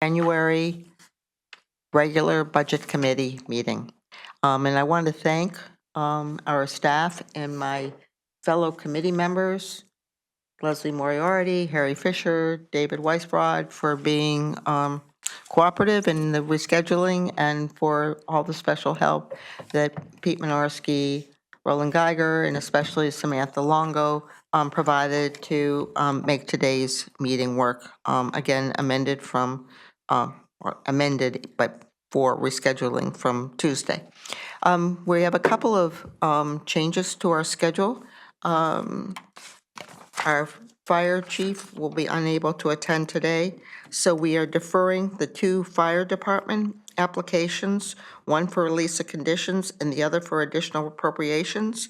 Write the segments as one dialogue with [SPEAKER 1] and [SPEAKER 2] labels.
[SPEAKER 1] January regular budget committee meeting. And I want to thank our staff and my fellow committee members, Leslie Moriarty, Harry Fisher, David Weisbrod, for being cooperative in the rescheduling and for all the special help that Pete Minorski, Roland Geiger, and especially Samantha Longo provided to make today's meeting work. Again, amended from, or amended, but for rescheduling from Tuesday. We have a couple of changes to our schedule. Our fire chief will be unable to attend today, so we are deferring the two fire department applications, one for release of conditions and the other for additional appropriations,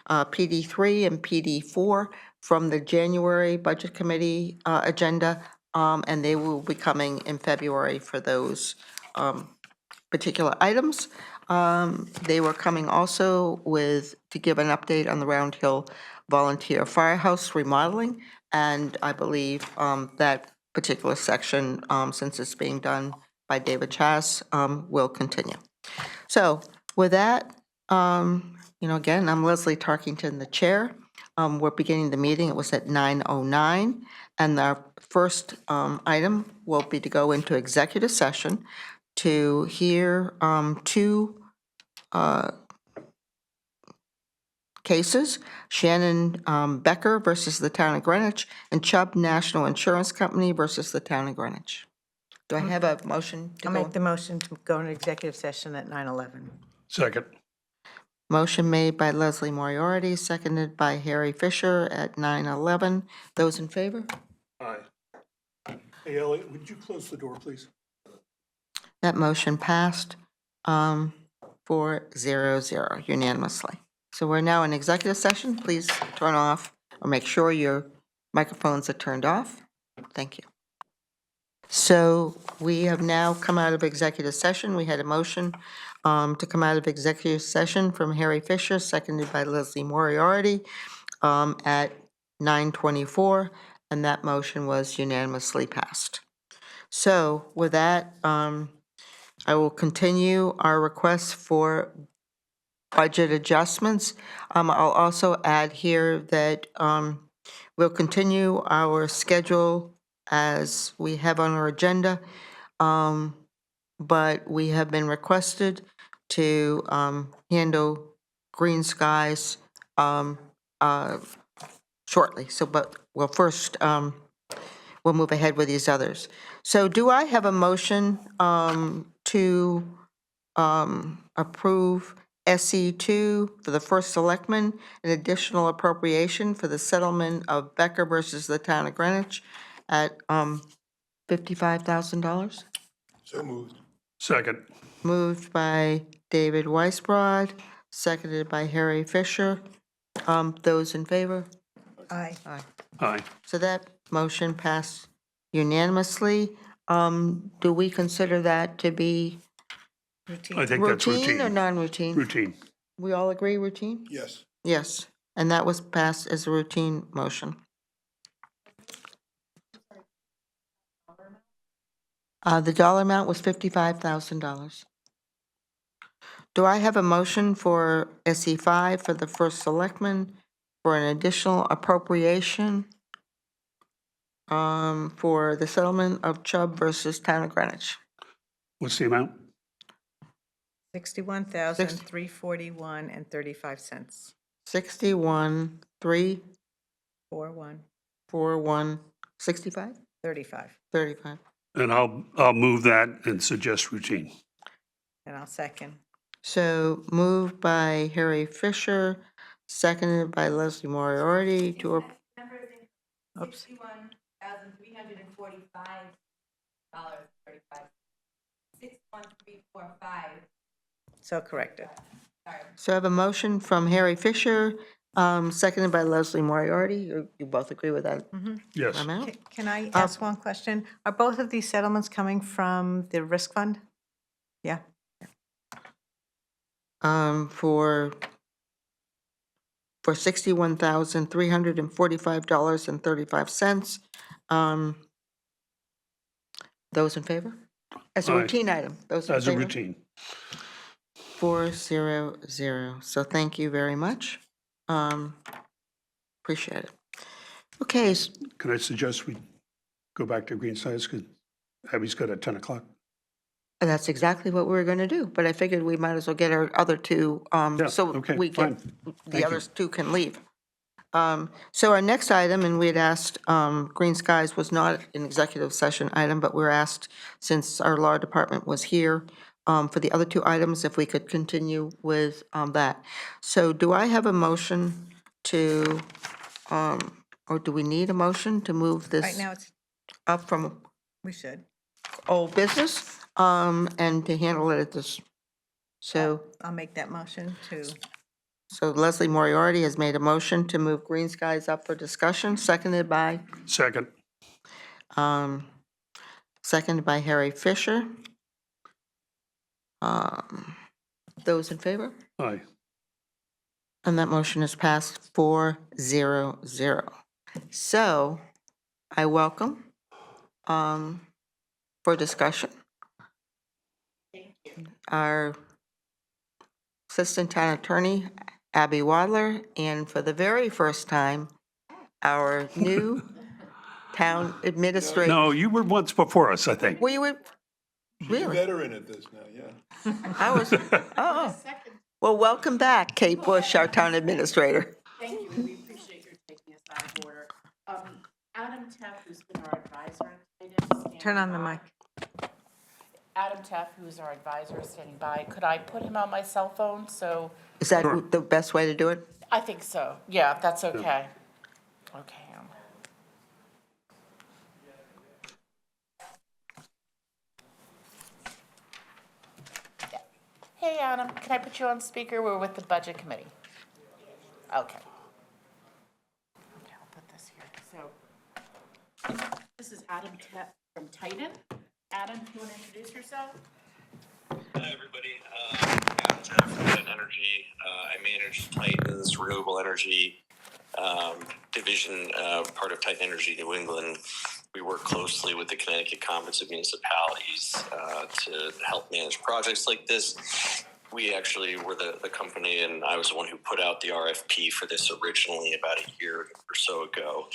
[SPEAKER 1] PD3 and PD4, from the January Budget Committee agenda, and they will be coming in February for those particular items. They were coming also to give an update on the Round Hill Volunteer Firehouse remodeling, and I believe that particular section, since it's being done by David Chas, will continue. So with that, again, I'm Leslie Tarkington, the chair. We're beginning the meeting. It was at 9:09, and our first item will be to go into executive session to hear two cases, Shannon Becker versus the Town of Greenwich and Chubb National Insurance Company versus the Town of Greenwich. Do I have a motion to
[SPEAKER 2] I'll
[SPEAKER 1] go?
[SPEAKER 2] make the motion to go into executive session at 9:11.
[SPEAKER 3] Second.
[SPEAKER 1] Motion made by Leslie Moriarty, seconded by Harry Fisher at 9:11. Those in favor?
[SPEAKER 3] Aye. Hey, Elliot, would you close the door, please?
[SPEAKER 1] That motion passed 4-0-0 unanimously. So we're now in executive session. Please turn off or make sure your microphones are turned off. Thank you. So we have now come out of executive session. We had a motion to come out of executive session from Harry Fisher, seconded by Leslie Moriarty at 9:24, and that motion was unanimously passed. So with that, I will continue our request for budget adjustments. I'll also add here that we'll continue our schedule as we have on our agenda, but we have been requested to handle Green Skies shortly. So, but we'll first, we'll move ahead with these others. So do I have a motion to approve SE2 for the first selectman, an additional appropriation for the settlement of Becker versus the Town of Greenwich at $55,000?
[SPEAKER 3] So moved. Second.
[SPEAKER 1] Moved by David Weisbrod, seconded by Harry Fisher. Those in favor?
[SPEAKER 2] Aye.
[SPEAKER 1] Aye.
[SPEAKER 3] Aye.
[SPEAKER 1] So that motion passed unanimously. Do we consider that to be
[SPEAKER 3] I think that's
[SPEAKER 1] routine or
[SPEAKER 3] routine.
[SPEAKER 1] non-routine?
[SPEAKER 3] Routine.
[SPEAKER 1] We all agree routine?
[SPEAKER 3] Yes.
[SPEAKER 1] Yes, and that was passed as a routine motion. The dollar amount was $55,000. Do I have a motion for SE5 for the first selectman for an additional appropriation for the settlement of Chubb versus Town of Greenwich?
[SPEAKER 3] What's the amount?
[SPEAKER 2] $61,341.35.
[SPEAKER 1] 61,341,
[SPEAKER 2] 41.
[SPEAKER 1] 65?
[SPEAKER 2] 35.
[SPEAKER 1] 35.
[SPEAKER 3] And I'll move that and suggest routine.
[SPEAKER 2] And I'll second.
[SPEAKER 1] So moved by Harry Fisher, seconded by Leslie Moriarty to,
[SPEAKER 2] Oops.
[SPEAKER 4] $61,345.35. 61345.
[SPEAKER 2] So corrected.
[SPEAKER 1] so I have a motion from Harry Fisher, seconded by Leslie Moriarty. You both agree with that
[SPEAKER 3] Yes.
[SPEAKER 1] amount?
[SPEAKER 2] Can I ask one question? Are both of these settlements coming from the risk fund? Yeah.
[SPEAKER 1] For $61,345.35. Those in favor? As a
[SPEAKER 3] Aye.
[SPEAKER 1] routine item, those in
[SPEAKER 3] As a
[SPEAKER 1] favor?
[SPEAKER 3] routine.
[SPEAKER 1] 400. So thank you very much. Appreciate it. Okay,
[SPEAKER 3] Can I suggest we go back to Green Skies, because Abby's got at 10 o'clock?
[SPEAKER 1] that's exactly what we were going to do, but I figured we might as well get our other two,
[SPEAKER 3] Yeah,
[SPEAKER 1] so
[SPEAKER 3] okay,
[SPEAKER 1] we get,
[SPEAKER 3] fine.
[SPEAKER 1] the
[SPEAKER 3] Thank you.
[SPEAKER 1] others two can leave. So our next item, and we had asked, Green Skies was not an executive session item, but we were asked, since our law department was here, for the other two items, if we could continue with that. So do I have a motion to, or do we need a motion to move this
[SPEAKER 2] Right now, it's,
[SPEAKER 1] up from
[SPEAKER 2] we should.
[SPEAKER 1] old business, and to handle it at this? So,
[SPEAKER 2] I'll make that motion to,
[SPEAKER 1] so Leslie Moriarty has made a motion to move Green Skies up for discussion, seconded by?
[SPEAKER 3] Second.
[SPEAKER 1] Seconded by Harry Fisher. Those in favor?
[SPEAKER 3] Aye.
[SPEAKER 1] And that motion is passed 400. So I welcome for discussion our Assistant Town Attorney, Abby Wadler, and for the very first time, our new Town Administrator.
[SPEAKER 3] No, you were once before us, I think.
[SPEAKER 1] We would, really?
[SPEAKER 5] Veteran at this now, yeah.
[SPEAKER 1] I was, oh. Well, welcome back, Kate Bush, our Town Administrator.
[SPEAKER 4] Thank you, and we appreciate your taking us out of order. Adam Teff, who's been our advisor on items.
[SPEAKER 2] turn on the mic.
[SPEAKER 4] Adam Teff, who's our advisor, is standing by. Could I put him on my cell phone? So,
[SPEAKER 1] Is that the best way to do it?
[SPEAKER 4] I think so. Yeah, if that's okay. Okay. Yeah. Hey, Adam, can I put you on speaker? We're with the Budget Committee. Okay. Okay, I'll put this here. So, this is Adam Teff from Titan. Adam, you want to introduce yourself?
[SPEAKER 6] Hi, everybody. I'm Jeff from Titan Energy. I manage Titan's renewable energy division, part of Titan Energy New England. We work closely with the Connecticut Conference of Municipalities to help manage projects like this. We actually were the company, and I was the one who put out the RFP for this originally about a year or so ago.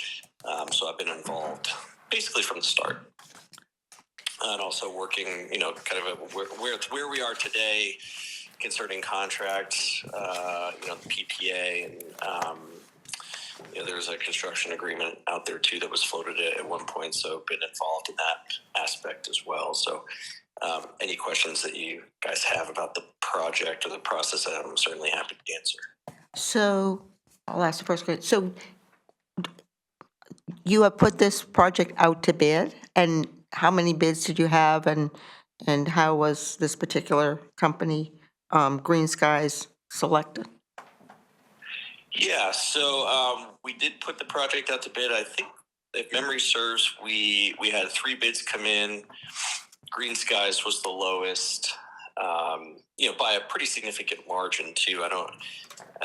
[SPEAKER 6] So I've been involved basically from the start. And also working, kind of where we are today concerning contracts, the PPA, and, there's a construction agreement out there too that was floated at one point, so been involved in that aspect as well. So any questions that you guys have about the project or the process, I'm certainly happy to answer.
[SPEAKER 1] So I'll ask the first question. So you have put this project out to bid, and how many bids did you have, and how was this particular company, Green Skies, selected?
[SPEAKER 6] Yeah, so we did put the project out to bid. I think, if memory serves, we had 3 bids come in. Green Skies was the lowest, by a pretty significant margin too. I'd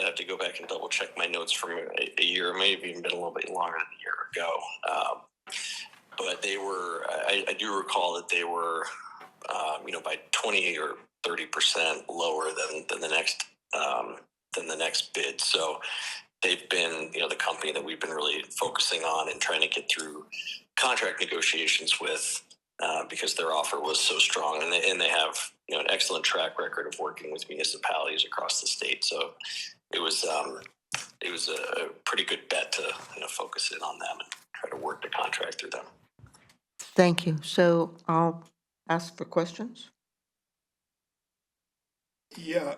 [SPEAKER 6] have to go back and double check my notes from a year, maybe even been a little bit longer than a year ago. But they were, I do recall that they were, by 20 or 30% lower than the next bid. So they've been, the company that we've been really focusing on and trying to get through contract negotiations with, because their offer was so strong, and they have, an excellent track record of working with municipalities across the state. So it was a pretty good bet to, focus in on them and try to work the contract through them.
[SPEAKER 1] Thank you. So I'll ask for questions.
[SPEAKER 5] Yeah,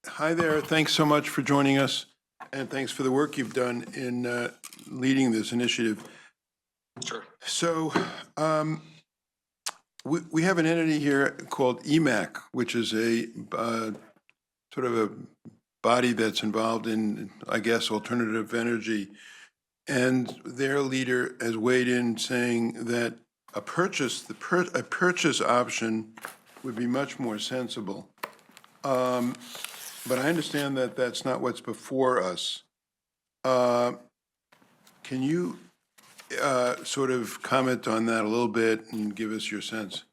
[SPEAKER 5] hi there, thanks so much for joining us, and thanks for the work you've done in leading this initiative.
[SPEAKER 6] Sure.
[SPEAKER 5] So, we have an entity here called EMAC, which is a sort of a body that's involved in, I guess, alternative energy. And their leader has weighed in saying that a purchase option would be much more sensible. But I understand that that's not what's before us. Can you sort of comment on that a little bit and give us your sense?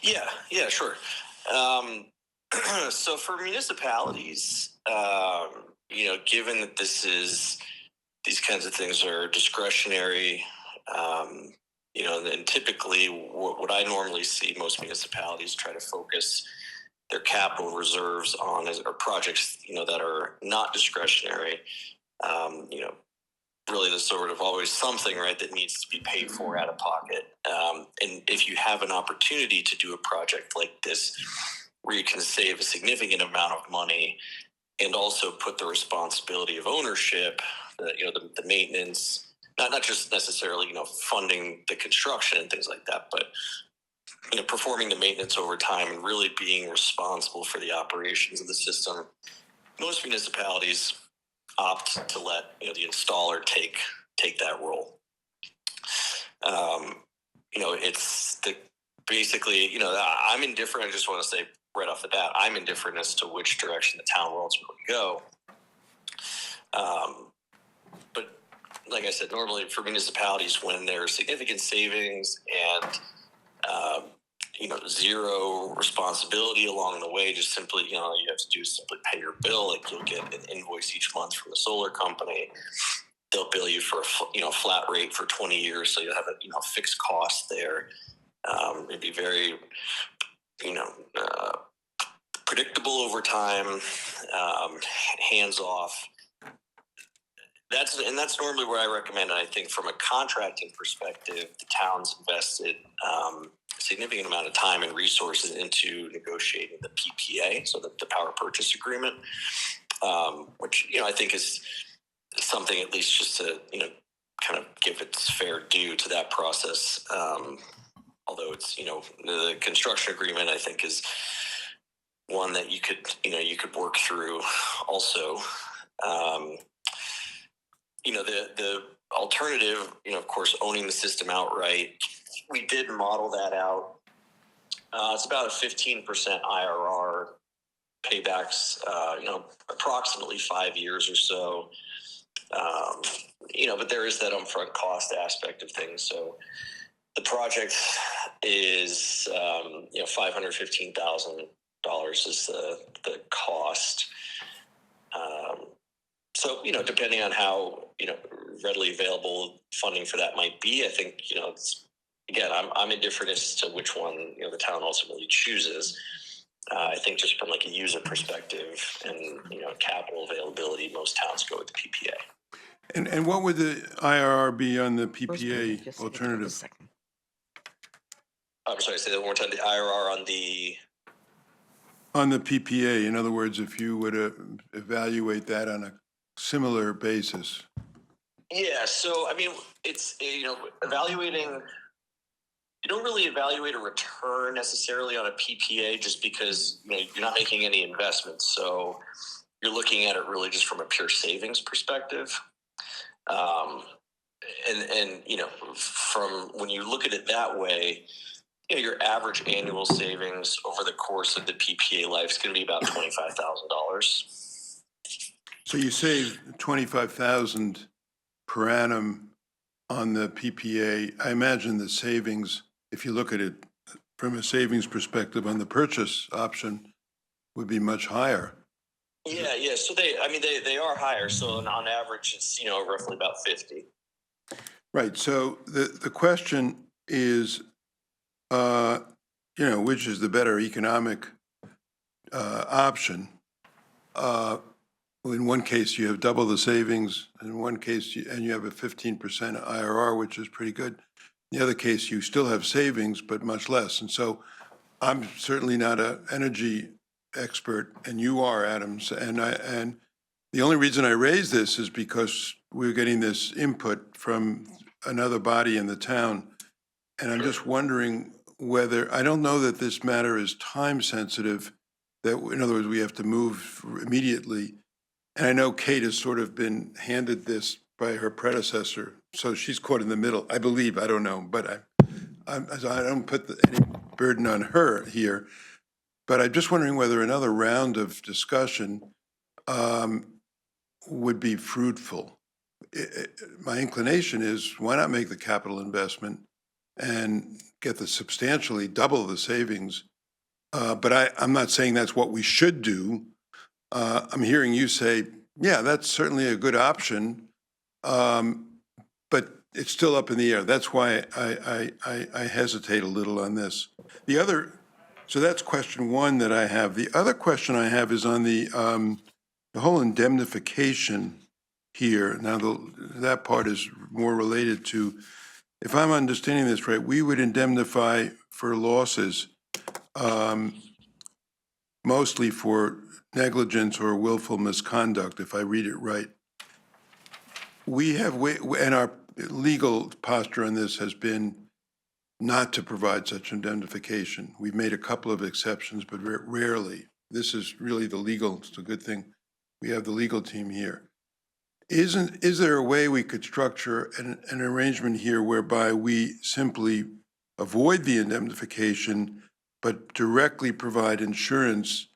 [SPEAKER 6] Yeah, sure. So for municipalities, given that these kinds of things are discretionary, and typically what I normally see most municipalities try to focus their capital reserves on are projects, that are not discretionary. Really there's sort of always something, right, that needs to be paid for out of pocket. And if you have an opportunity to do a project like this where you can save a significant amount of money and also put the responsibility of ownership, the maintenance, not just necessarily, funding the construction and things like that, but performing the maintenance over time and really being responsible for the operations of the system. Most municipalities opt to let the installer take that role. It's basically I'm indifferent. I just want to say right off the bat, I'm indifferent as to which direction the town will ultimately go. But like I said, normally for municipalities, when there are significant savings and zero responsibility along the way, just simply, you have to do is simply pay your bill. Like you'll get an invoice each month from the solar company. They'll bill you for a flat rate for 20 years. So you'll have a, fixed cost there. It'd be very, predictable over time, hands off. That's normally where I recommend. And I think from a contracting perspective, the town's invested a significant amount of time and resources into negotiating the PPA, so the power purchase agreement, which I think is something at least just to kind of give its fair due to that process. Although it's the construction agreement, I think is one that you could work through also. The alternative, of course, owning the system outright. We did model that out. It's about a 15% IRR, paybacks, approximately 5 years or so. But there is that upfront cost aspect of things. So the project is, $515,000 is the cost. So, depending on how, readily available funding for that might be, I think, again, I'm indifferent as to which one, the town ultimately chooses. I think just from like a user perspective and, capital availability, most towns go with the PPA.
[SPEAKER 5] And what would the IRR be on the
[SPEAKER 1] Rosemary,
[SPEAKER 5] PPA
[SPEAKER 1] just a
[SPEAKER 5] alternative?
[SPEAKER 1] second.
[SPEAKER 6] I'm sorry, say that one more time. The IRR on the...
[SPEAKER 5] On the PPA, in other words, if you were to evaluate that on a similar basis.
[SPEAKER 6] Yeah, so I mean, it's evaluating. You don't really evaluate a return necessarily on a PPA just because you're not making any investments. So you're looking at it really just from a pure savings perspective. And from when you look at it that way, your average annual savings over the course of the PPA life is going to be about $25,000.
[SPEAKER 5] So you save $25,000 per annum on the PPA. I imagine the savings, if you look at it from a savings perspective on the purchase option, would be much higher.
[SPEAKER 6] Yeah. So they are higher. So on average, it's roughly about 50.
[SPEAKER 5] Right. So the question is, which is the better economic option? In one case, you have double the savings. In one case, you have a 15% IRR, which is pretty good. In the other case, you still have savings, but much less. And so I'm certainly not an energy expert, and you are, Adams. And the only reason I raise this is because we're getting this input from another body in the town. And I'm just wondering whether, I don't know that this matter is time sensitive, that in other words, we have to move immediately. And I know Kate has sort of been handed this by her predecessor, so she's caught in the middle, I believe, I don't know, but I don't put any burden on her here. But I'm just wondering whether another round of discussion would be fruitful. my inclination is, why not make the capital investment and get the substantially double the savings? But I'm not saying that's what we should do. I'm hearing you say, yeah, that's certainly a good option, but it's still up in the air. That's why I hesitate a little on this. So that's question one that I have. The other question I have is on the whole indemnification here. Now, that part is more related to, if I'm understanding this right, we would indemnify for losses, mostly for negligence or willful misconduct, if I read it right. We have, and our legal posture on this has been not to provide such indemnification. We've made a couple of exceptions, but rarely. This is really the legal, it's a good thing we have the legal team here. Is there a way we could structure an arrangement here whereby we simply avoid the indemnification, but directly provide insurance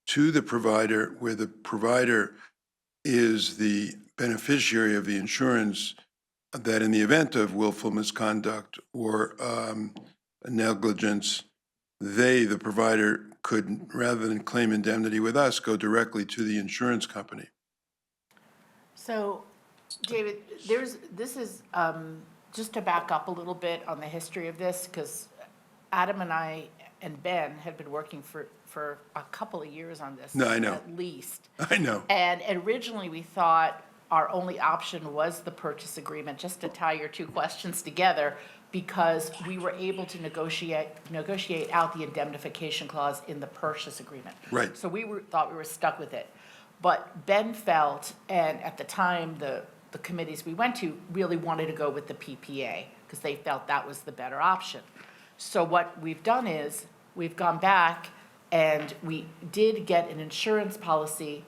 [SPEAKER 5] to the provider, where the provider is the beneficiary of the insurance, that in the event of willful misconduct or negligence, the provider could, rather than claim indemnity with us, go directly to the insurance company?
[SPEAKER 4] So, David, this is, just to back up a little bit on the history of this, because Adam and I and Ben had been working for a couple of years on this.
[SPEAKER 5] No, I know.
[SPEAKER 4] At least.
[SPEAKER 5] I know.
[SPEAKER 4] And originally, we thought our only option was the purchase agreement, just to tie your two questions together, because we were able to negotiate out the indemnification clause in the purchase agreement.
[SPEAKER 5] Right.
[SPEAKER 4] So thought we were stuck with it. But Ben felt, and at the time, the committees we went to really wanted to go with the PPA, because they felt that was the better option. So what we've done is, we've gone back and we did get an insurance policy,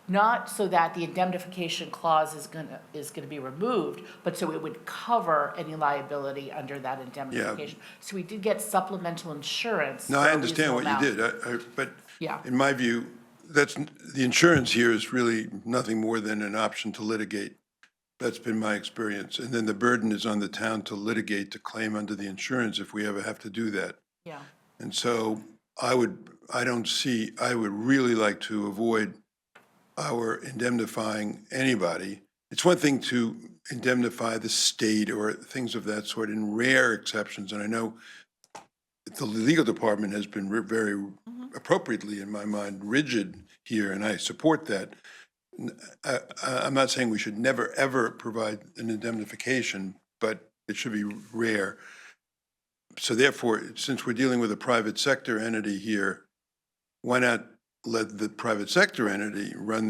[SPEAKER 4] not so that the indemnification clause is gonna be removed, but so it would cover any liability under that indemnification. So we did get supplemental insurance.
[SPEAKER 5] No,
[SPEAKER 4] for
[SPEAKER 5] I
[SPEAKER 4] a
[SPEAKER 5] understand what you
[SPEAKER 4] reasonable amount.
[SPEAKER 5] did, but
[SPEAKER 4] Yeah.
[SPEAKER 5] in my view, the insurance here is really nothing more than an option to litigate. That's been my experience. And then the burden is on the town to litigate, to claim under the insurance if we ever have to do that.
[SPEAKER 4] Yeah.
[SPEAKER 5] And so I would really like to avoid our indemnifying anybody. It's one thing to indemnify the state or things of that sort in rare exceptions, and I know the legal department has been very appropriately, in my mind, rigid here, and I support that. I'm not saying we should never, ever provide an indemnification, but it should be rare. So therefore, since we're dealing with a private sector entity here, why not let the private sector entity run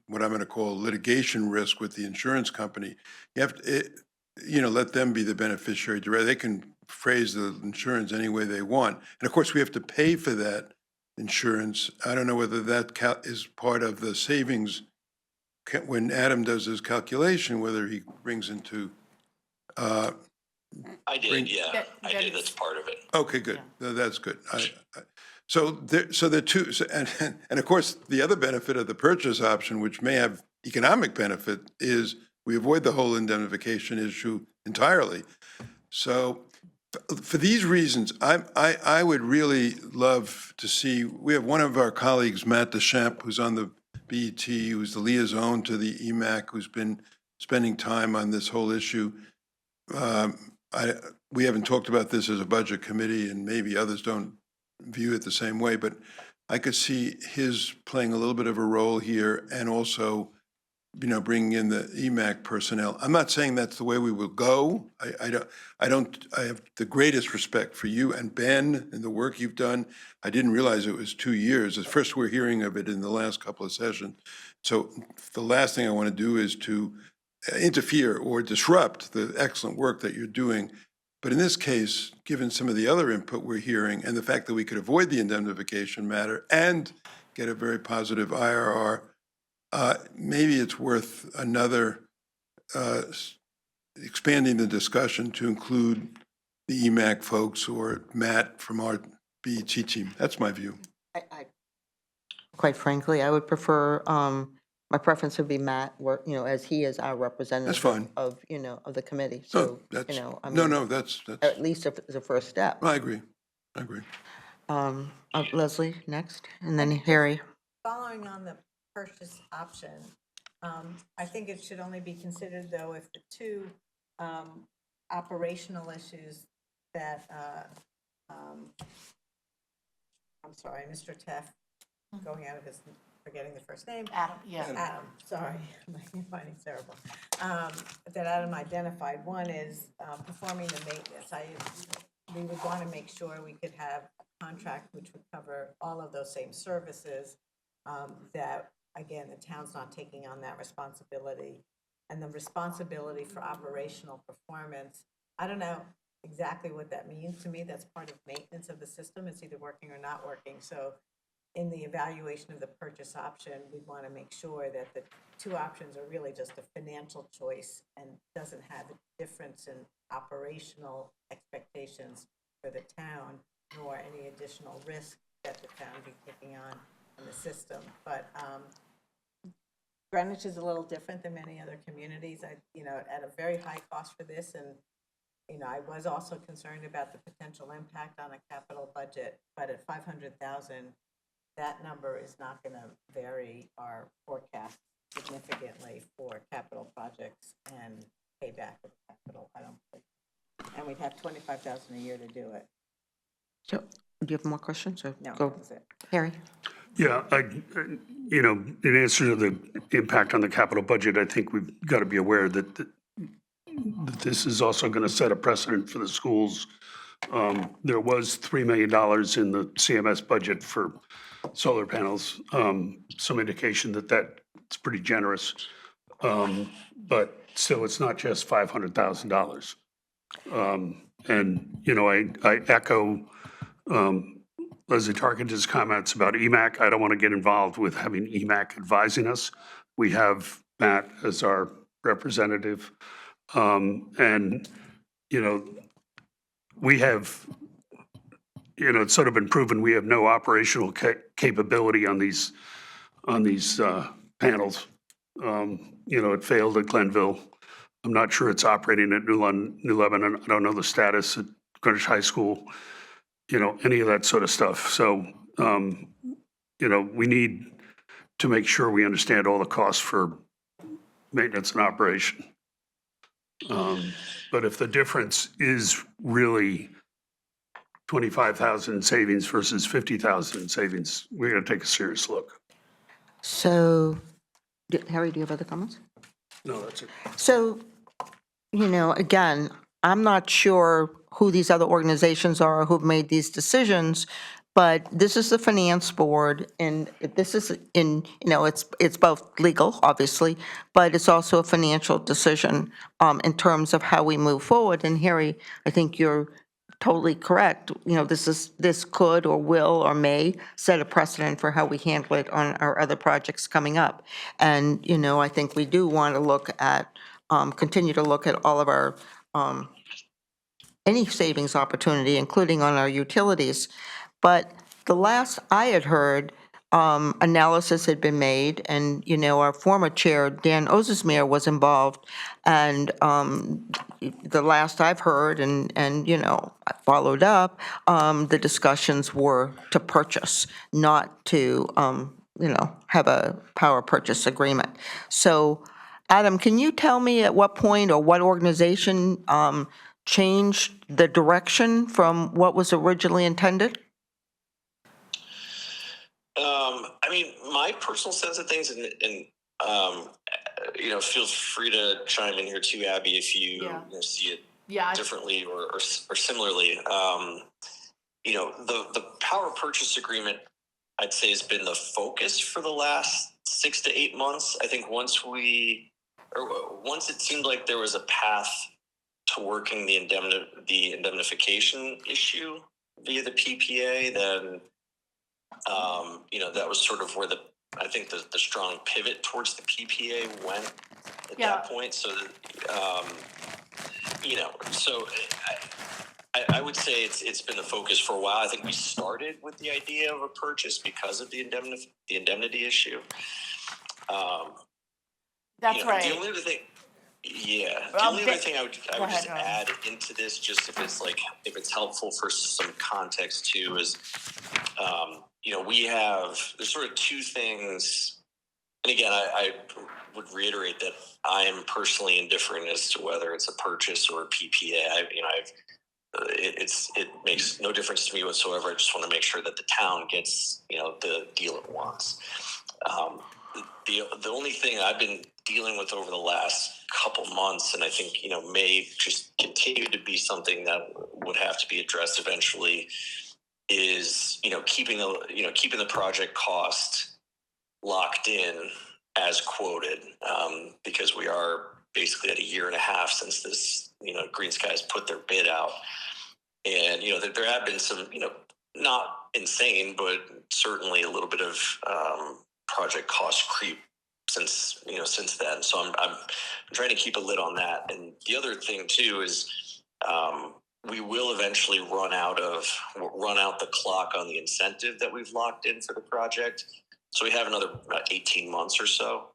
[SPEAKER 5] what I'm going to call litigation risk with the insurance company? You have to, let them be the beneficiary. They can phrase the insurance any way they want. And of course, we have to pay for that insurance. I don't know whether that is part of the savings when Adam does his calculation, whether he brings into.
[SPEAKER 6] I did, yeah,
[SPEAKER 4] That-
[SPEAKER 6] I
[SPEAKER 4] that
[SPEAKER 6] did,
[SPEAKER 4] is-
[SPEAKER 6] that's part of it.
[SPEAKER 5] Okay, good. No, that's good. So the two, and of course, the other benefit of the purchase option, which may have economic benefit, is we avoid the whole indemnification issue entirely. So for these reasons, I would really love to see, we have one of our colleagues, Matt Deschamps, who's on the BET, who's the liaison to the EMAC, who's been spending time on this whole issue. We haven't talked about this as a budget committee, and maybe others don't view it the same way, but I could see his playing a little bit of a role here, and also, bringing in the EMAC personnel. I'm not saying that's the way we will go. I have the greatest respect for you and Ben and the work you've done. I didn't realize it was 2 years. At first, we're hearing of it in the last couple of sessions. So the last thing I want to do is to interfere or disrupt the excellent work that you're doing. But in this case, given some of the other input we're hearing and the fact that we could avoid the indemnification matter and get a very positive IRR, maybe it's worth another expanding the discussion to include the EMAC folks or Matt from our BET team. That's my view.
[SPEAKER 1] Quite frankly, I would prefer my preference would be Matt, as he is our representative.
[SPEAKER 5] fine.
[SPEAKER 1] Of, of the committee,
[SPEAKER 5] No,
[SPEAKER 1] so,
[SPEAKER 5] that's,
[SPEAKER 1] I
[SPEAKER 5] no,
[SPEAKER 1] mean,
[SPEAKER 5] no, that's,
[SPEAKER 1] at least if it's a first step.
[SPEAKER 5] I agree.
[SPEAKER 1] Leslie, next, and then Harry.
[SPEAKER 2] Following on the purchase option, I think it should only be considered, though, if the two operational issues that, I'm sorry, Mr. Teff, going out of his, forgetting the first name.
[SPEAKER 4] Adam, yeah.
[SPEAKER 2] Adam, sorry, my handwriting's terrible. That Adam identified. One is performing the maintenance. We would want to make sure we could have a contract which would cover all of those same services, that, again, the town's not taking on that responsibility. And the responsibility for operational performance, I don't know exactly what that means. To me, that's part of maintenance of the system. It's either working or not working. So in the evaluation of the purchase option, we want to make sure that the two options are really just a financial choice and doesn't have a difference in operational expectations for the town, nor any additional risk that the town be taking on in the system. But Greenwich is a little different than many other communities. At a very high cost for this, and I was also concerned about the potential impact on a capital budget, but at 500,000, that number is not going to vary our forecast significantly for capital projects and payback of capital, I don't think. And we'd have 25,000 a year to do it.
[SPEAKER 1] So, do you have more questions, or
[SPEAKER 2] No,
[SPEAKER 1] go?
[SPEAKER 2] that's it.
[SPEAKER 1] Harry?
[SPEAKER 3] Yeah, in answer to the impact on the capital budget, I think we've got to be aware that this is also going to set a precedent for the schools. There was $3 million in the CMS budget for solar panels, some indication that that's pretty generous. But still, it's not just $500,000. And, I echo Leslie Tarkenton's comments about EMAC. I don't want to get involved with having EMAC advising us. We have Matt as our representative. And, we have, it's sort of been proven we have no operational capability on these panels. It failed at Glenville. I'm not sure it's operating at New Lebanon. I don't know the status at Greenwich High School, any of that sort of stuff. So, we need to make sure we understand all the costs for maintenance and operation. But if the difference is really 25,000 savings versus 50,000 savings, we're going to take a serious look.
[SPEAKER 1] So, Harry, do you have other comments?
[SPEAKER 3] No, that's it.
[SPEAKER 1] So, again, I'm not sure who these other organizations are who've made these decisions, but this is the finance board, and this is it's both legal, obviously, but it's also a financial decision in terms of how we move forward. And Harry, I think you're totally correct. This could or will or may set a precedent for how we handle it on our other projects coming up. And, I think we do want to look at, continue to look at all of our, any savings opportunity, including on our utilities. But the last I had heard, analysis had been made, and, our former chair, Dan Ozesmere, was involved. And the last I've heard, and I followed up, the discussions were to purchase, not to, have a power purchase agreement. So, Adam, can you tell me at what point or what organization changed the direction from what was originally intended?
[SPEAKER 6] My personal sense of things, and feel free to chime in here too, Abby, if you, see it differently or similarly. The power purchase agreement, I'd say, has been the focus for the last 6 to 8 months. I think once it seemed like there was a path to working the indemnification issue via the PPA, then that was sort of where I think the strong pivot towards the PPA went at that point. So, so I would say it's been the focus for a while. I think we started with the idea of a purchase because of the indemnity issue.
[SPEAKER 4] That's
[SPEAKER 6] You know,
[SPEAKER 4] right.
[SPEAKER 6] The only other thing, yeah, the
[SPEAKER 4] Well,
[SPEAKER 6] only other
[SPEAKER 4] Vic-
[SPEAKER 6] thing I
[SPEAKER 4] go
[SPEAKER 6] would
[SPEAKER 4] ahead,
[SPEAKER 6] just
[SPEAKER 4] Ron.
[SPEAKER 6] add into this, just if it's helpful for some context too, is, there's sort of two things. And again, I would reiterate that I am personally indifferent as to whether it's a purchase or a PPA. It makes no difference to me whatsoever. I just want to make sure that the town gets, the deal it wants. The only thing I've been dealing with over the last couple months, and I think may just continue to be something that would have to be addressed eventually, is keeping the project cost locked in as quoted, because we are basically at a year and a half since this Green Skies put their bid out, and there have been some not insane but certainly a little bit of project cost creep since then. So I'm trying to keep a lid on that. And the other thing too is we will eventually run out the clock on the incentive that we've locked in for the project. So we have another 18 months or so.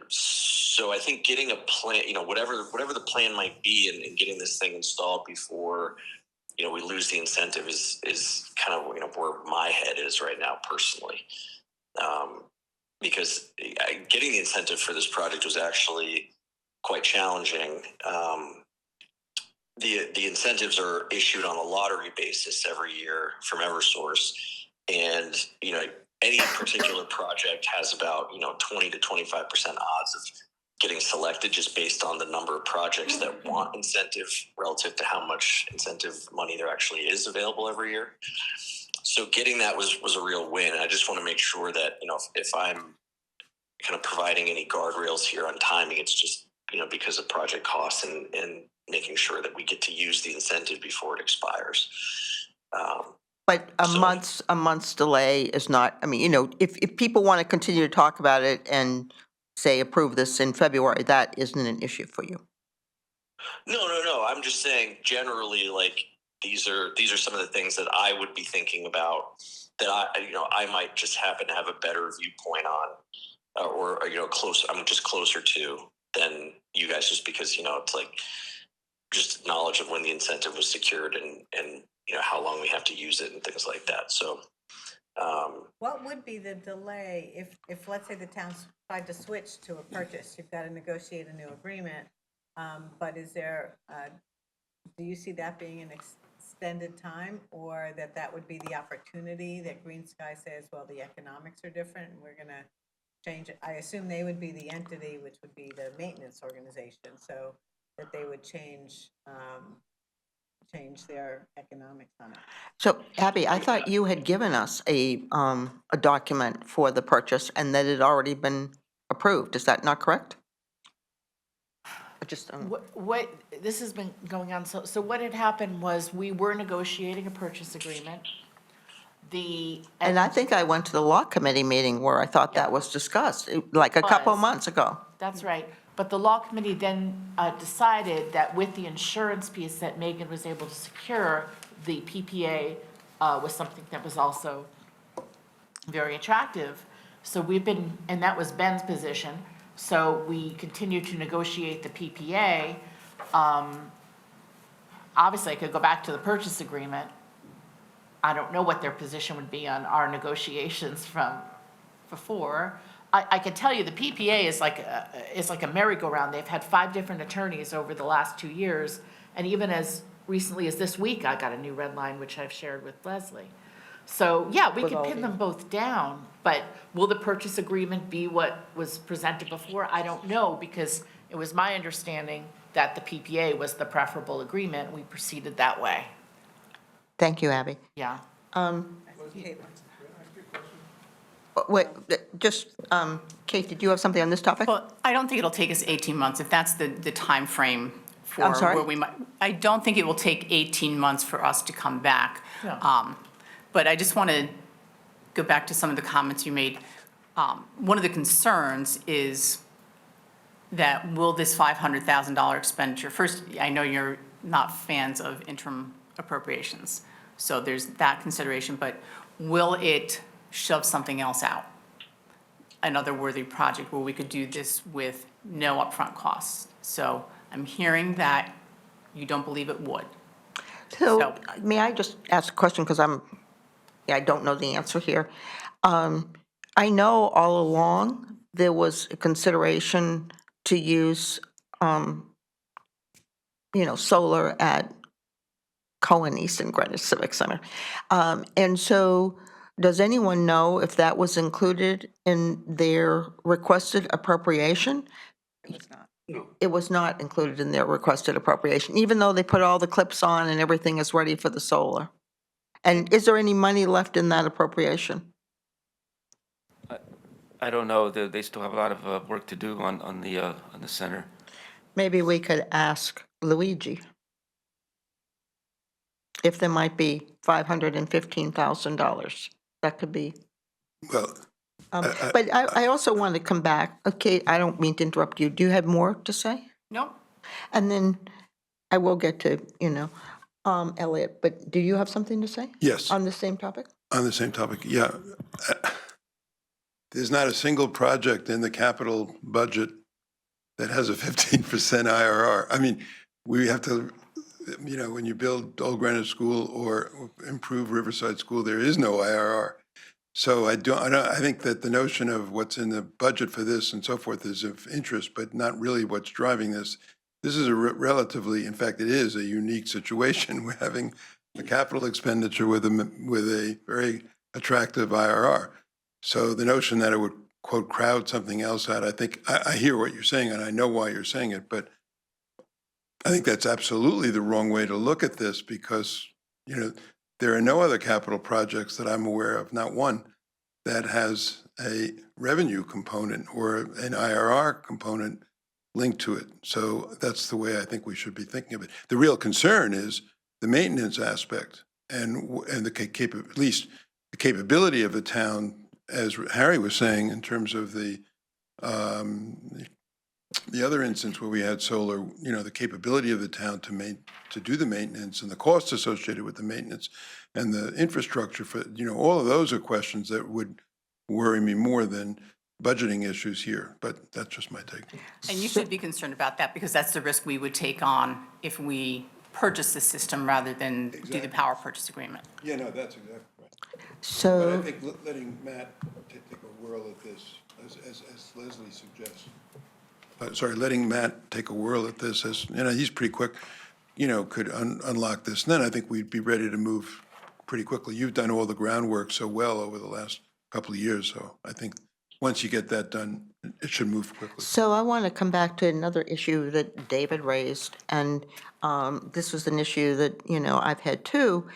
[SPEAKER 6] So I think getting a plan, whatever the plan might be, and getting this thing installed before we lose the incentive is kind of where my head is right now personally. Because getting the incentive for this project was actually quite challenging. The incentives are issued on a lottery basis every year from Eversource, and any particular project has about 20 to 25% odds of getting selected just based on the number of projects that want incentive relative to how much incentive money there actually is available every year. So getting that was a real win. I just want to make sure that if I'm kind of providing any guardrails here on timing, it's just because of project costs and making sure that we get to use the incentive before it expires.
[SPEAKER 1] But a month's delay is not, I mean, if people want to continue to talk about it and say approve this in February, that isn't an issue for you.
[SPEAKER 6] No. I'm just saying generally, like these are some of the things that I would be thinking about that I might just happen to have a better viewpoint on, or close. I'm just closer to than you guys, just because it's like just knowledge of when the incentive was secured and how long we have to use it and things like that. So
[SPEAKER 2] What would be the delay if let's say the town tried to switch to a purchase? You've got to negotiate a new agreement, but is there, do you see that being an extended time, or that would be the opportunity that Green Sky says, well, the economics are different and we're going to change it? I assume they would be the entity, which would be the maintenance organization, so that they would change their economics on it.
[SPEAKER 1] So Abby, I thought you had given us a document for the purchase and that it had already been approved. Is that not correct? I just,
[SPEAKER 4] What, this has been going on, so what had happened was we were negotiating a purchase agreement.
[SPEAKER 1] and I think I went to the law committee meeting where I thought that was discussed, like a couple of
[SPEAKER 4] Was.
[SPEAKER 1] months ago.
[SPEAKER 4] That's right. But the law committee then decided that with the insurance piece that Megan was able to secure, the PPA was something that was also very attractive. So we've been, and that was Ben's position, so we continued to negotiate the PPA. Obviously, I could go back to the purchase agreement. I don't know what their position would be on our negotiations from before. I can tell you the PPA is like a merry-go-round. They've had 5 different attorneys over the last 2 years, and even as recently as this week, I got a new red line, which I've shared with Leslie. So, yeah, we
[SPEAKER 1] With
[SPEAKER 4] could
[SPEAKER 1] all
[SPEAKER 4] pin
[SPEAKER 1] the-
[SPEAKER 4] them both down, but will the purchase agreement be what was presented before? I don't know, because it was my understanding that the PPA was the preferable agreement. We proceeded that way,
[SPEAKER 1] Thank you, Abby.
[SPEAKER 4] yeah.
[SPEAKER 1] Wait, just, Kate, did you have something on this topic?
[SPEAKER 7] Well, I don't think it'll take us 18 months, if that's the timeframe for
[SPEAKER 1] I'm sorry?
[SPEAKER 7] where we might. I don't think it will take 18 months for us to come back.
[SPEAKER 4] Yeah.
[SPEAKER 7] But I just want to go back to some of the comments you made. One of the concerns is that will this $500,000 expenditure, first, I know you're not fans of interim appropriations, so there's that consideration, but will it shove something else out? another worthy project where we could do this with no upfront costs. So I'm hearing that you don't believe it would.
[SPEAKER 1] So,
[SPEAKER 7] So-
[SPEAKER 1] may I just ask a question, because I don't know the answer here. I know all along there was a consideration to use, solar at Cohen East and Greenwich Civic Center. And so, does anyone know if that was included in their requested appropriation? It was not included in their requested appropriation, even though they put all the clips on and everything is ready for the solar. And is there any money left in that appropriation?
[SPEAKER 8] I don't know, they still have a lot of work to do on the center.
[SPEAKER 1] Maybe we could ask Luigi if there might be $515,000. That could be.
[SPEAKER 5] Well,
[SPEAKER 1] But I also want to come back. Okay, I don't mean to interrupt you. Do you have more to say?
[SPEAKER 7] No?
[SPEAKER 1] And then I will get to, Elliot, but do you have something to say?
[SPEAKER 5] yes.
[SPEAKER 1] On the same topic?
[SPEAKER 5] On the same topic, yeah. There's not a single project in the capital budget that has a 15% IRR. I mean, we have to, when you build Old Greenwich School or improve Riverside School, there is no IRR. So I think that the notion of what's in the budget for this and so forth is of interest, but not really what's driving this. This is a relatively, in fact, it is a unique situation. We're having a capital expenditure with a very attractive IRR. So the notion that it would, quote, crowd something else out, I think, I hear what you're saying and I know why you're saying it, but I think that's absolutely the wrong way to look at this because, there are no other capital projects that I'm aware of, not one, that has a revenue component or an IRR component linked to it. So that's the way I think we should be thinking of it. The real concern is the maintenance aspect and at least the capability of the town, as Harry was saying, in terms of the other instance where we had solar, the capability of the town to do the maintenance and the costs associated with the maintenance and the infrastructure for, all of those are questions that would worry me more than budgeting issues here, but that's just my take.
[SPEAKER 7] And you should be concerned about that because that's the risk we would take on if we purchase the system rather than do the power purchase agreement.
[SPEAKER 5] Yeah, no, that's exactly right. But I
[SPEAKER 1] So,
[SPEAKER 5] think letting Matt take a whirl at this, as Leslie suggests, letting Matt take a whirl at this, as, he's pretty quick, could unlock this. And then I think we'd be ready to move pretty quickly. You've done all the groundwork so well over the last couple of years, so I think once you get that done, it should move quickly.
[SPEAKER 1] so I want to come back to another issue that David raised, and this was an issue that, I've had too,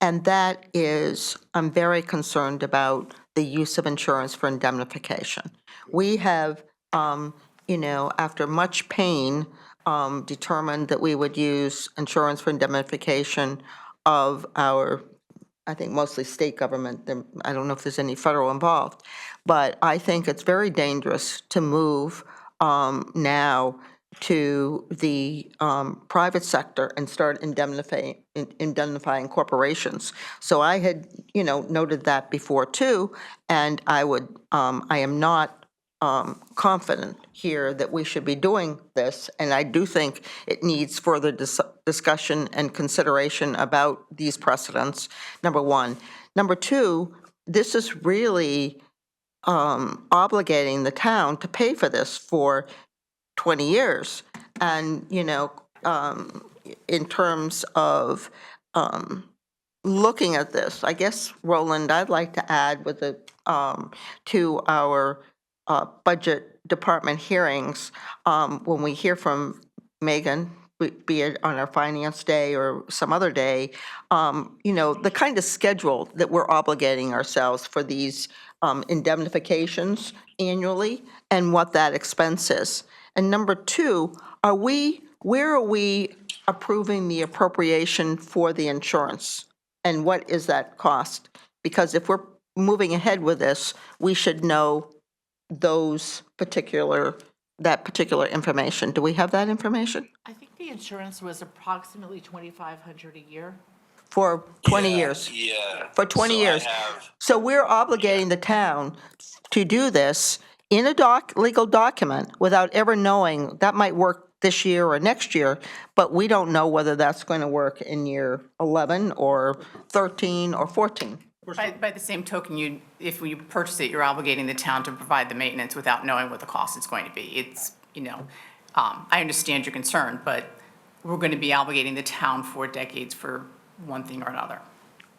[SPEAKER 1] and that is, I'm very concerned about the use of insurance for indemnification. We have, after much pain, determined that we would use insurance for indemnification of our, I think mostly state government. I don't know if there's any federal involved, but I think it's very dangerous to move now to the private sector and start indemnifying corporations. So I had, noted that before too, and I am not confident here that we should be doing this, and I do think it needs further discussion and consideration about these precedents, number one. Number two, this is really obligating the town to pay for this for 20 years. And, in terms of looking at this, I guess, Roland, I'd like to add with the, to our budget department hearings, when we hear from Megan, be it on our finance day or some other day, the kind of schedule that we're obligating ourselves for these indemnifications annually and what that expense is. And number two, where are we approving the appropriation for the insurance? And what is that cost? Because if we're moving ahead with this, we should know that particular information. Do we have that information?
[SPEAKER 9] I think the insurance was approximately $2,500 a year.
[SPEAKER 1] for 20
[SPEAKER 6] Yeah,
[SPEAKER 1] years.
[SPEAKER 6] Yeah.
[SPEAKER 1] For 20
[SPEAKER 6] So
[SPEAKER 1] years.
[SPEAKER 6] I have,
[SPEAKER 1] So we're obligating the town to do this in a legal document without ever knowing, that might work this year or next year, but we don't know whether that's going to work in year 11 or 13 or 14.
[SPEAKER 7] By the same token, if you purchase it, you're obligating the town to provide the maintenance without knowing what the cost is going to be. It's, I understand your concern, but we're going to be obligating the town for decades for one thing or another.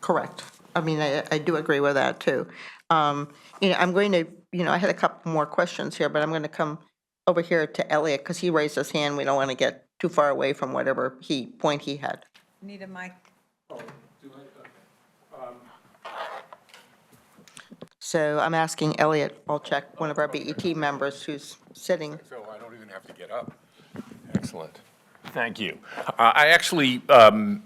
[SPEAKER 1] Correct. I mean, I do agree with that, too. I'm going to, I had a couple more questions here, but I'm going to come over here to Elliot, because he raised his hand. We don't want to get too far away from whatever point he had.
[SPEAKER 2] Need a mic?
[SPEAKER 1] So I'm asking Elliot Olchek, one of our BET members who's sitting.
[SPEAKER 9] So I don't even have to get up. Excellent. Thank you. I actually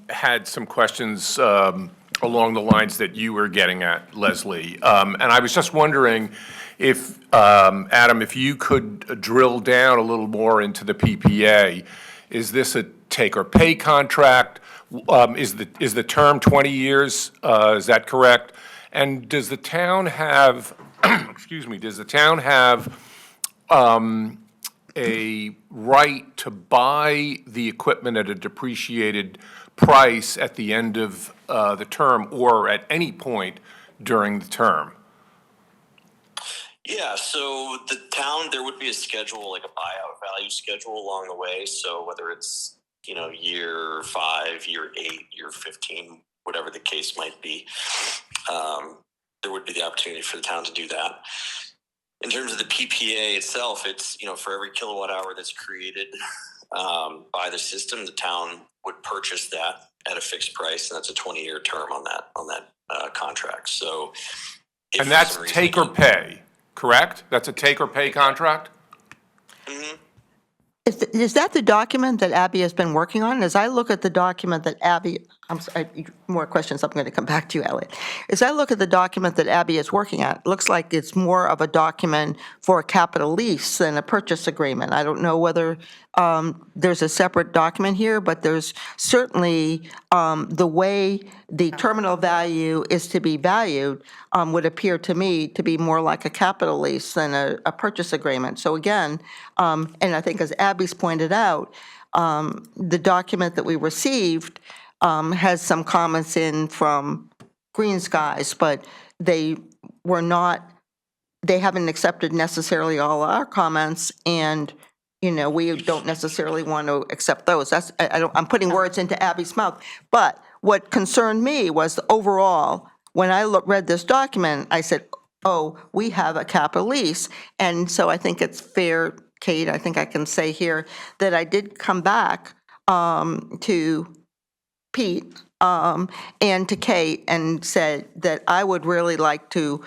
[SPEAKER 9] had some questions along the lines that you were getting at, Leslie. And I was just wondering if, Adam, if you could drill down a little more into the PPA. Is this a take-or-pay contract? Is the term 20 years? Is that correct? And does the town have, excuse me, does the town have a right to buy the equipment at a depreciated price at the end of the term or at any point during the term?
[SPEAKER 6] yeah, so the town, there would be a schedule, like a buyout value schedule along the way. So whether it's, year 5, year 8, year 15, whatever the case might be, there would be the opportunity for the town to do that. In terms of the PPA itself, it's, for every kilowatt hour that's created by the system, the town would purchase that at a fixed price, and that's a 20-year term on that contract. So, if
[SPEAKER 9] And
[SPEAKER 6] for
[SPEAKER 9] that's
[SPEAKER 6] some reason-
[SPEAKER 9] take or pay, correct? That's a take or pay contract?
[SPEAKER 6] Mhm.
[SPEAKER 1] Is that the document that Abby has been working on? As I look at the document that Abby, more questions, I'm going to come back to you, Elliot. As I look at the document that Abby is working on, it looks like it's more of a document for a capital lease than a purchase agreement. I don't know whether there's a separate document here, but there's certainly the way the terminal value is to be valued would appear to me to be more like a capital lease than a purchase agreement. So again, and I think as Abby's pointed out, the document that we received has some comments in from Green Skies, but they haven't accepted necessarily all our comments, and, we don't necessarily want to accept those. I'm putting words into Abby's mouth. But what concerned me was overall, when I read this document, I said, oh, we have a capital lease. And so I think it's fair, Kate, I think I can say here, that I did come back to Pete and to Kate and said that I would really like to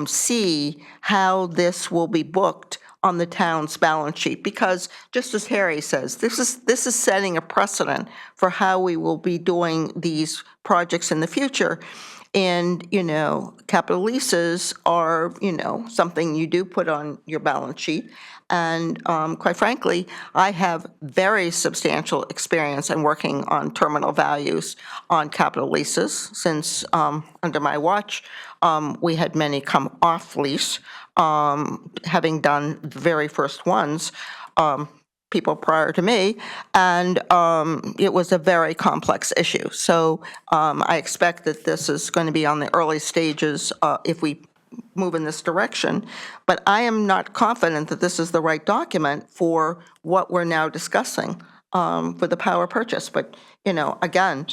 [SPEAKER 1] see how this will be booked on the town's balance sheet, because just as Harry says, this is setting a precedent for how we will be doing these projects in the future. And, capital leases are, something you do put on your balance sheet. And quite frankly, I have very substantial experience in working on terminal values on capital leases since under my watch, we had many come off lease, having done the very first ones, people prior to me, and it was a very complex issue. So I expect that this is going to be on the early stages if we move in this direction, but I am not confident that this is the right document for what we're now discussing for the power purchase. But, again,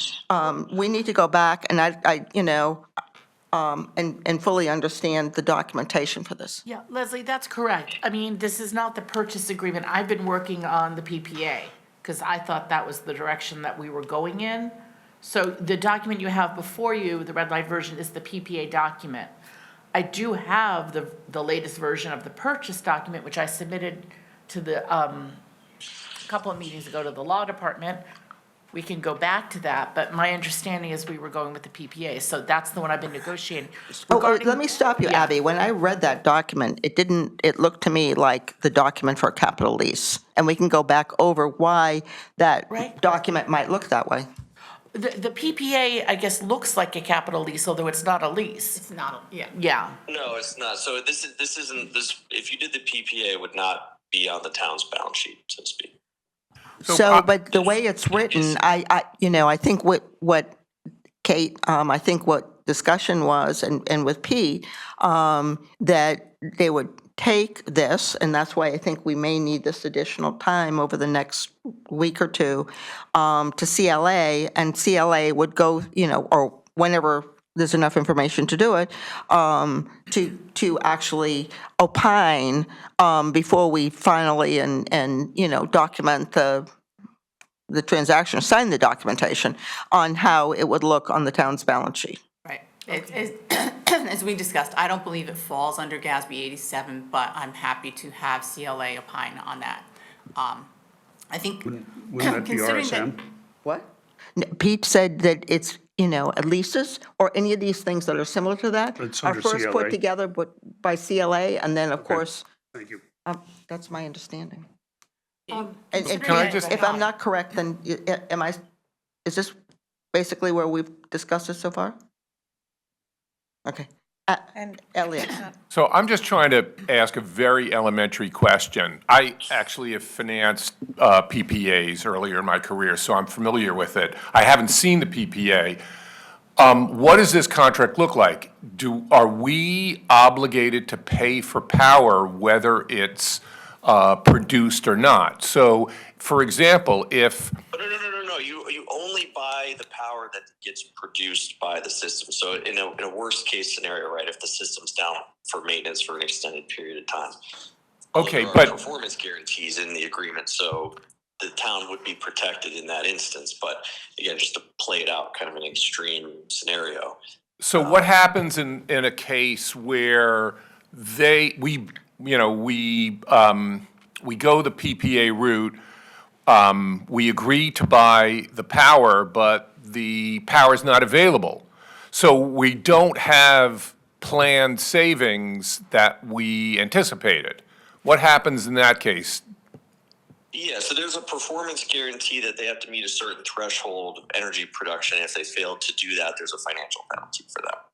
[SPEAKER 1] we need to go back and and fully understand the documentation for this.
[SPEAKER 10] Yeah, Leslie, that's correct. I mean, this is not the purchase agreement. I've been working on the PPA because I thought that was the direction that we were going in. So the document you have before you, the red line version, is the PPA document. I do have the latest version of the purchase document, which I submitted to the, a couple of meetings ago to the law department. We can go back to that, but my understanding is we were going with the PPA, so that's the one I've been negotiating.
[SPEAKER 1] Let me stop you,
[SPEAKER 10] Yeah.
[SPEAKER 1] Abby. When I read that document, it looked to me like the document for a capital lease. And we can go back over why that
[SPEAKER 10] Right.
[SPEAKER 1] document might look that way.
[SPEAKER 10] The PPA, I guess, looks like a capital lease, although it's not a lease.
[SPEAKER 7] It's not, yeah.
[SPEAKER 10] Yeah,
[SPEAKER 6] No, it's not. So this isn't this. If you did the PPA, it would not be on the town's balance sheet, so to speak.
[SPEAKER 1] So, but the way it's written, I think what Kate, I think what discussion was, and with P, that they would take this, and that's why I think we may need this additional time over the next week or two, to CLA, and CLA would go, or whenever there's enough information to do it, to actually opine, before we finally document the transaction, or sign the documentation on how it would look on the town's balance sheet.
[SPEAKER 7] Right. As we discussed, I don't believe it falls under GASB 87, but I'm happy to have CLA opine on that. I think.
[SPEAKER 3] Wouldn't that be
[SPEAKER 7] considering that-
[SPEAKER 3] RSM?
[SPEAKER 1] What? Pete said that it's, leases or any of these things that are similar to that
[SPEAKER 3] It's
[SPEAKER 1] are
[SPEAKER 3] under
[SPEAKER 1] first
[SPEAKER 3] CLA.
[SPEAKER 1] put together by CLA, and then, of course,
[SPEAKER 3] Thank you.
[SPEAKER 1] that's my understanding.
[SPEAKER 7] Can
[SPEAKER 1] Can
[SPEAKER 9] I just-
[SPEAKER 1] If I'm not correct, then is this basically where we've discussed it so far? Okay.
[SPEAKER 2] And
[SPEAKER 1] Elliot?
[SPEAKER 9] So I'm just trying to ask a very elementary question. I actually have financed PPAs earlier in my career, so I'm familiar with it. I haven't seen the PPA. What does this contract look like? Are we obligated to pay for power whether it's produced or not? So, for example, if
[SPEAKER 6] No. You only buy the power that gets produced by the system. So in a worst case scenario, right, if the system's down for maintenance for an extended period of time.
[SPEAKER 9] Okay,
[SPEAKER 6] there are
[SPEAKER 9] but
[SPEAKER 6] performance guarantees in the agreement, so the town would be protected in that instance. But again, just to play it out, kind of an extreme scenario.
[SPEAKER 9] so what happens in a case where we go the PPA route, we agree to buy the power, but the power is not available. So we don't have planned savings that we anticipated. What happens in that case?
[SPEAKER 6] Yeah, so there's a performance guarantee that they have to meet a certain threshold of energy production. If they fail to do that, there's a financial penalty for that.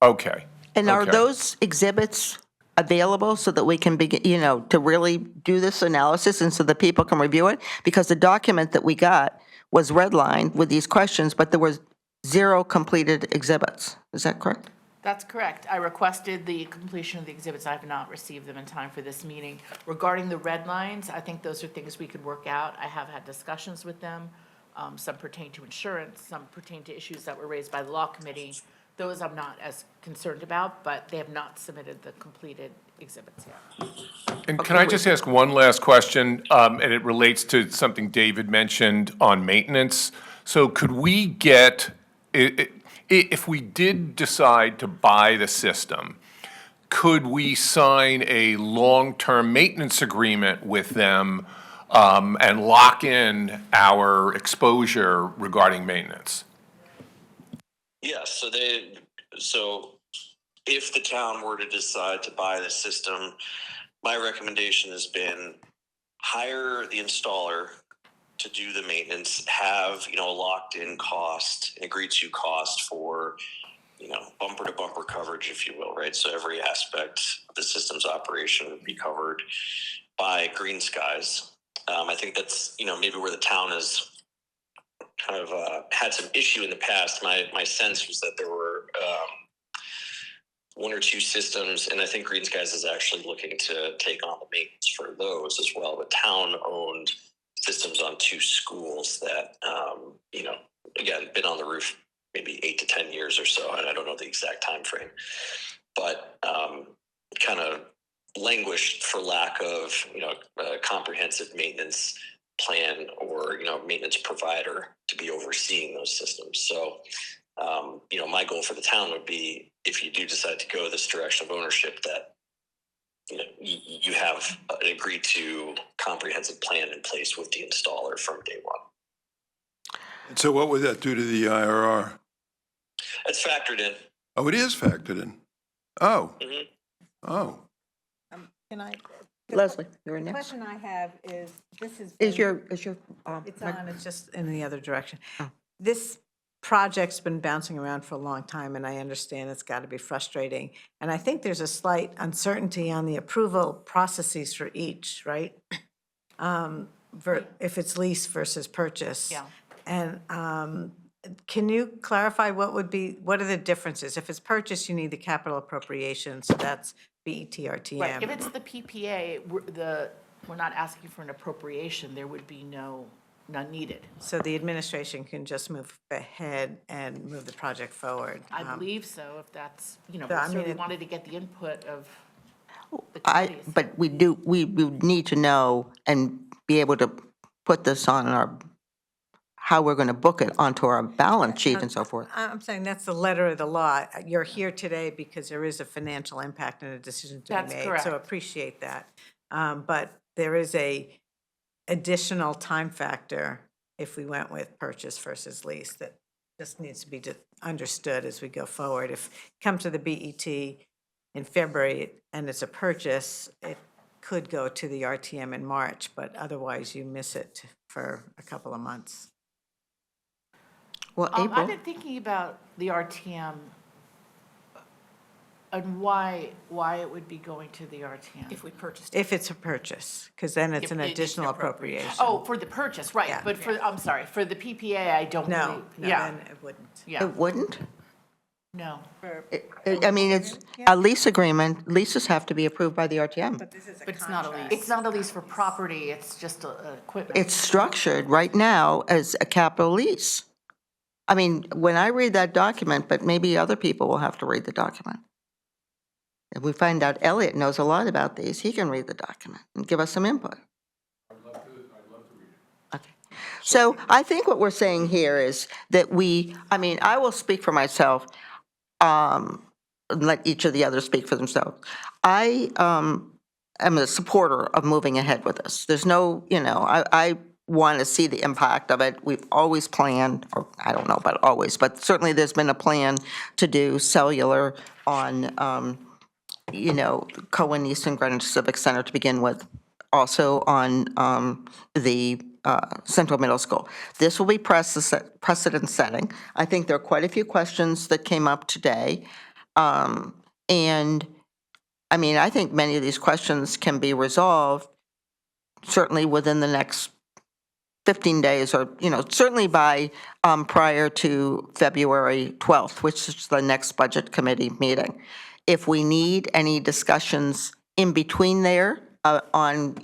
[SPEAKER 9] Okay.
[SPEAKER 1] And are
[SPEAKER 9] Okay.
[SPEAKER 1] those exhibits available so that we can begin, to really do this analysis and so that people can review it? Because the document that we got was redlined with these questions, but there was 0 completed exhibits. Is that correct?
[SPEAKER 10] that's correct. I requested the completion of the exhibits. I have not received them in time for this meeting. Regarding the red lines, I think those are things we could work out. I have had discussions with them. Some pertain to insurance, some pertain to issues that were raised by the law committee. Those I'm not as concerned about, but they have not submitted the completed exhibits yet.
[SPEAKER 9] And can I just ask one last question? And it relates to something David mentioned on maintenance. So could we get, if we did decide to buy the system, could we sign a long-term maintenance agreement with them and lock in our exposure regarding maintenance?
[SPEAKER 6] Yes, so if the town were to decide to buy the system, my recommendation has been hire the installer to do the maintenance, have, a locked in cost, an agreed to cost for, bumper to bumper coverage, if you will, right? So every aspect of the system's operation would be covered by Green Skies. I think that's, maybe where the town has kind of had some issue in the past. My sense was that there were 1 or 2 systems, and I think Green Skies is actually looking to take on the maintenance for those as well. The town owned systems on 2 schools that, again, been on the roof maybe 8 to 10 years or so, and I don't know the exact time frame, but kind of languished for lack of, a comprehensive maintenance plan or, maintenance provider to be overseeing those systems. So, my goal for the town would be, if you do decide to go this direction of ownership, that, you have an agreed to comprehensive plan in place with the installer from day one.
[SPEAKER 5] So what would that do to the IRR?
[SPEAKER 6] It's factored in.
[SPEAKER 5] Oh, it is factored in. Oh.
[SPEAKER 6] Mhm.
[SPEAKER 5] Oh.
[SPEAKER 2] Can I?
[SPEAKER 1] Leslie, you're
[SPEAKER 2] The
[SPEAKER 1] next.
[SPEAKER 2] question I have is, this is.
[SPEAKER 1] Is your,
[SPEAKER 2] It's on, it's just in the other direction. this project's been bouncing around for a long time, and I understand it's got to be frustrating. And I think there's a slight uncertainty on the approval processes for each, right? If it's lease versus purchase.
[SPEAKER 10] Yeah.
[SPEAKER 2] And can you clarify what are the differences? If it's purchase, you need the capital appropriation, so that's BET RTM.
[SPEAKER 10] Right, if it's the PPA, we're not asking for an appropriation, there would be none needed.
[SPEAKER 2] So the administration can just move ahead and move the project forward.
[SPEAKER 10] I believe so, if that's,
[SPEAKER 2] but
[SPEAKER 10] we
[SPEAKER 2] I mean,
[SPEAKER 10] certainly wanted to get the input of the
[SPEAKER 1] I,
[SPEAKER 10] committees.
[SPEAKER 1] but we would need to know and be able to put this on how we're going to book it onto our balance sheet and so forth.
[SPEAKER 2] I'm saying that's the letter of the law. You're here today because there is a financial impact and a decision to be made.
[SPEAKER 10] That's correct.
[SPEAKER 2] So appreciate that. But there is a additional time factor if we went with purchase versus lease that just needs to be understood as we go forward. If you come to the BET in February and it's a purchase, it could go to the RTM in March, but otherwise you miss it for a couple of months.
[SPEAKER 1] Well,
[SPEAKER 10] I've
[SPEAKER 1] April,
[SPEAKER 10] been thinking about the RTM and why it would be going to the RTM.
[SPEAKER 7] If we purchased it.
[SPEAKER 2] If it's a purchase, because then it's
[SPEAKER 10] If
[SPEAKER 2] an
[SPEAKER 10] it-
[SPEAKER 2] additional appropriation.
[SPEAKER 10] Oh, for the purchase, right,
[SPEAKER 2] Yeah.
[SPEAKER 10] but I'm sorry, for the PPA, I don't
[SPEAKER 2] No,
[SPEAKER 10] believe.
[SPEAKER 2] no,
[SPEAKER 10] Yeah,
[SPEAKER 2] then it wouldn't.
[SPEAKER 10] yeah,
[SPEAKER 1] it wouldn't?
[SPEAKER 10] no.
[SPEAKER 1] I mean, it's a lease agreement, leases have to be approved by the RTM.
[SPEAKER 10] But it's not a lease. It's not a lease for property, it's just a equipment.
[SPEAKER 1] It's structured right now as a capital lease. I mean, when I read that document, but maybe other people will have to read the document. If we find out Elliot knows a lot about these, he can read the document and give us some input. I'd love to read it. Okay. So I think what we're saying here is that I will speak for myself, and let each of the others speak for themselves. I am a supporter of moving ahead with this. There's no, I want to see the impact of it. We've always planned, or I don't know about always, but certainly there's been a plan to do cellular on, Cohen Eastern Greenwich Civic Center to begin with, also on the Central Middle School. This will be precedent setting. I think there are quite a few questions that came up today. And, I think many of these questions can be resolved certainly within the next 15 days or, certainly by prior to February 12th, which is the next budget committee meeting. If we need any discussions in between there on,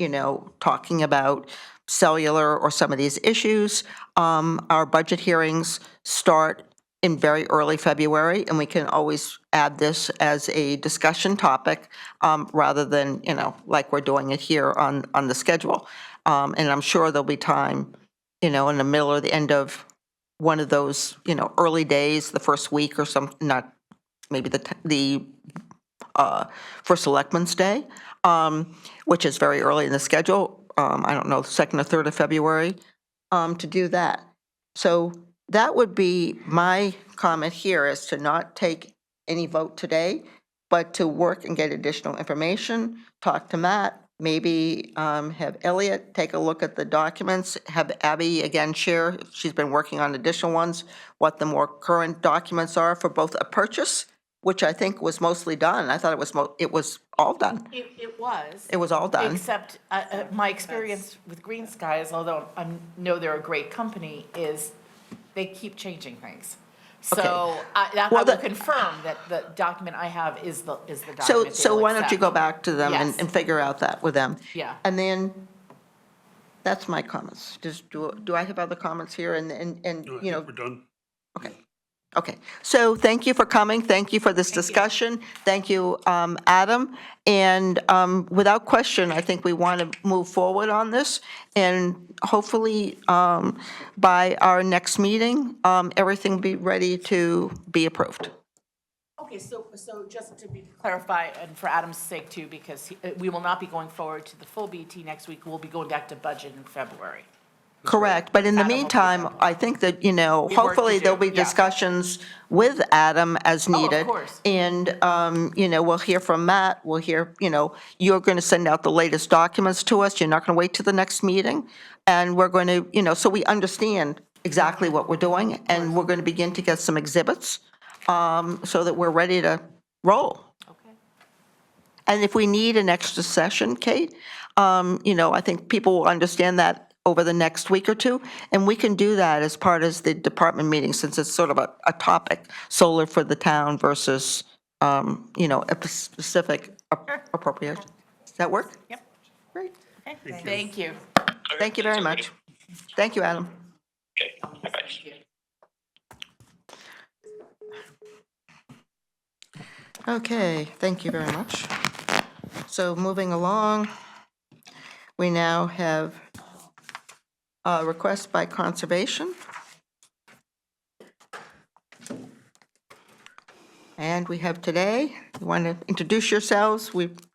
[SPEAKER 1] talking about cellular or some of these issues, our budget hearings start in very early February, and we can always add this as a discussion topic rather than, like we're doing it here on the schedule. And I'm sure there'll be time, in the middle or the end of one of those, early days, the first week or not maybe the first Selectmen's Day, which is very early in the schedule. I don't know, 2nd or 3rd of February, to do that. So that would be my comment here, is to not take any vote today, but to work and get additional information, talk to Matt, maybe have Elliot take a look at the documents, have Abby again share, she's been working on additional ones, what the more current documents are for both a purchase, which I think was mostly done. I thought it was all done.
[SPEAKER 10] It was.
[SPEAKER 1] It was all done.
[SPEAKER 10] Except my experience with Green Skies, although I know they're a great company, is they keep changing things. So I will confirm that the document I have is the document they will
[SPEAKER 1] So why don't you
[SPEAKER 10] accept.
[SPEAKER 1] go back to them
[SPEAKER 10] Yes.
[SPEAKER 1] and figure out that with them?
[SPEAKER 10] Yeah.
[SPEAKER 1] And then, that's my comments. Do I have other comments here? And,
[SPEAKER 3] I think we're done.
[SPEAKER 1] Okay, so thank you for coming, thank you for this discussion, thank you, Adam, and without question, I think we want to move forward on this, and hopefully, by our next meeting, everything will be ready to be approved.
[SPEAKER 10] Okay, so just to clarify, and for Adam's sake too, because we will not be going forward to the full BT next week, we'll be going back to budget in February.
[SPEAKER 1] Correct, but in the
[SPEAKER 10] Adam will
[SPEAKER 1] meantime,
[SPEAKER 10] present.
[SPEAKER 1] I think that,
[SPEAKER 10] to
[SPEAKER 1] hopefully
[SPEAKER 10] do,
[SPEAKER 1] there'll be
[SPEAKER 10] yeah.
[SPEAKER 1] discussions with Adam as needed.
[SPEAKER 10] course.
[SPEAKER 1] And, we'll hear from Matt, we'll hear, you're going to send out the latest documents to us, you're not going to wait till the next meeting. And we're going to, so we understand exactly what we're doing, and we're going to begin to get some exhibits so that we're ready to roll.
[SPEAKER 10] Okay.
[SPEAKER 1] And if we need an extra session, Kate, I think people will understand that over the next week or two, and we can do that as part of the department meeting, since it's sort of a topic, solar for the town versus, a specific appropriation. Does that work?
[SPEAKER 10] Yep.
[SPEAKER 1] Great.
[SPEAKER 10] Okay, thank you.
[SPEAKER 1] Thank you very much. Thank you, Adam.
[SPEAKER 6] Okay, bye-bye.
[SPEAKER 1] Okay, thank you very much. So moving along, we now have a request by Conservation. And we have today, you want to introduce yourselves?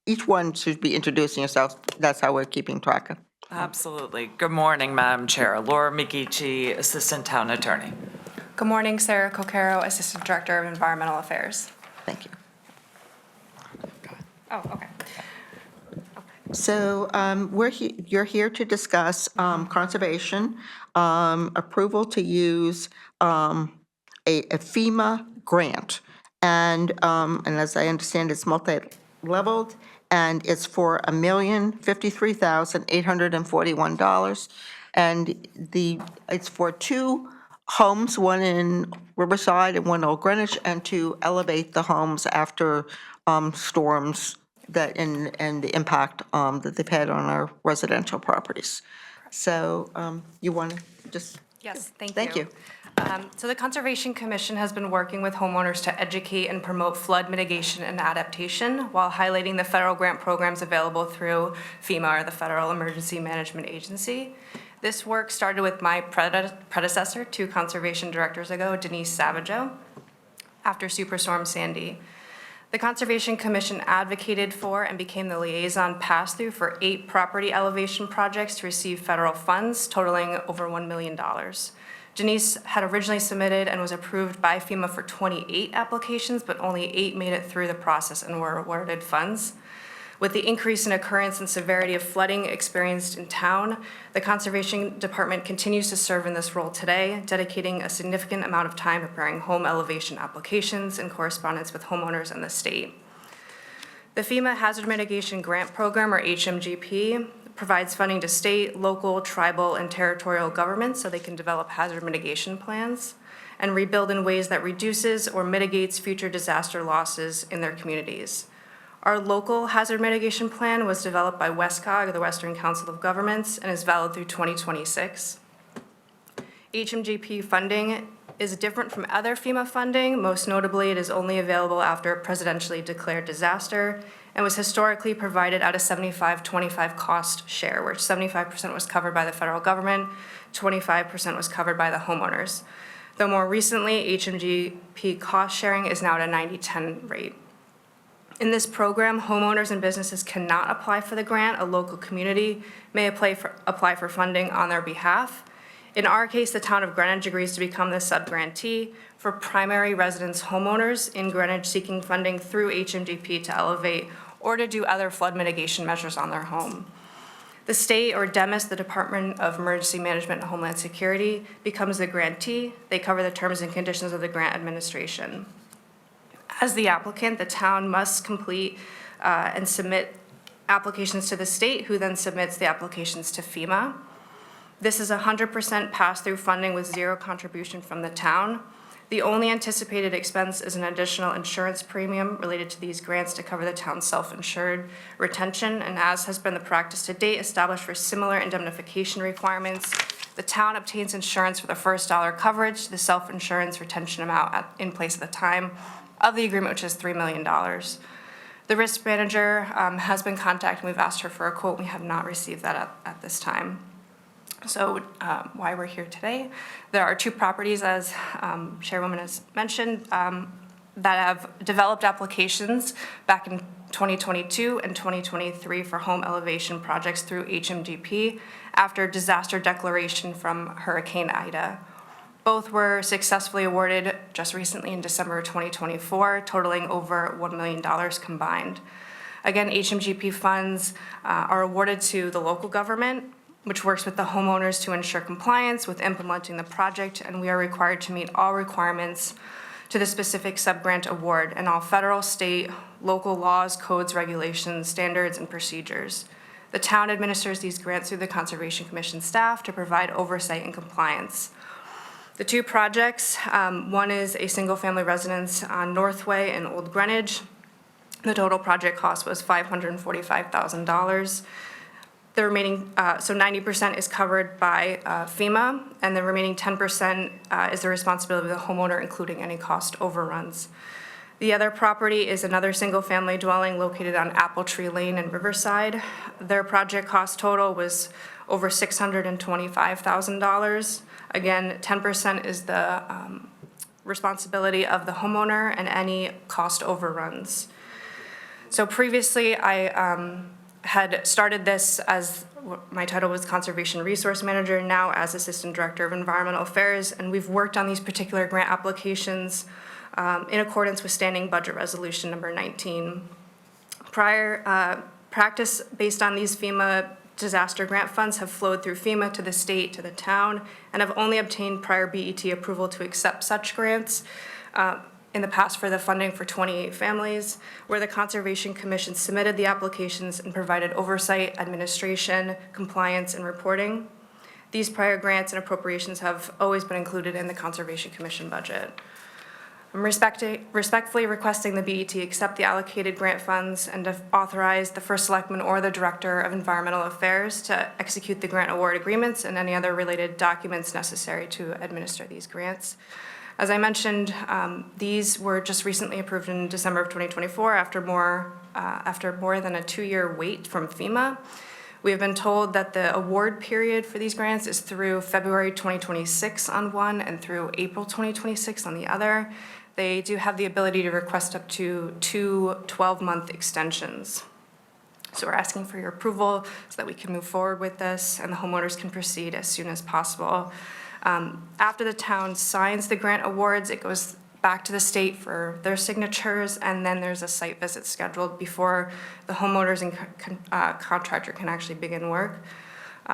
[SPEAKER 1] Each one should be introducing yourselves. That's how we're keeping track of.
[SPEAKER 11] Absolutely. Good morning, Madam Chair. Laura Mikichi, Assistant Town Attorney.
[SPEAKER 12] Good morning, Sarah Cocaro, Assistant Director of Environmental Affairs.
[SPEAKER 1] Thank you.
[SPEAKER 12] Oh, okay.
[SPEAKER 1] So you're here to discuss conservation, approval to use a FEMA grant. And as I understand, it's multi-leveled, and it's for $1,053,841. And it's for 2 homes, one in Riverside and one in Old Greenwich, and to elevate the homes after storms and the impact that they've had on our residential properties. So you want to just?
[SPEAKER 12] Yes, thank you.
[SPEAKER 1] Thank you.
[SPEAKER 12] So the Conservation Commission has been working with homeowners to educate and promote flood mitigation and adaptation while highlighting the federal grant programs available through FEMA, or the Federal Emergency Management Agency. This work started with my predecessor 2 conservation directors ago, Denise Savageau, after Superstorm Sandy. The Conservation Commission advocated for and became the liaison pass-through for 8 property elevation projects to receive federal funds totaling over $1 million. Denise had originally submitted and was approved by FEMA for 28 applications, but only 8 made it through the process and were awarded funds. With the increase in occurrence and severity of flooding experienced in town, the Conservation Department continues to serve in this role today, dedicating a significant amount of time preparing home elevation applications in correspondence with homeowners and the state. The FEMA Hazard Mitigation Grant Program, or HMGP, provides funding to state, local, tribal, and territorial governments so they can develop hazard mitigation plans and rebuild in ways that reduces or mitigates future disaster losses in their communities. Our local hazard mitigation plan was developed by WESCOG, or the Western Council of Governments, and is valid through 2026. HMGP funding is different from other FEMA funding. Most notably, it is only available after a presidentially declared disaster and was historically provided at a 75-25 cost share, where 75% was covered by the federal government, 25% was covered by the homeowners. Though more recently, HMGP cost sharing is now at a 90-10 rate. In this program, homeowners and businesses cannot apply for the grant. A local community may apply for funding on their behalf. In our case, the town of Greenwich agrees to become the sub-grantee for primary residence homeowners in Greenwich seeking funding through HMGP to elevate or to do other flood mitigation measures on their home. The state, or DEMIS, the Department of Emergency Management and Homeland Security, becomes the grantee. They cover the terms and conditions of the grant administration. As the applicant, the town must complete and submit applications to the state, who then submits the applications to FEMA. This is 100% pass-through funding with 0 contribution from the town. The only anticipated expense is an additional insurance premium related to these grants to cover the town's self-insured retention, and as has been the practice to date, established for similar indemnification requirements, the town obtains insurance for the first dollar coverage, the self-insurance retention amount in place at the time of the agreement, which is $3 million. The risk manager has been contacted. We've asked her for a quote. We have not received that at this time. So why we're here today, there are 2 properties, as Chairwoman has mentioned, that have developed applications back in 2022 and 2023 for home elevation projects through HMGP after disaster declaration from Hurricane Ida. Both were successfully awarded just recently in December 2024, totaling over $1 million combined. Again, HMGP funds are awarded to the local government which works with the homeowners to ensure compliance with implementing the project, and we are required to meet all requirements to the specific sub-grant award and all federal, state, local laws, codes, regulations, standards, and procedures. The town administers these grants through the Conservation Commission staff to provide oversight and compliance. The two projects, one is a single-family residence on Northway in Old Greenwich. The total project cost was $545,000. The remaining, so 90% is covered by FEMA, and the remaining 10% is the responsibility of the homeowner, including any cost overruns. The other property is another single-family dwelling located on Apple Tree Lane in Riverside. Their project cost total was over $625,000. Again, 10% is the responsibility of the homeowner and any cost overruns. So previously, I had started this as, my title was Conservation Resource Manager, now as Assistant Director of Environmental Affairs, and we've worked on these particular grant applications in accordance with Standing Budget Resolution number 19. Prior practice based on these FEMA disaster grant funds have flowed through FEMA to the state, to the town, and have only obtained prior BET approval to accept such grants in the past for the funding for 28 families, where the Conservation Commission submitted the applications and provided oversight, administration, compliance, and reporting. These prior grants and appropriations have always been included in the Conservation Commission budget. I'm respectfully requesting the BET accept the allocated grant funds and to authorize the first selectman or the director of environmental affairs to execute the grant award agreements and any other related documents necessary to administer these grants. As I mentioned, these were just recently approved in December of 2024 after more than a 2-year wait from FEMA. We have been told that the award period for these grants is through February 2026 on one and through April 2026 on the other. They do have the ability to request up to 2 12-month extensions. So we're asking for your approval so that we can move forward with this and the homeowners can proceed as soon as possible. After the town signs the grant awards, it goes back to the state for their signatures, and then there's a site visit scheduled before the homeowners and contractor can actually begin work.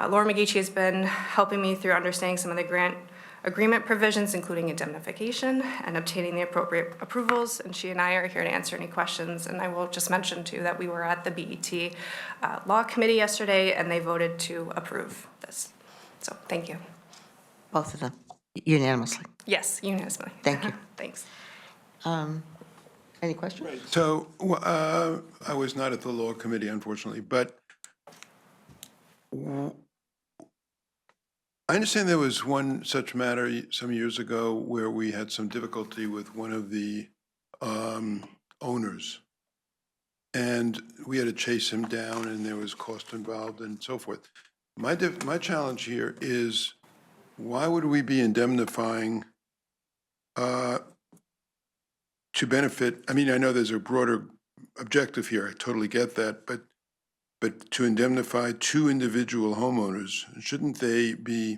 [SPEAKER 12] Laura McGeachy has been helping me through understanding some of the grant agreement provisions, including indemnification and obtaining the appropriate approvals, and she and I are here to answer any questions. And I will just mention too that we were at the BET Law Committee yesterday, and they voted to approve this. So thank you.
[SPEAKER 1] Both of them, unanimously.
[SPEAKER 12] Yes, unanimously.
[SPEAKER 1] Thank you.
[SPEAKER 12] Thanks.
[SPEAKER 1] Any questions?
[SPEAKER 5] So I was not at the law committee, unfortunately, but I understand there was one such matter some years ago where we had some difficulty with one of the owners. And we had to chase him down, and there was cost involved and so forth. My challenge here is, why would we be indemnifying to benefit? I mean, I know there's a broader objective here, I totally get that, but to indemnify 2 individual homeowners, shouldn't they be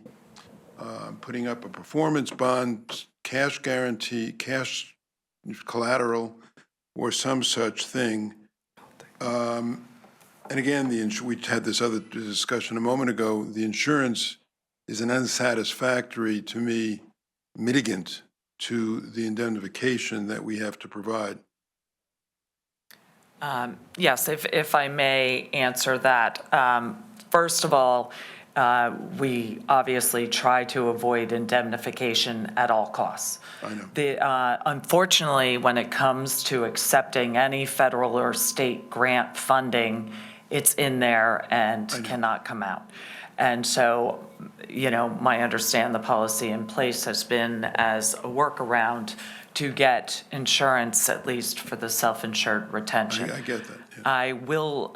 [SPEAKER 5] putting up a performance bond, cash guarantee, cash collateral, or some such thing? And again, we had this other discussion a moment ago, the insurance is an unsatisfactory, to me, mitigant to the indemnification that we have to provide.
[SPEAKER 11] Yes, if I may answer that. First of all, we obviously try to avoid indemnification at all costs.
[SPEAKER 5] I know.
[SPEAKER 11] Unfortunately, when it comes to accepting any federal or state grant funding, it's in there and cannot come out. And so, I understand the policy in place has been as a workaround to get insurance, at least for the self-insured retention.
[SPEAKER 5] I get that. Yeah.
[SPEAKER 11] I will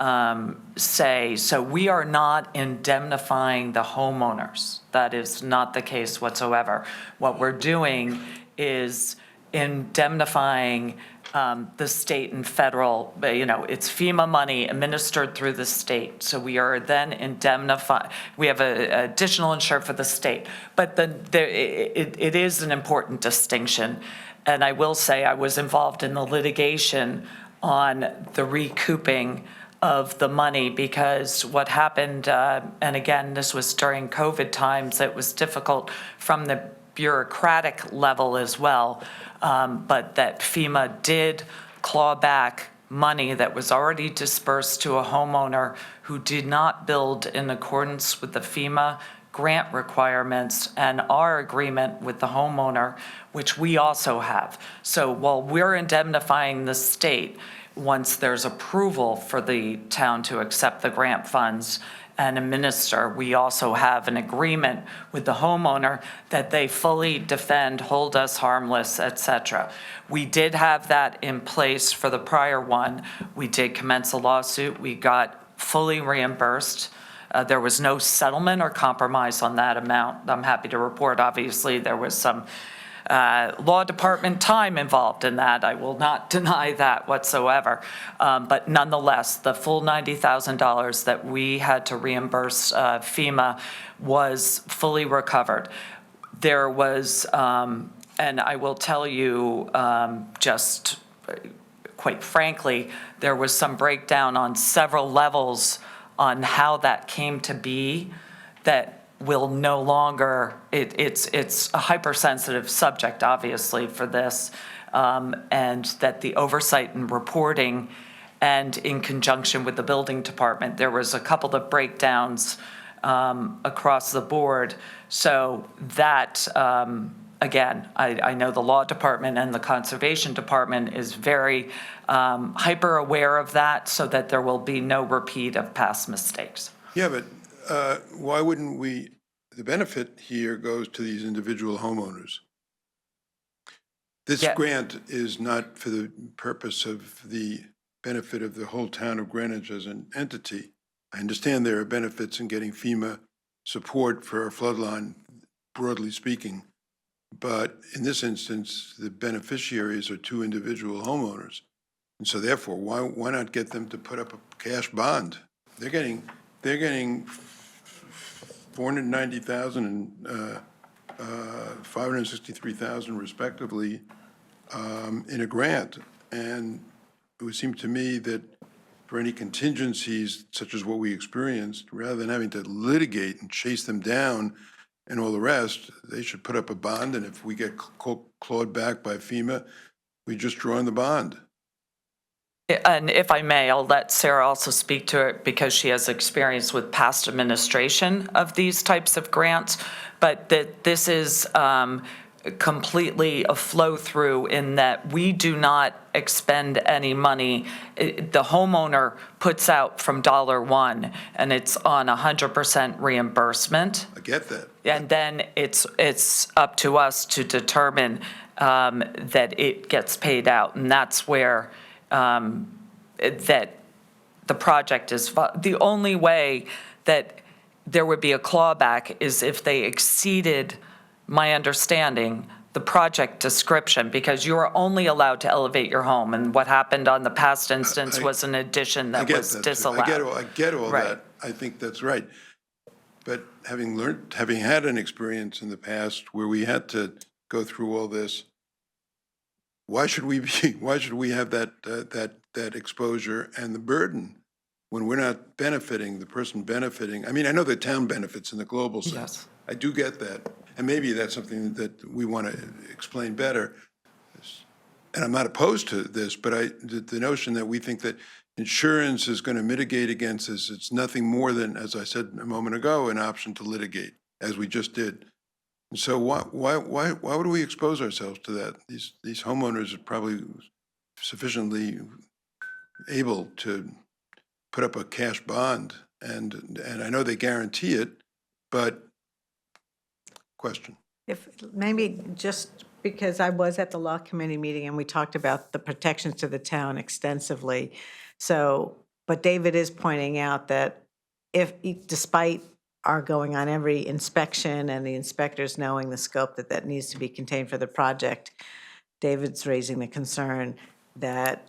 [SPEAKER 11] say, so we are not indemnifying the homeowners. That is not the case whatsoever. What we're doing is indemnifying the state and federal, it's FEMA money administered through the state. So we are then indemnifying, we have an additional insured for the state. But it is an important distinction. And I will say I was involved in the litigation on the recouping of the money, because what happened, and again, this was during COVID times, it was difficult from the bureaucratic level as well, but that FEMA did claw back money that was already dispersed to a homeowner who did not build in accordance with the FEMA grant requirements and our agreement with the homeowner, which we also have. So while we're indemnifying the state, once there's approval for the town to accept the grant funds and administer, we also have an agreement with the homeowner that they fully defend, hold us harmless, et cetera. We did have that in place for the prior one. We did commence a lawsuit. We got fully reimbursed. There was no settlement or compromise on that amount. I'm happy to report, obviously, there was some law department time involved in that. I will not deny that whatsoever. But nonetheless, the full $90,000 that we had to reimburse FEMA was fully recovered. There was, and I will tell you, just quite frankly, there was some breakdown on several levels on how that came to be that will no longer, it's a hypersensitive subject, obviously, for this, and that the oversight and reporting, and in conjunction with the building department, there was a couple of breakdowns across the board. So that, again, I know the law department and the conservation department is very hyper aware of that, so that there will be no repeat of past mistakes.
[SPEAKER 5] Yeah, but why wouldn't we, the benefit here goes to these individual homeowners. This
[SPEAKER 11] Yeah.
[SPEAKER 5] grant is not for the purpose of the benefit of the whole town of Greenwich as an entity. I understand there are benefits in getting FEMA support for a flood line, broadly speaking. But in this instance, the beneficiaries are two individual homeowners. And so therefore, why not get them to put up a cash bond? They're getting $490,000 and $563,000 respectively in a grant. And it would seem to me that for any contingencies such as what we experienced, rather than having to litigate and chase them down and all the rest, they should put up a bond, and if we get clawed back by FEMA, we just draw in the bond.
[SPEAKER 11] And if I may, I'll let Sarah also speak to it because she has experience with past administration of these types of grants, but that this is completely a flow-through in that we do not expend any money. The homeowner puts out from $1, and it's on 100% reimbursement.
[SPEAKER 5] I get that.
[SPEAKER 11] And then it's up to us to determine that it gets paid out, and that's where that the project is. The only way that there would be a clawback is if they exceeded, my understanding, the project description, because you are only allowed to elevate your home, and what happened on the past instance was an addition that was disallowed.
[SPEAKER 5] I get all
[SPEAKER 11] Right.
[SPEAKER 5] that. I think that's right. But having had an experience in the past where we had to go through all this, why should we have that exposure and the burden when we're not benefiting, the person benefiting? I mean, I know the town benefits in the global sense.
[SPEAKER 11] Yes.
[SPEAKER 5] I do get that. And maybe that's something that we want to explain better. And I'm not opposed to this, but the notion that we think that insurance is going to mitigate against this, it's nothing more than, as I said a moment ago, an option to litigate, as we just did. And so why would we expose ourselves to that? These homeowners are probably sufficiently able to put up a cash bond, and I know they guarantee it, but question.
[SPEAKER 2] If, maybe just because I was at the law committee meeting and we talked about the protections to the town extensively. So, but David is pointing out that if, despite our going on every inspection and the inspectors knowing the scope that needs to be contained for the project, David's raising the concern that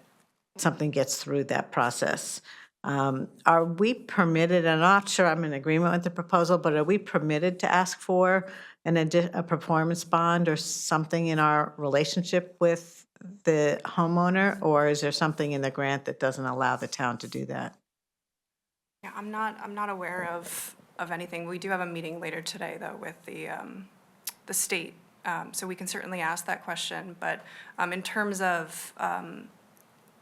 [SPEAKER 2] something gets through that process. Are we permitted, I'm not sure I'm in agreement with the proposal, but are we permitted to ask for a performance bond or something in our relationship with the homeowner? Or is there something in the grant that doesn't allow the town to do that?
[SPEAKER 12] I'm not aware of anything. We do have a meeting later today, though, with the state. So we can certainly ask that question, but in terms of,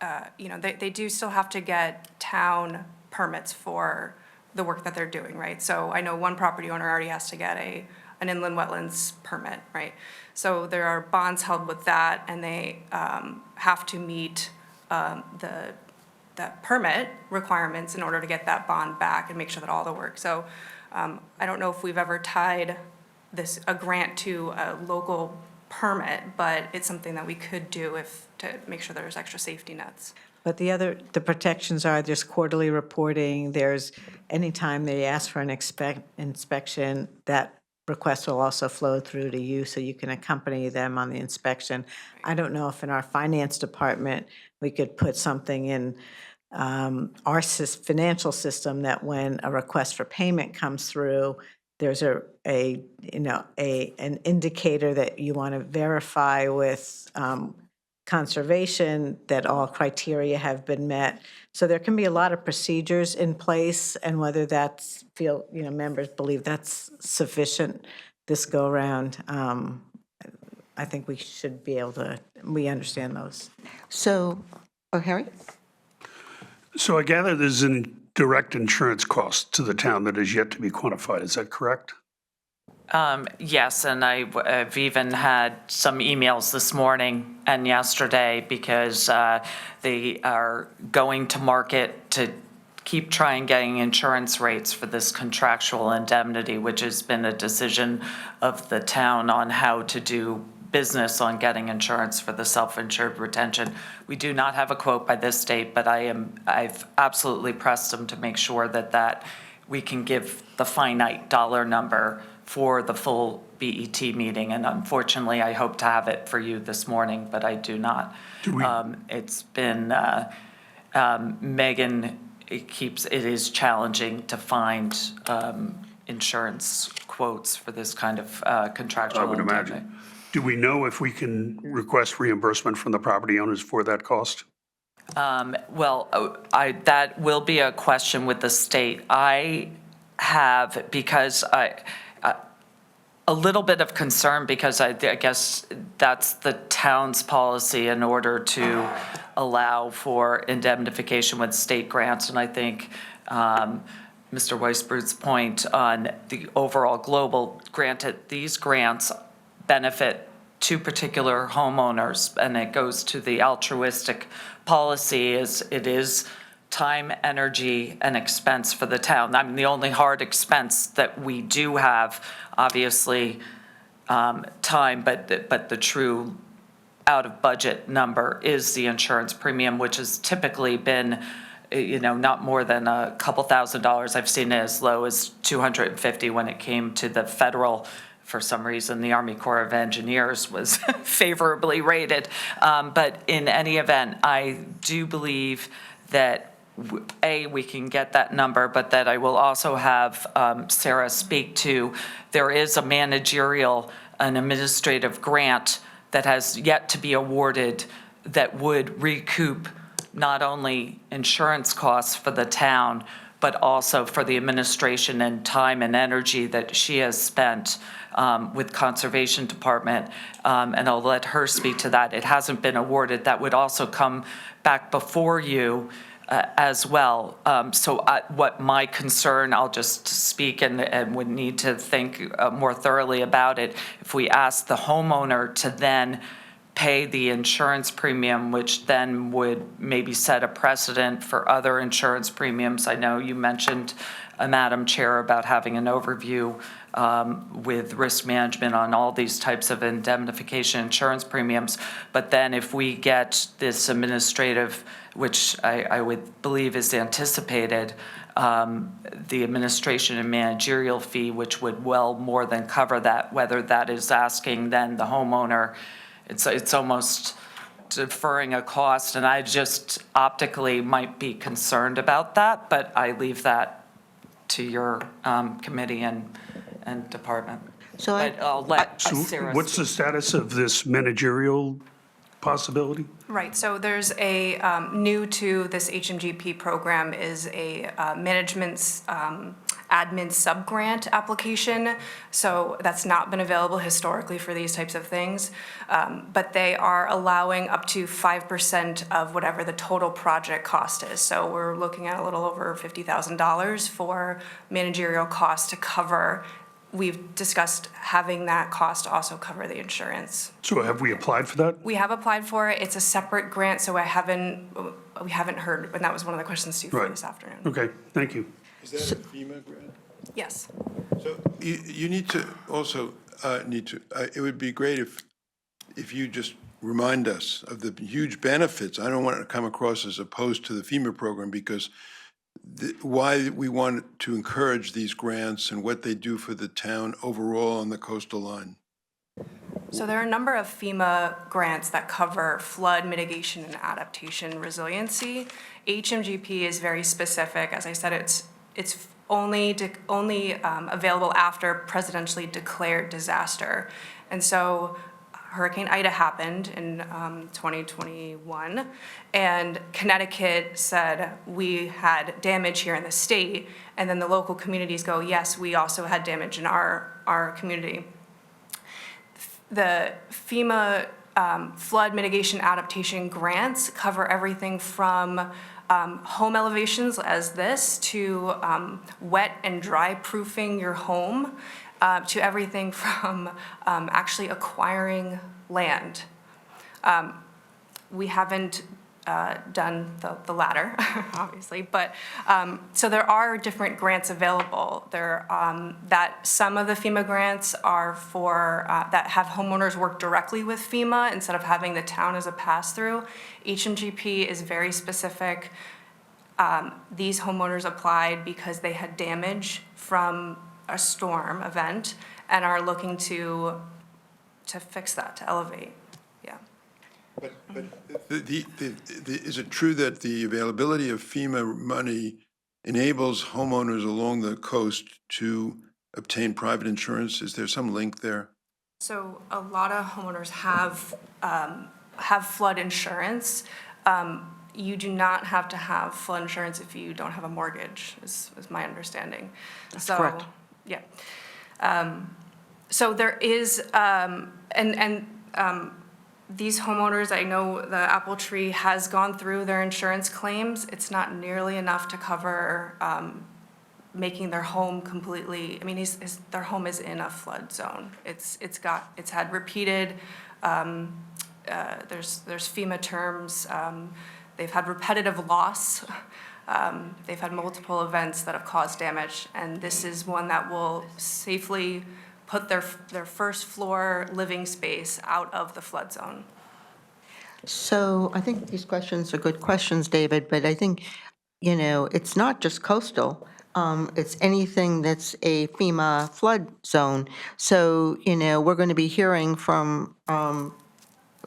[SPEAKER 12] they do still have to get town permits for the work that they're doing, right? So I know one property owner already has to get an inland wetlands permit, right? So there are bonds held with that, and they have to meet the permit requirements in order to get that bond back and make sure that all the work. So I don't know if we've ever tied a grant to a local permit, but it's something that we could do to make sure there's extra safety nets.
[SPEAKER 2] But the protections are, there's quarterly reporting, there's, anytime they ask for an inspection, that request will also flow through to you, so you can accompany them on the inspection. I don't know if in our finance department, we could put something in our financial system that when a request for payment comes through, there's an indicator that you want to verify with conservation that all criteria have been met. So there can be a lot of procedures in place, and whether members believe that's sufficient this go around, I think we should be able to, we understand those.
[SPEAKER 1] So, Harry?
[SPEAKER 3] So I gather there's a direct insurance cost to the town that is yet to be quantified. Is that correct?
[SPEAKER 11] Yes, and I've even had some emails this morning and yesterday because they are going to market to keep trying getting insurance rates for this contractual indemnity, which has been a decision of the town on how to do business on getting insurance for the self-insured retention. We do not have a quote by this date, but I've absolutely pressed them to make sure that we can give the finite dollar number for the full BET meeting, and unfortunately, I hope to have it for you this morning, but I do not. It's been, Megan, it is challenging to find insurance quotes for this kind of contractual.
[SPEAKER 3] I would imagine. Do we know if we can request reimbursement from the property owners for that cost?
[SPEAKER 11] That will be a question with the state. I have, because a little bit of concern, because I guess that's the town's policy in order to allow for indemnification with state grants. And I think Mr. Weisbrot's point on the overall global, granted, these grants benefit two particular homeowners, and it goes to the altruistic policy. It is time, energy, and expense for the town. I mean, the only hard expense that we do have, obviously, time, but the true out-of-budget number is the insurance premium, which has typically been, not more than a couple $1,000s. I've seen it as low as $250 when it came to the federal. For some reason, the Army Corps of Engineers was favorably rated. But in any event, I do believe that we can get that number, but that I will also have Sarah speak to. There is a an administrative grant that has yet to be awarded that would recoup not only insurance costs for the town, but also for the administration and time and energy that she has spent with Conservation Department, and I'll let her speak to that. It hasn't been awarded. That would also come back before you as well. What my concern, I'll just speak and would need to think more thoroughly about it. If we ask the homeowner to then pay the insurance premium, which then would maybe set a precedent for other insurance premiums. I know you mentioned, Madam Chair, about having an overview with risk management on all these types of indemnification insurance premiums. But then if we get this administrative, which I would believe is anticipated, the administration and managerial fee, which would well more than cover that, whether that is asking then the homeowner, it's almost deferring a cost, and I just optically might be concerned about that, but I leave that to your committee and department.
[SPEAKER 1] So
[SPEAKER 11] But I'll let Sarah
[SPEAKER 3] What's the status of this managerial possibility?
[SPEAKER 12] Right, so there's a, new to this HMGP program is a management's admin sub-grant application. So that's not been available historically for these types of things. But they are allowing up to 5% of whatever the total project cost is. So we're looking at a little over $50,000 for managerial costs to cover. We've discussed having that cost also cover the insurance.
[SPEAKER 3] So have we applied for that?
[SPEAKER 12] We have applied for it. It's a separate grant, so we haven't heard, and that was one of the questions too for
[SPEAKER 3] Right.
[SPEAKER 12] this afternoon.
[SPEAKER 3] Okay, thank you.
[SPEAKER 5] Is that a FEMA grant?
[SPEAKER 12] Yes.
[SPEAKER 5] So you need to also, it would be great if you just remind us of the huge benefits. I don't want it to come across as opposed to the FEMA program, because why we want to encourage these grants and what they do for the town overall on the coastal line.
[SPEAKER 12] So there are a number of FEMA grants that cover flood mitigation and adaptation resiliency. HMGP is very specific. As I said, it's only available after presidentially declared disaster. And so Hurricane Ida happened in 2021, and Connecticut said we had damage here in the state, and then the local communities go, yes, we also had damage in our community. The FEMA flood mitigation adaptation grants cover everything from home elevations as this to wet and dry proofing your home, to everything from actually acquiring land. We haven't done the latter, obviously, but so there are different grants available. That some of the FEMA grants are for that have homeowners work directly with FEMA instead of having the town as a pass-through. HMGP is very specific. These homeowners applied because they had damage from a storm event and are looking to fix that, to elevate. Yeah.
[SPEAKER 5] But is it true that the availability of FEMA money enables homeowners along the coast to obtain private insurance? Is there some link there?
[SPEAKER 12] So a lot of homeowners have flood insurance. You do not have to have flood insurance if you don't have a mortgage, is my understanding.
[SPEAKER 1] That's correct.
[SPEAKER 12] Yeah. So there is, these homeowners, I know the Apple Tree has gone through their insurance claims. It's not nearly enough to cover making their home completely, I mean, their home is in a flood zone. It's had repeated, there's FEMA terms, they've had repetitive loss. They've had multiple events that have caused damage, and this is one that will safely put their first floor living space out of the flood zone.
[SPEAKER 1] So I think these questions are good questions, David, but I think, it's not just coastal. It's anything that's a FEMA flood zone. So, we're going to be hearing from,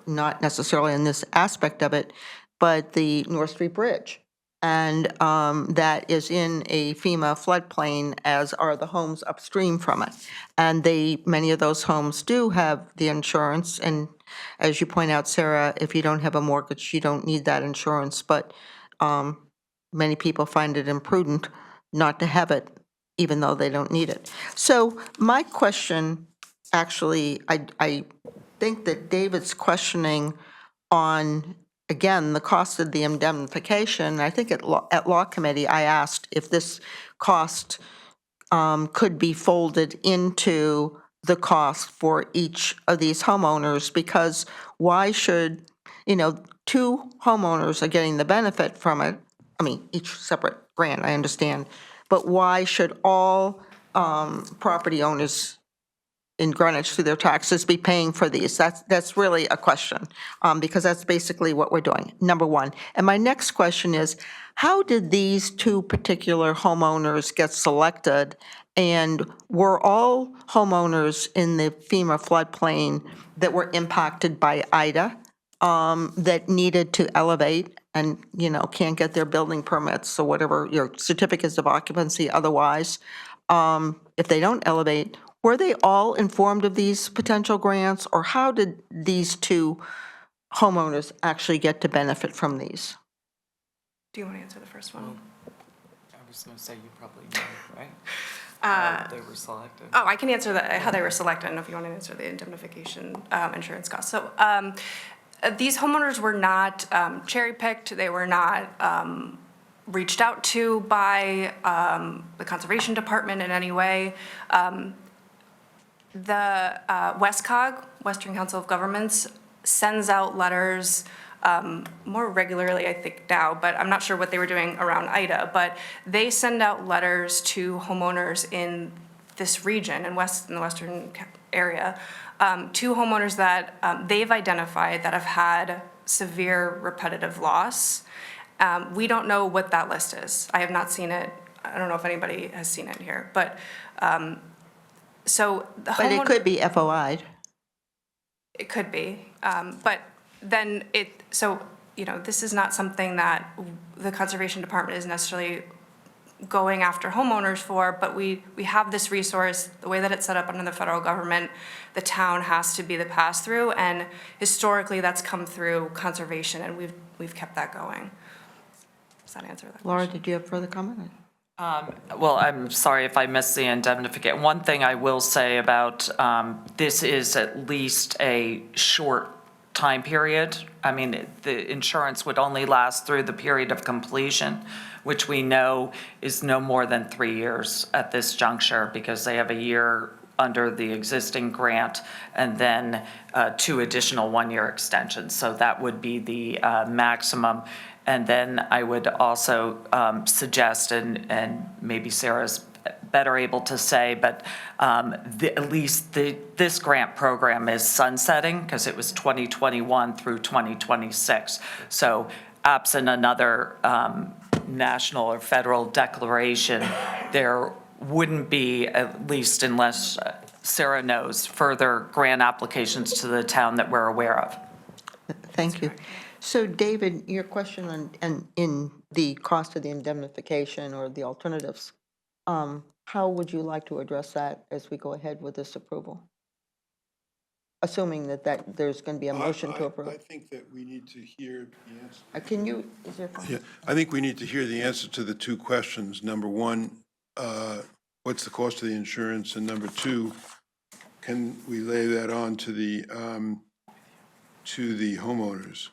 [SPEAKER 1] not necessarily in this aspect of it, but the North Street Bridge. And that is in a FEMA floodplain, as are the homes upstream from it. And many of those homes do have the insurance. And as you point out, Sarah, if you don't have a mortgage, you don't need that insurance. But many people find it imprudent not to have it, even though they don't need it. So my question, actually, I think that David's questioning on, again, the cost of the indemnification. I think at Law Committee, I asked if this cost could be folded into the cost for each of these homeowners, because why should, two homeowners are getting the benefit from it. I mean, each separate grant, I understand, but why should all property owners in Greenwich through their taxes be paying for these? That's really a question, because that's basically what we're doing, number one. And my next question is, how did these two particular homeowners get selected? And were all homeowners in the FEMA floodplain that were impacted by Ida that needed to elevate and, can't get their building permits or whatever, your certificates of occupancy otherwise, if they don't elevate, were they all informed of these potential grants, or how did these two homeowners actually get to benefit from these?
[SPEAKER 12] Do you want to answer the first one?
[SPEAKER 11] I was going to say, you probably know, right? How they were selected.
[SPEAKER 12] Oh, I can answer how they were selected. I don't know if you want to answer the indemnification insurance costs. So these homeowners were not cherry-picked. They were not reached out to by the Conservation Department in any way. The WestCog, Western Council of Governments, sends out letters more regularly, I think, now, but I'm not sure what they were doing around Ida, but they send out letters to homeowners in this region, in the western area, to homeowners that they've identified that have had severe repetitive loss. We don't know what that list is. I have not seen it. I don't know if anybody has seen it here, but so the
[SPEAKER 1] But it could be FOI'd.
[SPEAKER 12] It could be, but then this is not something that the Conservation Department is necessarily going after homeowners for, but we have this resource, the way that it's set up under the federal government, the town has to be the pass-through, and historically, that's come through conservation, and we've kept that going. Does that answer that
[SPEAKER 1] Laura,
[SPEAKER 12] question?
[SPEAKER 1] did you have further comment?
[SPEAKER 11] Well, I'm sorry if I missed the indemnification. One thing I will say about this is at least a short time period. I mean, the insurance would only last through the period of completion, which we know is no more than 3 years at this juncture, because they have a year under the existing grant and then 2 additional 1-year extensions. So that would be the maximum. And then I would also suggest, and maybe Sarah's better able to say, but at least this grant program is sunsetting, because it was 2021 through 2026. So absent another national or federal declaration, there wouldn't be, at least unless Sarah knows, further grant applications to the town that we're aware of.
[SPEAKER 1] Thank you. So David, your question on in the cost of the indemnification or the alternatives, how would you like to address that as we go ahead with this approval? Assuming that there's going to be a motion to
[SPEAKER 5] I
[SPEAKER 1] approve.
[SPEAKER 5] think that we need to hear the answer.
[SPEAKER 1] Can you, is there?
[SPEAKER 5] Yeah, I think we need to hear the answer to the 2 questions. Number 1, what's the cost of the insurance? And number 2, can we lay that on to the homeowners?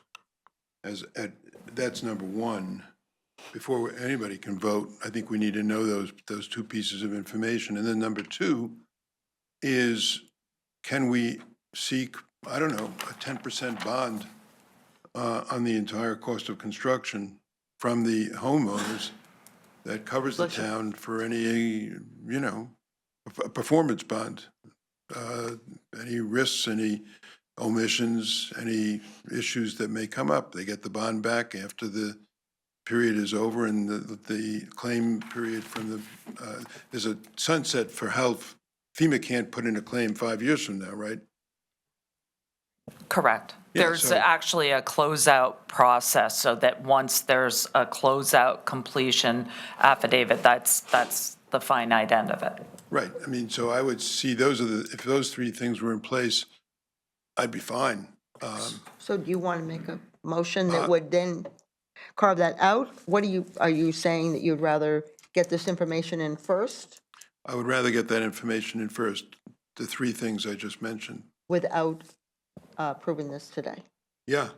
[SPEAKER 5] That's number 1. Before anybody can vote, I think we need to know those 2 pieces of information. And then number 2 is, can we seek, I don't know, a 10% bond on the entire cost of construction from the homeowners that covers the town for any, a performance bond? Any risks, any omissions, any issues that may come up. They get the bond back after the period is over, and the claim period from the, there's a sunset for health. FEMA can't put in a claim 5 years from now, right?
[SPEAKER 11] Correct.
[SPEAKER 5] Yeah,
[SPEAKER 11] There's
[SPEAKER 5] so-
[SPEAKER 11] actually a closeout process, so that once there's a closeout completion affidavit, that's the finite end of it.
[SPEAKER 5] Right. I mean, so I would see if those 3 things were in place, I'd be fine.
[SPEAKER 1] So do you want to make a motion that would then carve that out? Are you saying that you'd rather get this information in first
[SPEAKER 5] I would rather get that information in first, the 3 things I just mentioned.
[SPEAKER 1] without approving this today?
[SPEAKER 5] Yeah,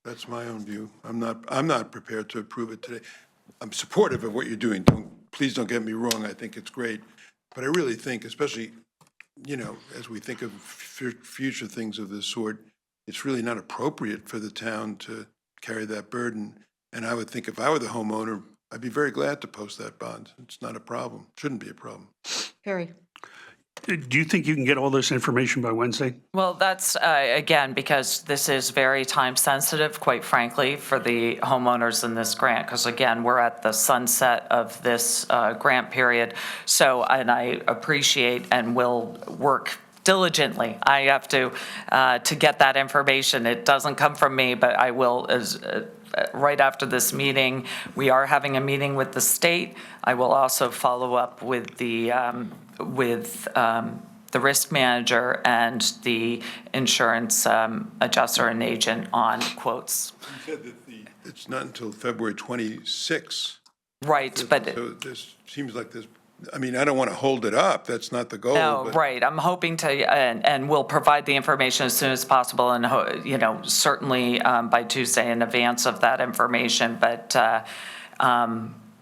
[SPEAKER 5] that's my own view. I'm not prepared to approve it today. I'm supportive of what you're doing. Please don't get me wrong. I think it's great. But I really think, especially, as we think of future things of this sort, it's really not appropriate for the town to carry that burden. And I would think if I were the homeowner, I'd be very glad to post that bond. It's not a problem. Shouldn't be a problem.
[SPEAKER 1] Harry?
[SPEAKER 3] Do you think you can get all this information by Wednesday?
[SPEAKER 11] Well, that's, again, because this is very time sensitive, quite frankly, for the homeowners in this grant, because again, we're at the sunset of this grant period. So, and I appreciate and will work diligently. I have to get that information. It doesn't come from me, but I will, right after this meeting. We are having a meeting with the state. I will also follow up with the the risk manager and the insurance adjuster and agent on quotes.
[SPEAKER 5] You said that it's not until February 26th.
[SPEAKER 11] Right, but.
[SPEAKER 5] So this seems like this, I mean, I don't want to hold it up, that's not the goal.
[SPEAKER 11] No,
[SPEAKER 5] but-
[SPEAKER 11] right, I'm hoping to, and we'll provide the information as soon as possible, and, certainly by Tuesday in advance of that information, but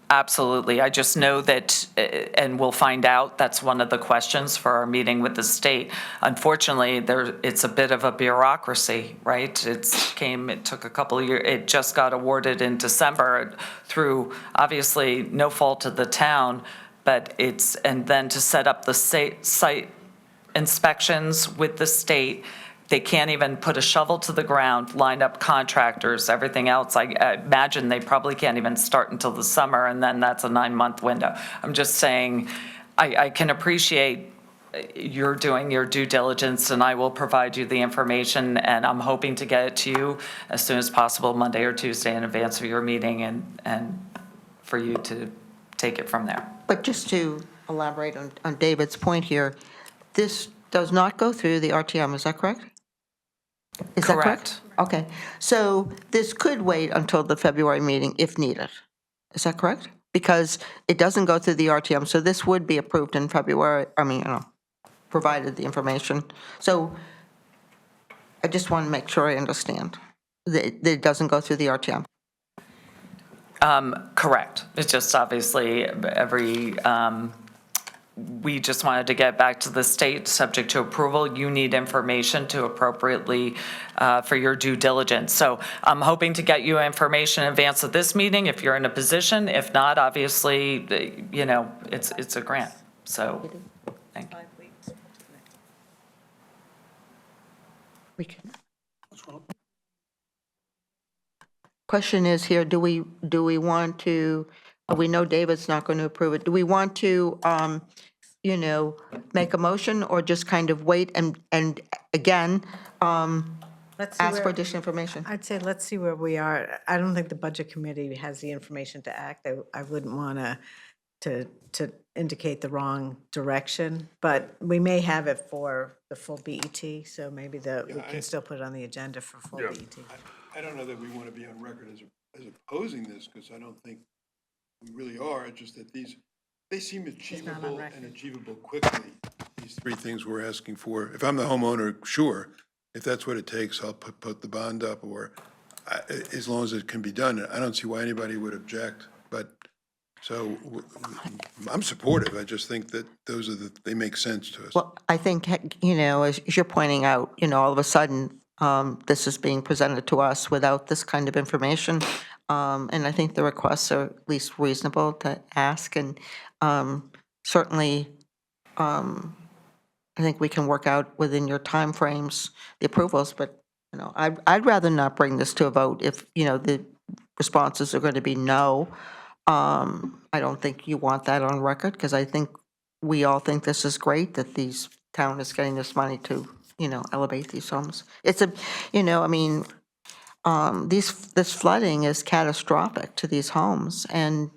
[SPEAKER 11] absolutely, I just know that, and we'll find out, that's one of the questions for our meeting with the state. Unfortunately, it's a bit of a bureaucracy, right? It took a couple of years, it just got awarded in December through, obviously, no fault of the town, but and then to set up the site inspections with the state, they can't even put a shovel to the ground, line up contractors, everything else. I imagine they probably can't even start until the summer, and then that's a 9-month window. I'm just saying, I can appreciate you're doing your due diligence, and I will provide you the information, and I'm hoping to get it to you as soon as possible, Monday or Tuesday in advance of your meeting, and for you to take it from there.
[SPEAKER 1] But just to elaborate on David's point here, this does not go through the RTM, is that correct? Is that correct? Okay, so this could wait until the February meeting if needed. Is that correct? Because it doesn't go through the RTM, so this would be approved in February, provided the information. So I just want to make sure I understand that it doesn't go through the RTM.
[SPEAKER 11] Correct. It's just obviously we just wanted to get back to the state, subject to approval. You need information to appropriately, for your due diligence. So I'm hoping to get you information in advance of this meeting if you're in a position. If not, obviously, it's a grant. So, thank you.
[SPEAKER 2] 5 weeks.
[SPEAKER 1] We can. Question is here, do we want to, we know David's not going to approve it. Do we want to, make a motion or just kind of wait and again,
[SPEAKER 2] Let's see
[SPEAKER 1] ask for
[SPEAKER 2] where-
[SPEAKER 1] additional information?
[SPEAKER 2] I'd say let's see where we are. I don't think the Budget Committee has the information to act. I wouldn't want to indicate the wrong direction, but we may have it for the full BET, so maybe we can still put it on the agenda for full
[SPEAKER 3] Yeah.
[SPEAKER 2] BET.
[SPEAKER 5] I don't know that we want to be on record as opposing this, because I don't think we really are. It's just that they seem
[SPEAKER 2] not on
[SPEAKER 5] achievable
[SPEAKER 2] record.
[SPEAKER 5] and achievable quickly, these three things we're asking for. If I'm the homeowner, sure, if that's what it takes, I'll put the bond up, or as long as it can be done. I don't see why anybody would object, but, so I'm supportive. I just think that they make sense to us.
[SPEAKER 1] Well, I think, as you're pointing out, all of a sudden, this is being presented to us without this kind of information. And I think the requests are at least reasonable to ask. And certainly, I think we can work out within your timeframes the approvals. But, I'd rather not bring this to a vote if, the responses are going to be no. I don't think you want that on record, because I think we all think this is great that these town is getting this money to, elevate these homes. It's this flooding is catastrophic to these homes, and,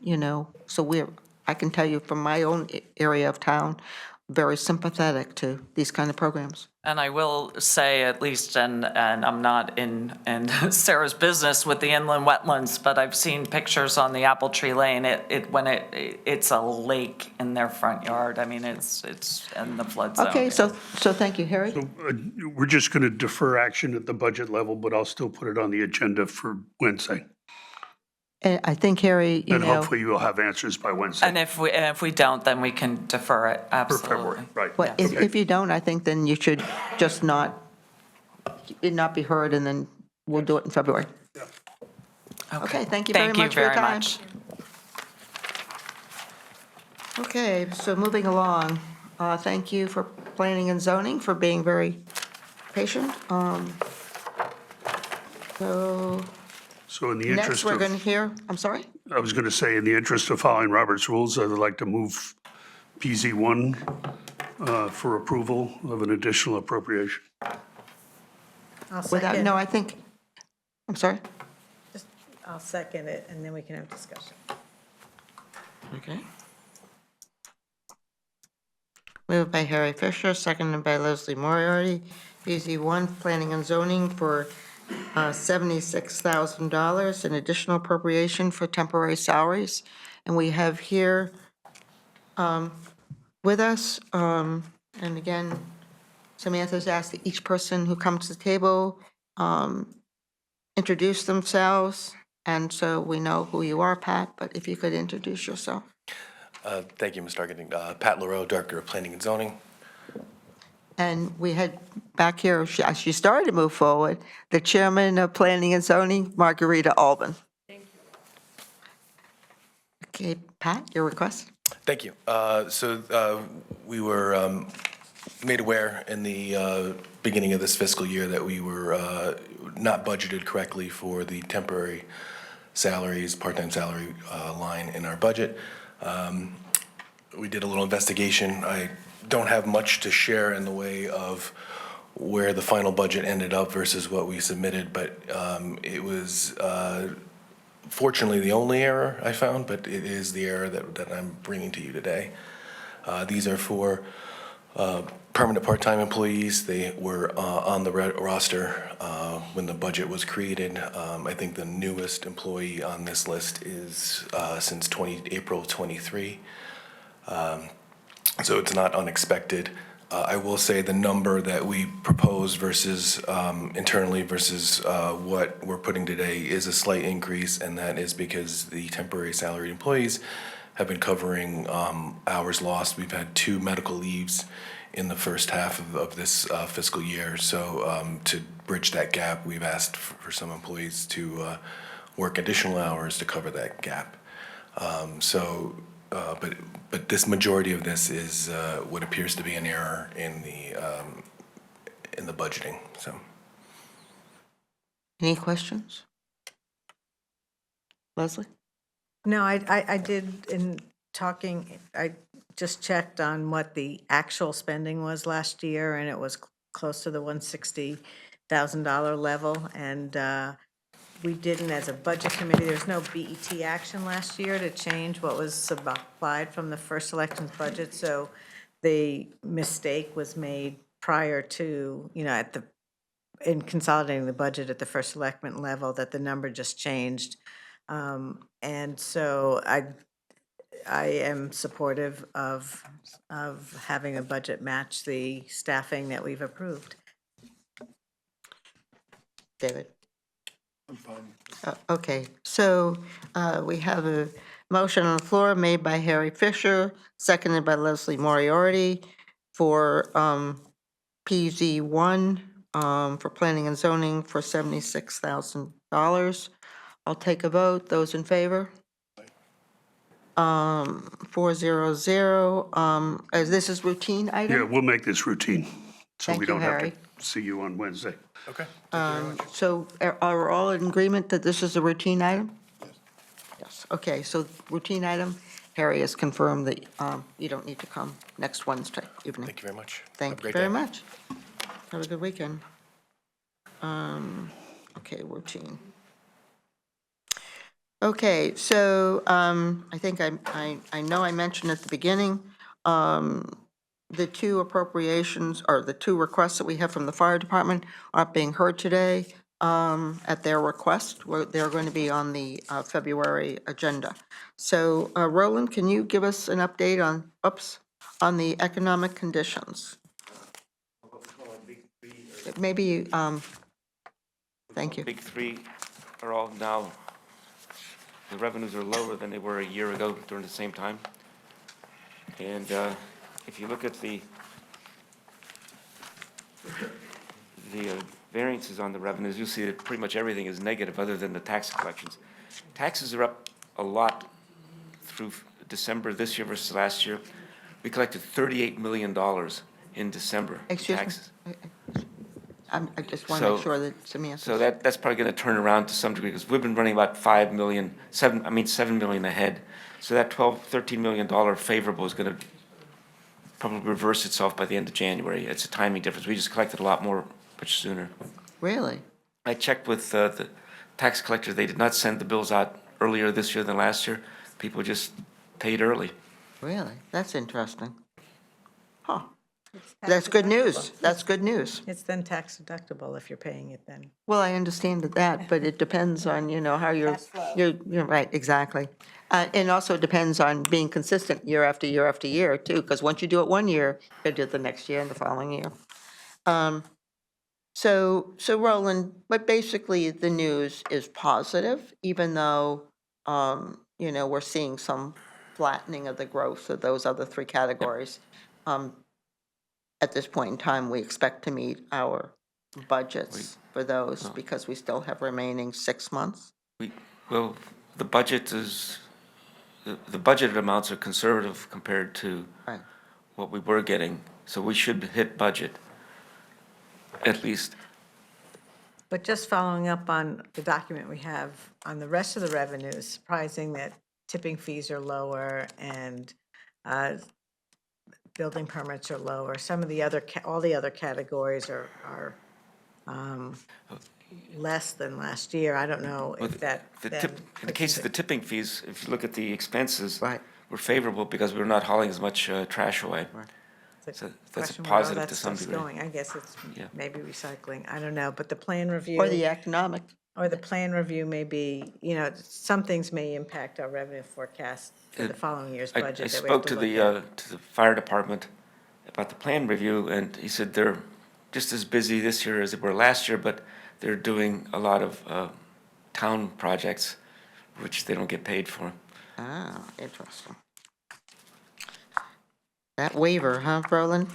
[SPEAKER 1] so I can tell you from my own area of town, very sympathetic to these kind of programs.
[SPEAKER 11] And I will say at least, and I'm not in Sarah's business with the inland wetlands, but I've seen pictures on the Apple Tree Lane. It's a lake in their front yard. I mean, it's in the flood zone.
[SPEAKER 1] Okay, so thank you, Harry.
[SPEAKER 3] So we're just going to defer action at the budget level, but I'll still put it on the agenda for Wednesday.
[SPEAKER 1] And I think, Harry,
[SPEAKER 3] And hopefully you'll have answers by Wednesday.
[SPEAKER 11] And if we don't, then we can defer it,
[SPEAKER 3] For
[SPEAKER 11] absolutely.
[SPEAKER 3] February, right.
[SPEAKER 1] But if you don't, I think then you should just not be heard, and then we'll do it in February. Okay, thank you very much for your time. Okay, so moving along, thank you for planning and zoning for being very patient.
[SPEAKER 3] So in the
[SPEAKER 1] Next,
[SPEAKER 3] interest
[SPEAKER 1] we're going to
[SPEAKER 3] of,
[SPEAKER 1] hear, I'm sorry?
[SPEAKER 3] I was going to say, in the interest of following Robert's rules, I'd like to move PZ1 for approval of an additional appropriation.
[SPEAKER 2] I'll
[SPEAKER 1] Without,
[SPEAKER 2] second,
[SPEAKER 1] no, I think, I'm sorry?
[SPEAKER 2] I'll second it, and then we can have discussion.
[SPEAKER 1] Okay. Moved by Harry Fisher, seconded by Leslie Moriarty. BZ1, Planning and Zoning for $76,000, an additional appropriation for temporary salaries. And we have here with us, and again, Samantha's asked that each person who comes to the table introduce themselves, and so we know who you are, Pat, but if you could introduce yourself.
[SPEAKER 13] Thank you, Ms. Targeting. Pat LaRoe, Director of Planning and Zoning.
[SPEAKER 1] And we had back here, she started to move forward, the Chairman of Planning and Zoning, Margarita Alban. Thank you. Okay, Pat, your request?
[SPEAKER 13] Thank you. We were made aware in the beginning of this fiscal year that we were not budgeted correctly for the temporary salaries, part-time salary line in our budget. We did a little investigation. I don't have much to share in the way of where the final budget ended up versus what we submitted, but it was fortunately the only error I found, but it is the error that I'm bringing to you today. These are for permanent part-time employees. They were on the roster when the budget was created. I think the newest employee on this list is since April of '23. So it's not unexpected. I will say the number that we proposed versus internally versus what we're putting today is a slight increase, and that is because the temporary salaried employees have been covering hours lost. We've had 2 medical leaves in the first half of this fiscal year. So to bridge that gap, we've asked for some employees to work additional hours to cover that gap. But this majority of this is what appears to be an error in the budgeting. So,
[SPEAKER 1] Any questions? Leslie?
[SPEAKER 2] No, I did, in talking, I just checked on what the actual spending was last year, and it was close to the $160,000 level. And we didn't, as a budget committee, there's no BET action last year to change what was applied from the first elections budget. So the mistake was made prior to, in consolidating the budget at the first electment level, that the number just changed. And so I am supportive of having a budget match the staffing that we've approved.
[SPEAKER 1] David? I'm fine. Okay, so we have a motion on the floor made by Harry Fisher, seconded by Leslie Moriarty for PZ1 for planning and zoning for $76,000. I'll take a vote. Those in favor? 400. As this is routine item?
[SPEAKER 3] Yeah, we'll make this routine, so
[SPEAKER 1] Thank
[SPEAKER 3] we
[SPEAKER 1] you,
[SPEAKER 3] don't have
[SPEAKER 1] Harry.
[SPEAKER 3] to see you on Wednesday.
[SPEAKER 13] okay.
[SPEAKER 1] So are all in agreement that this is a routine item? Yes. Okay, so routine item, Harry has confirmed that you don't need to come next Wednesday evening.
[SPEAKER 13] Thank you very much. Have a
[SPEAKER 1] Thank you
[SPEAKER 13] great
[SPEAKER 1] very
[SPEAKER 13] day.
[SPEAKER 1] much. Have a good weekend. Okay, routine. Okay, so I think I know I mentioned at the beginning, the 2 appropriations, or the 2 requests that we have from the fire department aren't being heard today at their request. They're going to be on the February agenda. So Roland, can you give us an update on the economic conditions? Maybe, thank you.
[SPEAKER 8] Big 3 are all now, the revenues are lower than they were a year ago during the same time. And if you look at the variances on the revenues, you'll see that pretty much everything is negative other than the tax collections. Taxes are up a lot through December this year versus last year. We collected $38 million in December in
[SPEAKER 1] Excuse me.
[SPEAKER 8] taxes.
[SPEAKER 1] I just want to make
[SPEAKER 8] So-
[SPEAKER 1] sure that Samantha.
[SPEAKER 8] So that's probably going to turn around to some degree, because we've been running about 7 million ahead. So that $13 million favorable is going to probably reverse itself by the end of January. It's a timing difference. We just collected a lot more much sooner.
[SPEAKER 1] Really?
[SPEAKER 8] I checked with the tax collector. They did not send the bills out earlier this year than last year. People just paid early.
[SPEAKER 1] Really? That's interesting. Huh. That's good news. That's good news.
[SPEAKER 2] It's then tax deductible if you're paying it then.
[SPEAKER 1] Well, I understand that, but it depends on, how
[SPEAKER 2] Cash flow.
[SPEAKER 1] you're right, exactly. And also depends on being consistent year after year after year too, because once you do it one year, you do it the next year and the following year. So Roland, but basically the news is positive, even though, we're seeing some flattening of the growth of those other three categories. At this point in time, we expect to meet our budgets for those because we still have remaining 6 months.
[SPEAKER 8] Well, the budget is, the budgeted amounts are conservative compared to
[SPEAKER 1] Right.
[SPEAKER 8] what we were getting, so we should hit budget, at least.
[SPEAKER 2] But just following up on the document we have on the rest of the revenues, surprising that tipping fees are lower and building permits are lower. Some of the other, all the other categories are less than last year. I don't know
[SPEAKER 8] Well,
[SPEAKER 2] if that.
[SPEAKER 8] In the case of the tipping fees, if you look at the expenses,
[SPEAKER 1] Right.
[SPEAKER 8] we're favorable because we're not hauling as much trash away. So that's a positive to some degree.
[SPEAKER 2] I guess it's
[SPEAKER 8] Yeah.
[SPEAKER 2] maybe recycling. I don't know, but the plan review.
[SPEAKER 1] Or the economic,
[SPEAKER 2] Or the plan review may be, some things may impact our revenue forecast for the following year's
[SPEAKER 8] I
[SPEAKER 2] budget. that we have
[SPEAKER 8] spoke to
[SPEAKER 2] look at.
[SPEAKER 8] the fire department about the plan review, and he said they're just as busy this year as they were last year, but they're doing a lot of town projects, which they don't get paid for.
[SPEAKER 1] interesting. That waiver, huh, Roland?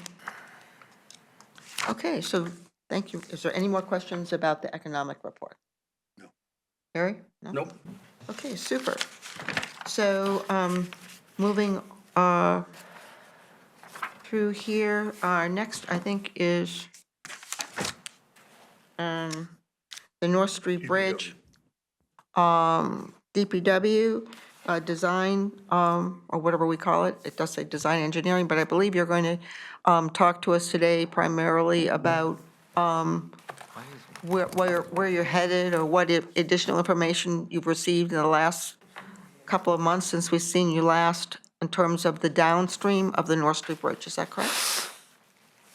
[SPEAKER 1] Okay, so thank you. Is there any more questions about the economic report?
[SPEAKER 5] No.
[SPEAKER 1] Harry? No?
[SPEAKER 3] Nope.
[SPEAKER 1] Okay, super. So, moving through here, our next, I think, is the North Street Bridge, DPW, design, or whatever we call it. It does say design engineering, but I believe you're going to talk to us today primarily about where you're headed or what additional information you've received in the last couple of months since we've seen you last in terms of the downstream of the North Street Bridge. Is that correct?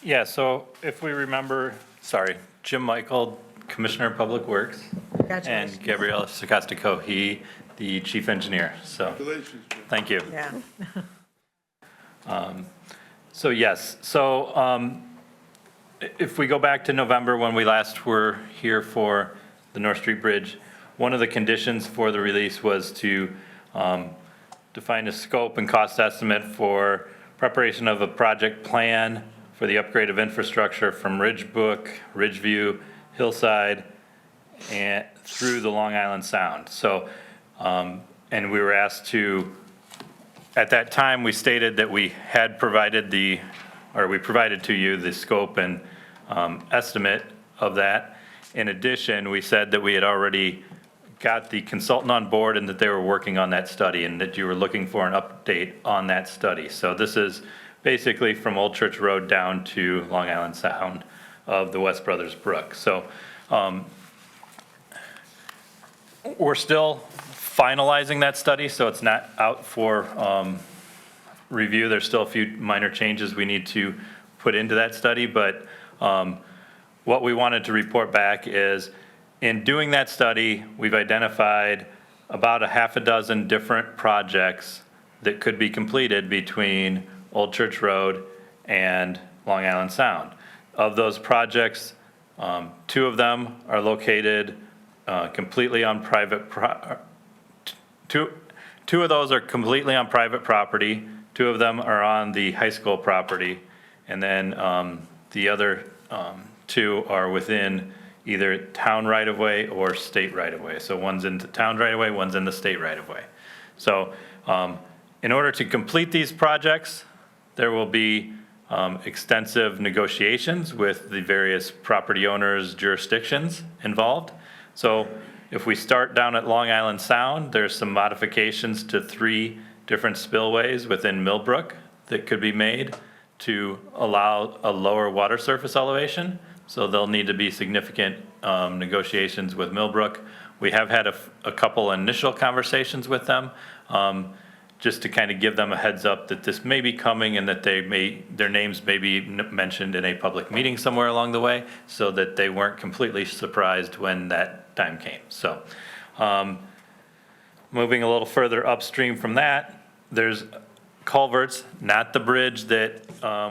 [SPEAKER 14] Yeah, so if we remember, Jim Michael, Commissioner of Public Works,
[SPEAKER 2] Congratulations.
[SPEAKER 14] and Gabrielle Sakastico, he, the chief engineer, so,
[SPEAKER 5] Congratulations, Jim.
[SPEAKER 14] thank you.
[SPEAKER 2] Yeah.
[SPEAKER 14] So yes, if we go back to November when we last were here for the North Street Bridge, one of the conditions for the release was to define a scope and cost estimate for preparation of a project plan for the upgrade of infrastructure from Ridgebrook, Ridgeview, Hillside, and through the Long Island Sound. So, and we were asked to, at that time, we stated that we had provided we provided to you the scope and estimate of that. In addition, we said that we had already got the consultant on board and that they were working on that study and that you were looking for an update on that study. So this is basically from Old Church Road down to Long Island Sound of the West Brothers Brook. So we're still finalizing that study, so it's not out for review. There's still a few minor changes we need to put into that study, but what we wanted to report back is in doing that study, we've identified about a half a dozen different projects that could be completed between Old Church Road and Long Island Sound. Of those projects, 2 of them are located completely on private two of those are completely on private property. 2 of them are on the high school property. And then the other 2 are within either town right-of-way or state right-of-way. So one's in the town right-of-way, one's in the state right-of-way. So in order to complete these projects, there will be extensive negotiations with the various property owners' jurisdictions involved. So if we start down at Long Island Sound, there's some modifications to 3 different spillways within Millbrook that could be made to allow a lower water surface elevation. So there'll need to be significant negotiations with Millbrook. We have had a couple initial conversations with them. just to kind of give them a heads up that this may be coming and that their names may be mentioned in a public meeting somewhere along the way, so that they weren't completely surprised when that time came. So, moving a little further upstream from that, there's culverts, not the bridge that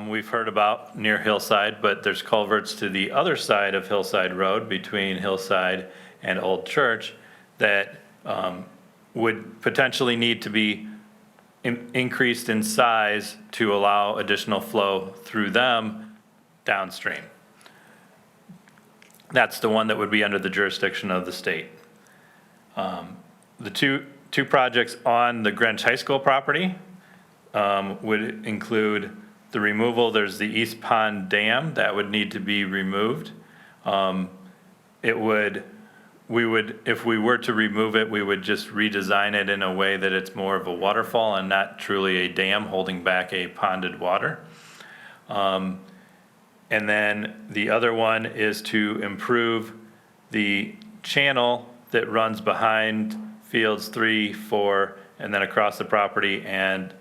[SPEAKER 14] we've heard about near Hillside, but there's culverts to the other side of Hillside Road between Hillside and Old Church that would potentially need to be increased in size to allow additional flow through them downstream. That's the one that would be under the jurisdiction of the state. The two projects on the Greenwich High School property would include the removal, there's the East Pond Dam that would need to be removed. If we were to remove it, we would just redesign it in a way that it's more of a waterfall and not truly a dam holding back a ponded water. And then the other one is to improve the channel that runs behind fields 3, 4, and then across the property, and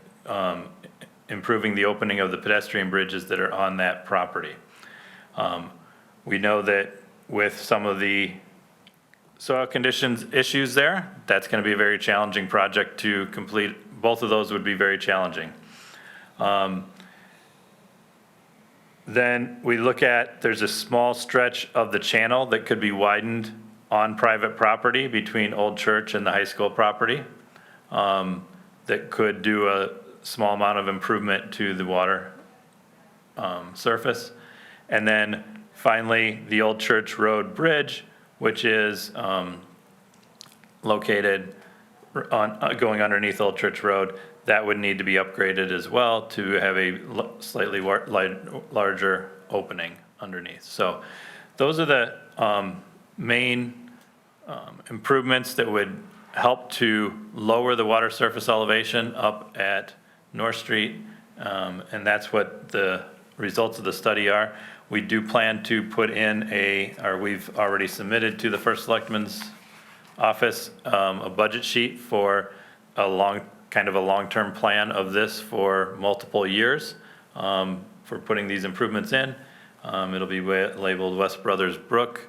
[SPEAKER 14] improving the opening of the pedestrian bridges that are on that property. We know that with some of the soil conditions issues there, that's going to be a very challenging project to complete. Both of those would be very challenging. Then we look at, there's a small stretch of the channel that could be widened on private property between Old Church and the high school property, that could do a small amount of improvement to the water surface. And then finally, the Old Church Road Bridge, which is located going underneath Old Church Road, that would need to be upgraded as well to have a slightly larger opening underneath. So those are the main improvements that would help to lower the water surface elevation up at North Street, and that's what the results of the study are. We do plan to put in we've already submitted to the First Selectman's office a budget sheet for a long-term plan of this for multiple years for putting these improvements in. It'll be labeled West Brothers Brook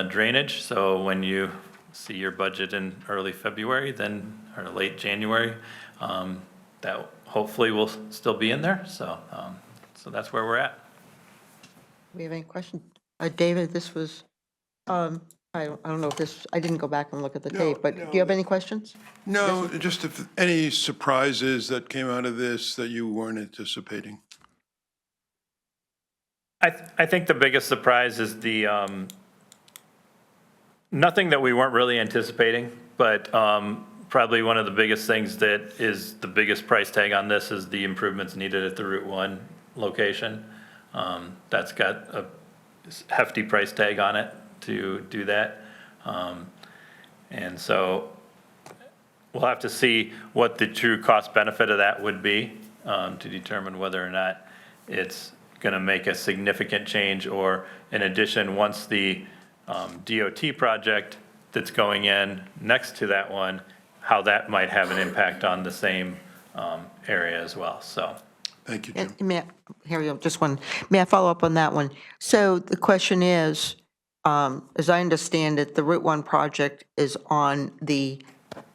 [SPEAKER 14] drainage, so when you see your budget in early February, then, or late January, that hopefully will still be in there, so that's where we're at.
[SPEAKER 1] We have any questions? David, this was, I don't know if this, I didn't go back and look at the tape, but do you have any questions?
[SPEAKER 5] No, just if any surprises that came out of this that you weren't anticipating?
[SPEAKER 14] I think the biggest surprise is the, nothing that we weren't really anticipating, but probably one of the biggest things that is the biggest price tag on this is the improvements needed at the Route 1 location. That's got a hefty price tag on it to do that. And so we'll have to see what the true cost benefit of that would be to determine whether or not it's going to make a significant change, or in addition, once the DOT project that's going in next to that one, how that might have an impact on the same area as well, so.
[SPEAKER 5] Thank you, Jim.
[SPEAKER 1] May I follow up on that one? So the question is, as I understand it, the Route 1 project is on the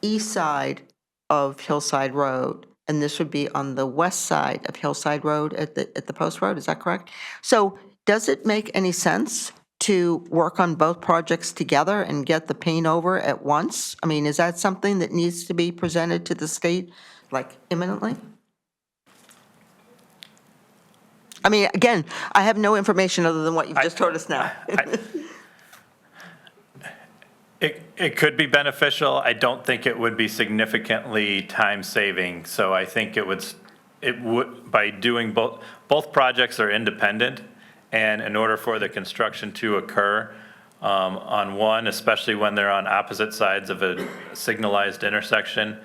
[SPEAKER 1] east side of Hillside Road, and this would be on the west side of Hillside Road at the Post Road, is that correct? So does it make any sense to work on both projects together and get the paint over at once? I mean, is that something that needs to be presented to the state, like imminently? I mean, again, I have no information other than what you've just told us now.
[SPEAKER 14] It could be beneficial. I don't think it would be significantly time-saving. So I think it would, by doing both projects are independent. And in order for the construction to occur on one, especially when they're on opposite sides of a signalized intersection,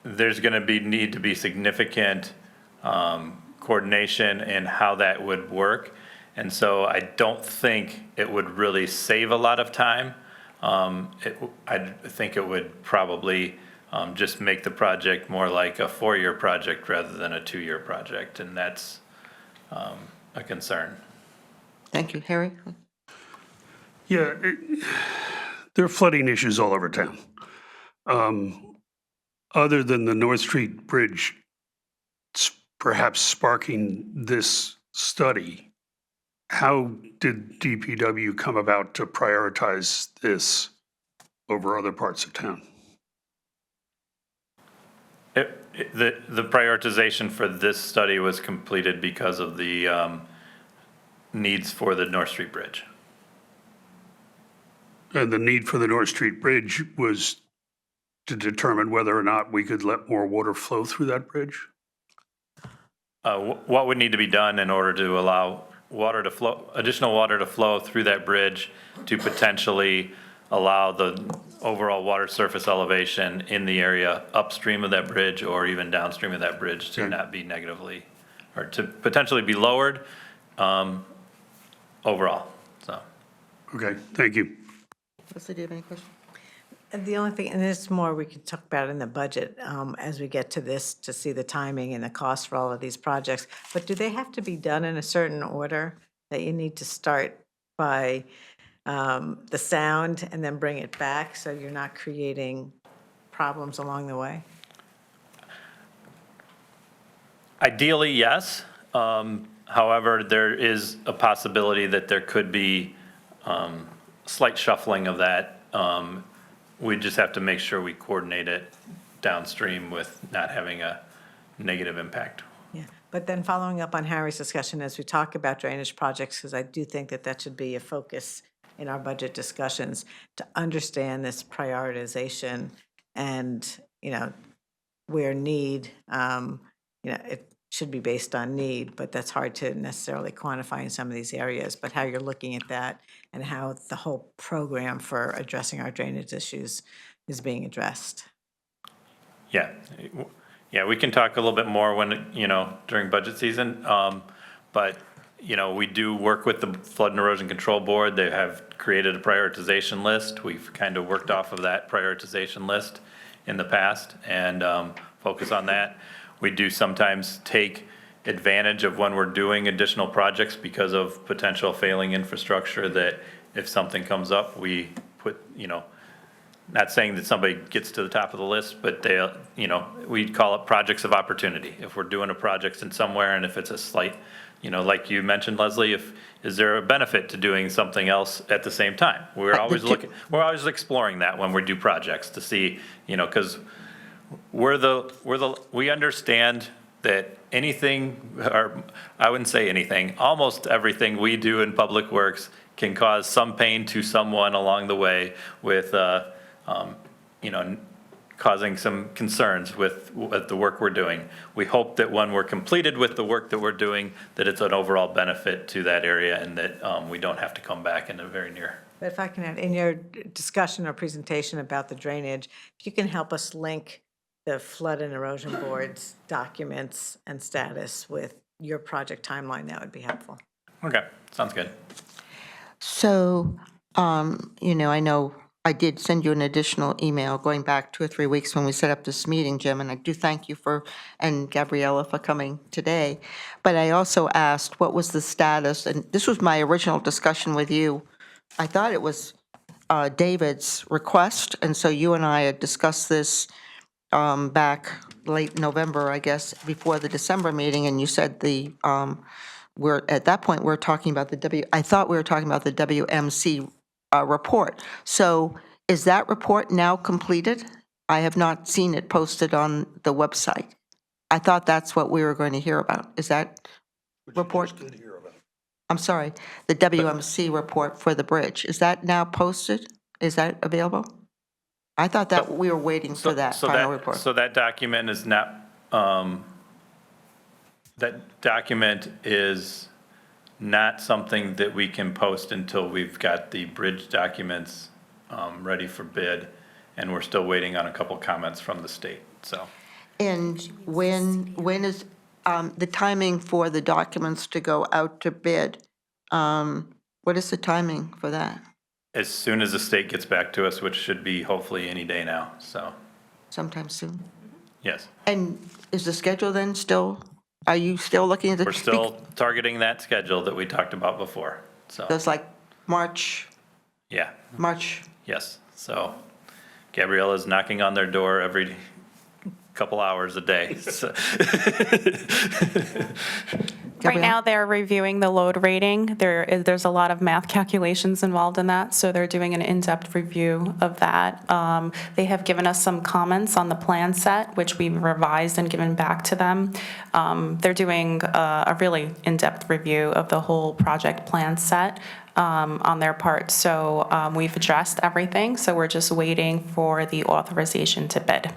[SPEAKER 14] there's going to need to be significant coordination in how that would work. And so I don't think it would really save a lot of time. I think it would probably just make the project more like a 4-year project rather than a 2-year project, and that's a concern.
[SPEAKER 1] Thank you. Harry?
[SPEAKER 3] Yeah, there are flooding issues all over town. Other than the North Street Bridge perhaps sparking this study, how did DPW come about to prioritize this over other parts of town?
[SPEAKER 14] The prioritization for this study was completed because of the needs for the North Street Bridge.
[SPEAKER 3] And the need for the North Street Bridge was to determine whether or not we could let more water flow through that bridge?
[SPEAKER 14] What would need to be done in order to allow water to flow, additional water to flow through that bridge to potentially allow the overall water surface elevation in the area upstream of that bridge or even downstream of that bridge to not be negatively, or to potentially be lowered overall, so.
[SPEAKER 3] Okay, thank you.
[SPEAKER 1] Leslie, do you have any questions?
[SPEAKER 2] And the only thing, and there's more we could talk about in the budget as we get to this, to see the timing and the cost for all of these projects. But do they have to be done in a certain order, that you need to start by the sound and then bring it back so you're not creating problems along the way?
[SPEAKER 14] Ideally, yes. However, there is a possibility that there could be slight shuffling of that. We just have to make sure we coordinate it downstream with not having a negative impact.
[SPEAKER 2] Yeah, but then following up on Harry's discussion as we talk about drainage projects, because I do think that that should be a focus in our budget discussions, to understand this prioritization and, where need, it should be based on need, but that's hard to necessarily quantify in some of these areas, but how you're looking at that and how the whole program for addressing our drainage issues is being addressed.
[SPEAKER 14] Yeah, we can talk a little bit more when, during budget season. But, we do work with the Flood and Erosion Control Board. They have created a prioritization list. We've kind of worked off of that prioritization list in the past and focus on that. We do sometimes take advantage of when we're doing additional projects because of potential failing infrastructure, that if something comes up, we put, not saying that somebody gets to the top of the list, but they, we call it projects of opportunity. If we're doing a project in somewhere and if it's a slight, like you mentioned, Leslie, is there a benefit to doing something else at the same time? We're always exploring that when we do projects to see, because we understand that anything, or I wouldn't say anything, almost everything we do in public works can cause some pain to someone along the way with, causing some concerns with the work we're doing. We hope that when we're completed with the work that we're doing, that it's an overall benefit to that area and that we don't have to come back in the very near.
[SPEAKER 2] But if I can add, in your discussion or presentation about the drainage, if you can help us link the Flood and Erosion Board's documents and status with your project timeline, that would be helpful.
[SPEAKER 14] Okay, sounds good.
[SPEAKER 1] So, I know I did send you an additional email going back 2 or 3 weeks when we set up this meeting, Jim, and I do thank you and Gabriella for coming today. But I also asked what was the status, and this was my original discussion with you. I thought it was David's request, and so you and I had discussed this back late November, I guess, before the December meeting, and you said at that point, we're talking about I thought we were talking about the WMC report. So is that report now completed? I have not seen it posted on the website. I thought that's what we were going to hear about. Is that report? I'm sorry, the WMC report for the bridge. Is that now posted? Is that available? I thought that we were waiting for that final report.
[SPEAKER 14] So that document is not, something that we can post until we've got the bridge documents ready for bid, and we're still waiting on a couple comments from the state, so.
[SPEAKER 1] And when is the timing for the documents to go out to bid? What is the timing for that?
[SPEAKER 14] As soon as the state gets back to us, which should be hopefully any day now, so.
[SPEAKER 1] sometime soon.
[SPEAKER 14] Yes.
[SPEAKER 1] And is the schedule then still, are you still looking at the?
[SPEAKER 14] We're still targeting that schedule that we talked about before. So,
[SPEAKER 1] It's like March,
[SPEAKER 14] yeah,
[SPEAKER 1] March,
[SPEAKER 14] yes. So Gabriella's knocking on their door every couple hours a day. So-
[SPEAKER 12] Right now, they're reviewing the load rating. There's a lot of math calculations involved in that, so they're doing an in-depth review of that. They have given us some comments on the plan set, which we've revised and given back to them. They're doing a really in-depth review of the whole project plan set on their part. So we've addressed everything, so we're just waiting for the authorization to bid.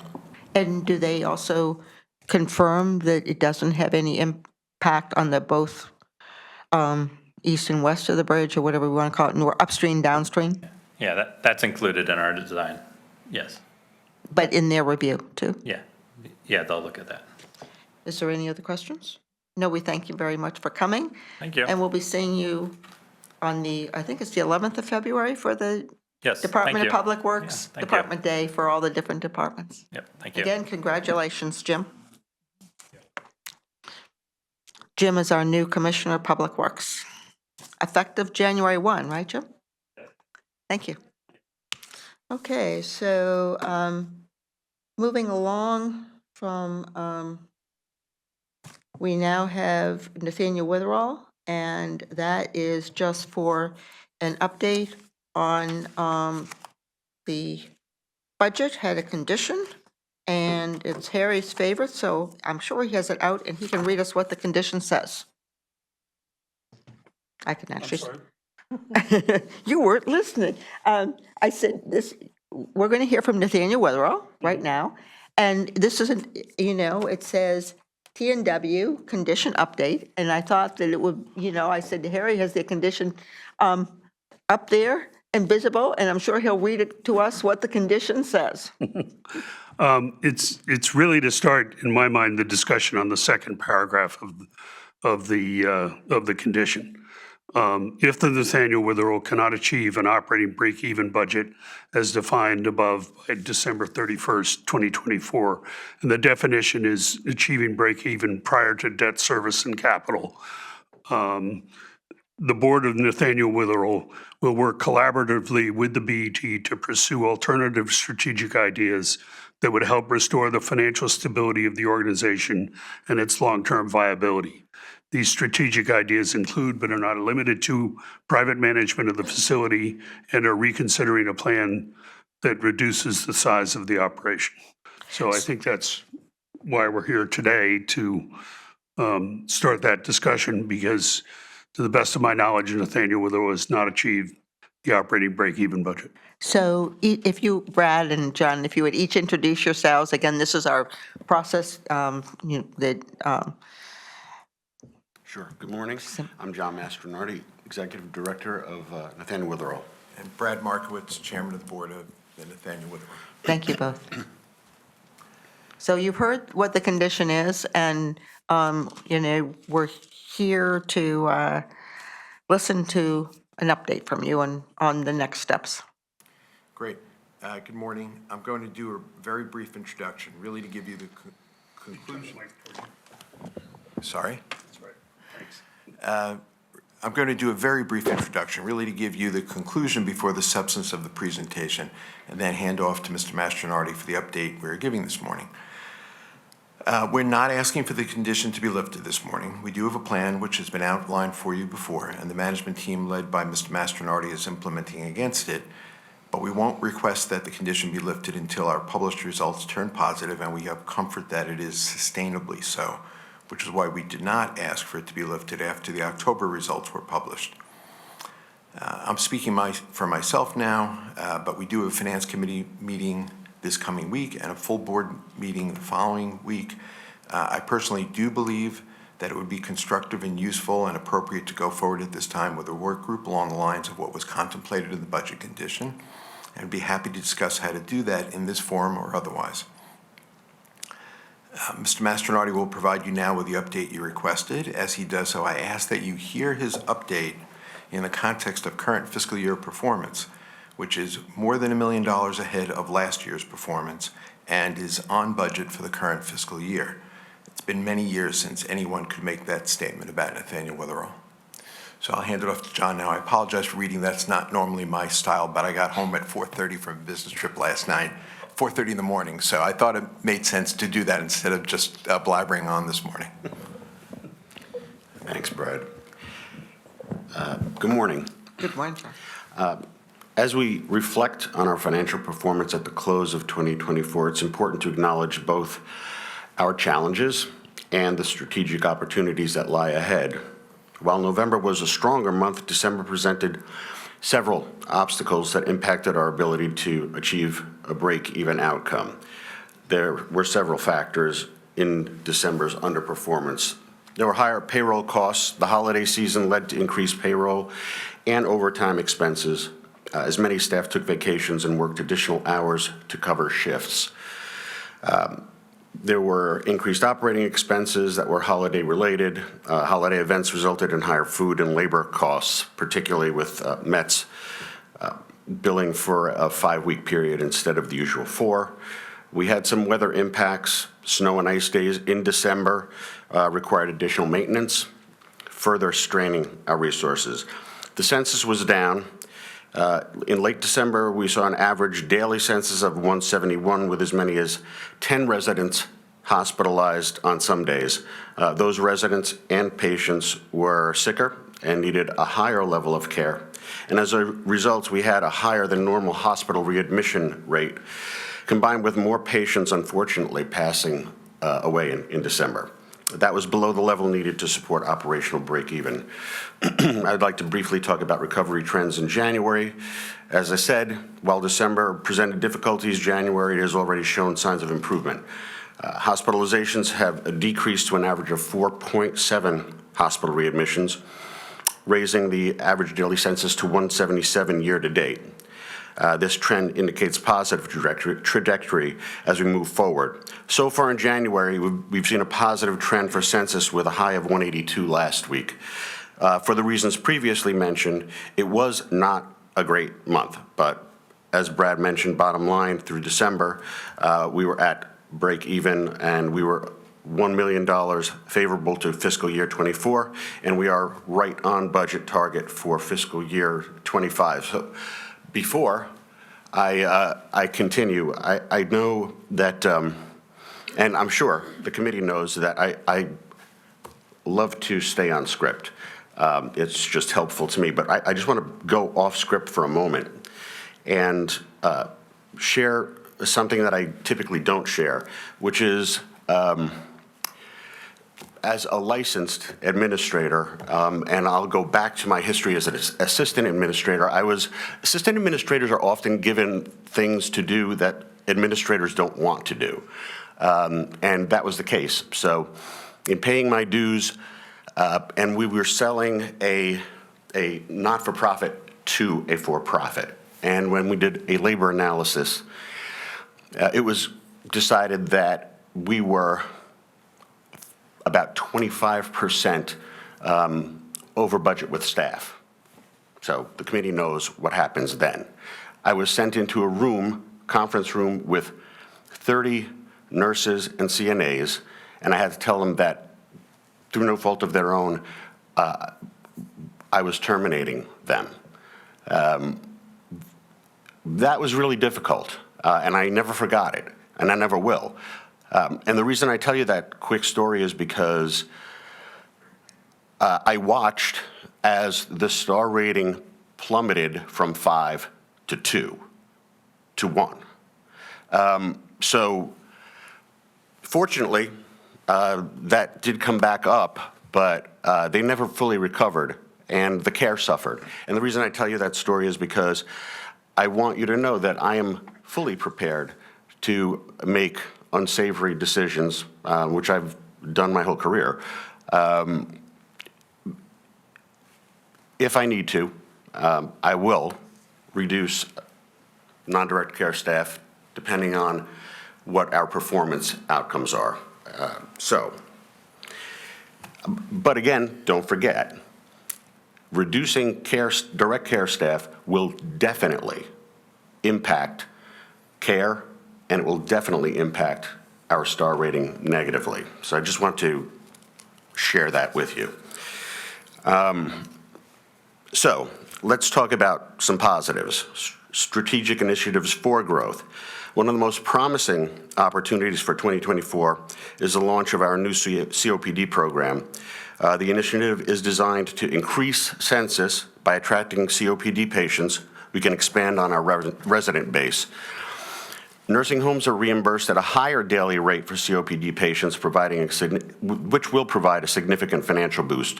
[SPEAKER 1] and do they also confirm that it doesn't have any impact on the both east and west of the bridge, or whatever we want to call it, nor upstream, downstream,
[SPEAKER 14] Yeah, that's included in our design. Yes.
[SPEAKER 1] but in their review too?
[SPEAKER 14] Yeah. Yeah, they'll look at that.
[SPEAKER 1] Is there any other questions? No, we thank you very much for coming.
[SPEAKER 14] Thank you.
[SPEAKER 1] And we'll be seeing you on I think it's the 11th of February for the
[SPEAKER 14] Yes, thank
[SPEAKER 1] Department of
[SPEAKER 14] you.
[SPEAKER 1] Public Works,
[SPEAKER 14] Yeah, thank you.
[SPEAKER 1] Department Day for all the different departments.
[SPEAKER 14] Yep, thank you.
[SPEAKER 1] Again, congratulations, Jim. Jim is our new Commissioner of Public Works, effective January 1, right, Jim? Thank you. Okay, so moving along from, we now have Nathaniel Witherall, and that is just for an update on the budget, had a condition, and it's Harry's favorite, so I'm sure he has it out, and he can read us what the condition says. I can actually. You weren't listening. I said this, we're going to hear from Nathaniel Witherall right now, and this isn't, it says T&W condition update, and I thought that it would, I said Harry has the condition up there and visible, and I'm sure he'll read it to us what the condition says.
[SPEAKER 3] It's really to start, in my mind, the discussion on the second paragraph of the condition. If the Nathaniel Witherall cannot achieve an operating break-even budget as defined above by December 31st, 2024, and the definition is achieving break-even prior to debt service and capital, the board of Nathaniel Witherall will work collaboratively with the BET to pursue alternative strategic ideas that would help restore the financial stability of the organization and its long-term viability. These strategic ideas include, but are not limited to, private management of the facility and are reconsidering a plan that reduces the size of the operation. So I think that's why we're here today, to start that discussion, because to the best of my knowledge, Nathaniel Witherall has not achieved the operating break-even budget.
[SPEAKER 1] So if you, Brad and John, if you would each introduce yourselves. Again, this is our process
[SPEAKER 15] Sure. Good morning. I'm John Mastronardi, Executive Director of Nathaniel Witherall.
[SPEAKER 13] And Brad Markowitz, Chairman of the Board of the Nathaniel Witherall.
[SPEAKER 1] Thank you both. So you've heard what the condition is, and, we're here to listen to an update from you on the next steps.
[SPEAKER 13] Great. Good morning. I'm going to do a very brief introduction, really to give you the conclusion. Sorry?
[SPEAKER 3] That's right. Thanks.
[SPEAKER 13] I'm going to do a very brief introduction, really to give you the conclusion before the substance of the presentation, and then hand off to Mr. Mastronardi for the update we're giving this morning. We're not asking for the condition to be lifted this morning. We do have a plan which has been outlined for you before, and the management team led by Mr. Mastronardi is implementing against it, but we won't request that the condition be lifted until our published results turn positive and we have comfort that it is sustainably so, which is why we did not ask for it to be lifted after the October results were published. I'm speaking for myself now, but we do have a Finance Committee meeting this coming week and a full board meeting the following week. I personally do believe that it would be constructive and useful and appropriate to go forward at this time with a work group along the lines of what was contemplated in the budget condition, and be happy to discuss how to do that in this forum or otherwise. Mr. Mastronardi will provide you now with the update you requested. As he does so, I ask that you hear his update in the context of current fiscal year performance, which is more than $1 million ahead of last year's performance
[SPEAKER 16] and is on budget for the current fiscal year. It's been many years since anyone could make that statement about Nathaniel Witherell. So I'll hand it off to John now. I apologize for reading. That's not normally my style, but I got home at 4:30 from a business trip last night, 4:30 in the morning. So I thought it made sense to do that instead of just blabbering on this morning.
[SPEAKER 15] Thanks, Brad. Good morning.
[SPEAKER 1] Good morning, John.
[SPEAKER 15] As we reflect on our financial performance at the close of 2024, it's important to acknowledge both our challenges and the strategic opportunities that lie ahead. While November was a stronger month, December presented several obstacles that impacted our ability to achieve a break-even outcome. There were several factors in December's underperformance. There were higher payroll costs. The holiday season led to increased payroll and overtime expenses, as many staff took vacations and worked additional hours to cover shifts. There were increased operating expenses that were holiday-related. Holiday events resulted in higher food and labor costs, particularly with Met's billing for a 5-week period instead of the usual 4. We had some weather impacts. Snow and ice days in December required additional maintenance, further straining our resources. The census was down. In late December, we saw an average daily census of 171 with as many as 10 residents hospitalized on some days. Those residents and patients were sicker and needed a higher level of care. And as a result, we had a higher than normal hospital readmission rate, combined with more patients, unfortunately, passing away in December. That was below the level needed to support operational break-even. I'd like to briefly talk about recovery trends in January. As I said, while December presented difficulties, January has already shown signs of improvement. Hospitalizations have decreased to an average of 4.7 hospital readmissions, raising the average daily census to 177 year-to-date. This trend indicates positive trajectory as we move forward. So far in January, we've seen a positive trend for census with a high of 182 last week. For the reasons previously mentioned, it was not a great month, but as Brad mentioned, bottom line, through December, we were at break even and we were $1 million favorable to fiscal year 24, and we are right on budget target for fiscal year 25. So before I continue, I know that, and I'm sure the committee knows that I love to stay on script. It's just helpful to me, but I just want to go off script for a moment and share something that I typically don't share, which is as a licensed administrator, and I'll go back to my history as an assistant administrator, assistant administrators are often given things to do that administrators don't want to do. And that was the case. So in paying my dues, and we were selling a not-for-profit to a for-profit. And when we did a labor analysis, it was decided that we were about 25% over budget with staff. So the committee knows what happens then. I was sent into a room, conference room, with 30 nurses and CNAs, and I had to tell them that through no fault of their own, I was terminating them. That was really difficult, and I never forgot it, and I never will. And the reason I tell you that quick story is because I watched as the star rating plummeted from 5 to 2 to 1. So fortunately, that did come back up, but they never fully recovered, and the care suffered. And the reason I tell you that story is because I want you to know that I am fully prepared to make unsavory decisions, which I've done my whole career. If I need to, I will reduce non-direct care staff depending on what our performance outcomes are. But again, don't forget, reducing direct care staff will definitely impact care and it will definitely impact our star rating negatively. So I just want to share that with you. So let's talk about some positives. Strategic initiatives for growth. One of the most promising opportunities for 2024 is the launch of our new COPD program. The initiative is designed to increase census by attracting COPD patients. We can expand on our resident base. Nursing homes are reimbursed at a higher daily rate for COPD patients, which will provide a significant financial boost.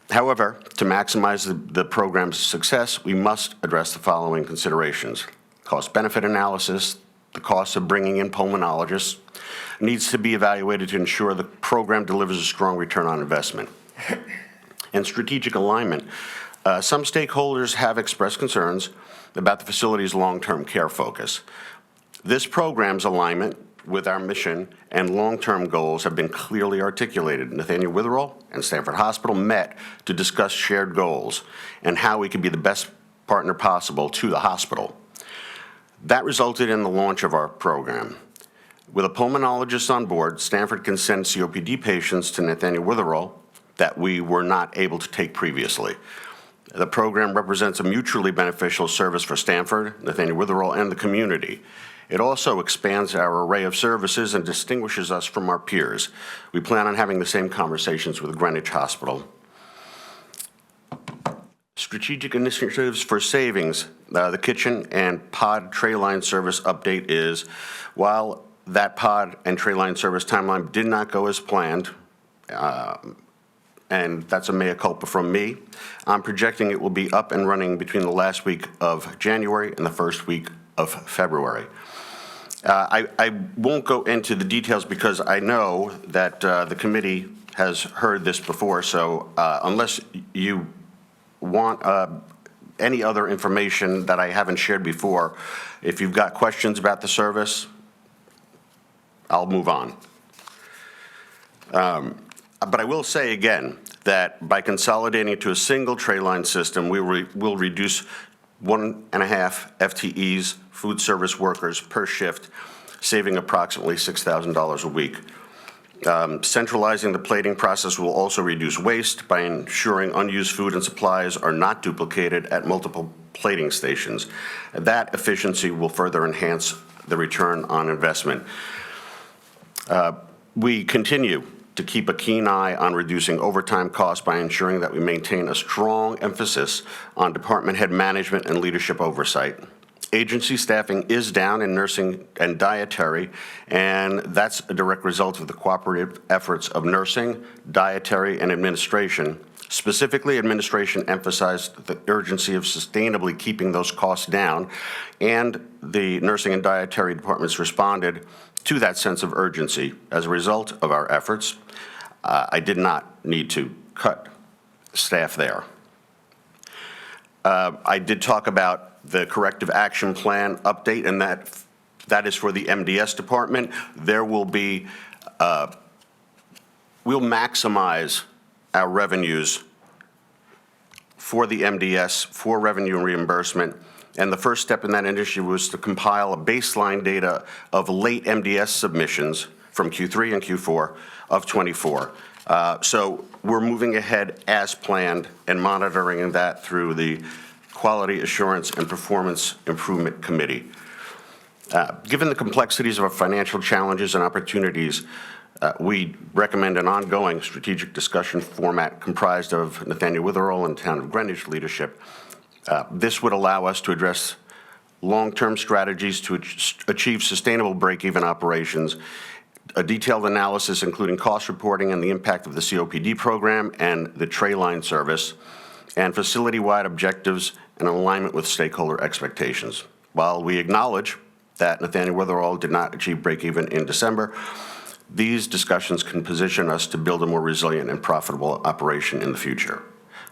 [SPEAKER 15] However, to maximize the program's success, we must address the following considerations. Cost-benefit analysis, the cost of bringing in pulmonologists, needs to be evaluated to ensure the program delivers a strong return on investment. And strategic alignment. Some stakeholders have expressed concerns about the facility's long-term care focus. This program's alignment with our mission and long-term goals have been clearly articulated. Nathaniel Witherell and Stanford Hospital met to discuss shared goals and how we could be the best partner possible to the hospital. That resulted in the launch of our program. With a pulmonologist on board, Stanford can send COPD patients to Nathaniel Witherell that we were not able to take previously. The program represents a mutually beneficial service for Stanford, Nathaniel Witherell, and the community. It also expands our array of services and distinguishes us from our peers. We plan on having the same conversations with Greenwich Hospital. Strategic initiatives for savings. The kitchen and pod tray line service update is, while that pod and tray line service timeline did not go as planned, and that's a mea culpa from me, I'm projecting it will be up and running between the last week of January and the first week of February. I won't go into the details because I know that the committee has heard this before, so unless you want any other information that I haven't shared before, if you've got questions about the service, I'll move on. But I will say again that by consolidating to a single tray line system, we will reduce 1.5 FTEs, food service workers per shift, saving approximately $6,000 a week. Centralizing the plating process will also reduce waste by ensuring unused food and supplies are not duplicated at multiple plating stations. That efficiency will further enhance the return on investment. We continue to keep a keen eye on reducing overtime costs by ensuring that we maintain a strong emphasis on department head management and leadership oversight. Agency staffing is down in nursing and dietary, and that's a direct result of the cooperative efforts of nursing, dietary, and administration. Specifically, administration emphasized the urgency of sustainably keeping those costs down, and the nursing and dietary departments responded to that sense of urgency. As a result of our efforts, I did not need to cut staff there. I did talk about the corrective action plan update, and that is for the MDS department. There will be, we'll maximize our revenues for the MDS for revenue and reimbursement. And the first step in that initiative was to compile a baseline data of late MDS submissions from Q3 and Q4 of '24. So we're moving ahead as planned and monitoring that through the Quality Assurance and Performance Improvement Committee. Given the complexities of our financial challenges and opportunities, we recommend an ongoing strategic discussion format comprised of Nathaniel Witherell and Town of Greenwich leadership. This would allow us to address long-term strategies to achieve sustainable break-even operations, a detailed analysis including cost reporting and the impact of the COPD program and the tray line service, and facility-wide objectives in alignment with stakeholder expectations. While we acknowledge that Nathaniel Witherell did not achieve break-even in December, these discussions can position us to build a more resilient and profitable operation in the future.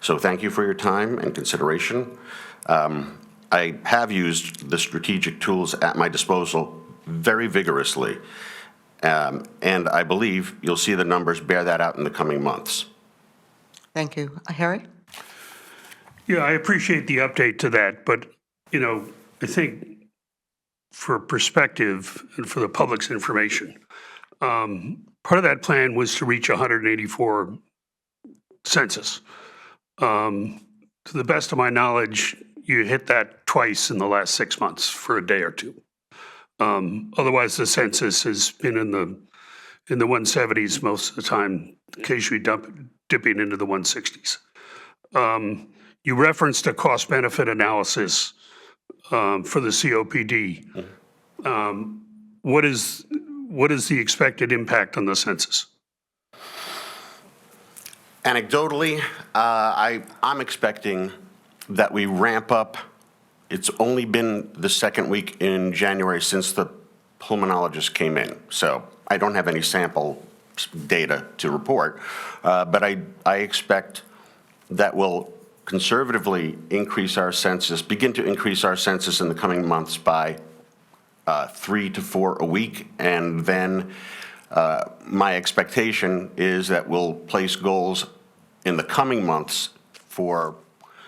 [SPEAKER 15] So thank you for your time and consideration. I have used the strategic tools at my disposal very vigorously, and I believe you'll see the numbers bear that out in the coming months.
[SPEAKER 1] Thank you. Harry?
[SPEAKER 3] Yeah, I appreciate the update to that, but, I think for perspective and for the public's information, part of that plan was to reach 184 census. To the best of my knowledge, you hit that twice in the last 6 months for a day or two. Otherwise, the census has been in the 170s most of the time, occasionally dipping into the 160s. You referenced a cost-benefit analysis for the COPD. What is the expected impact on the census?
[SPEAKER 15] Anecdotally, I'm expecting that we ramp up. It's only been the second week in January since the pulmonologist came in, so I don't have any sample data to report, but I expect that we'll conservatively increase our census, begin to increase our census in the coming months by 3 to 4 a week, and then my expectation is that we'll place goals in the coming months for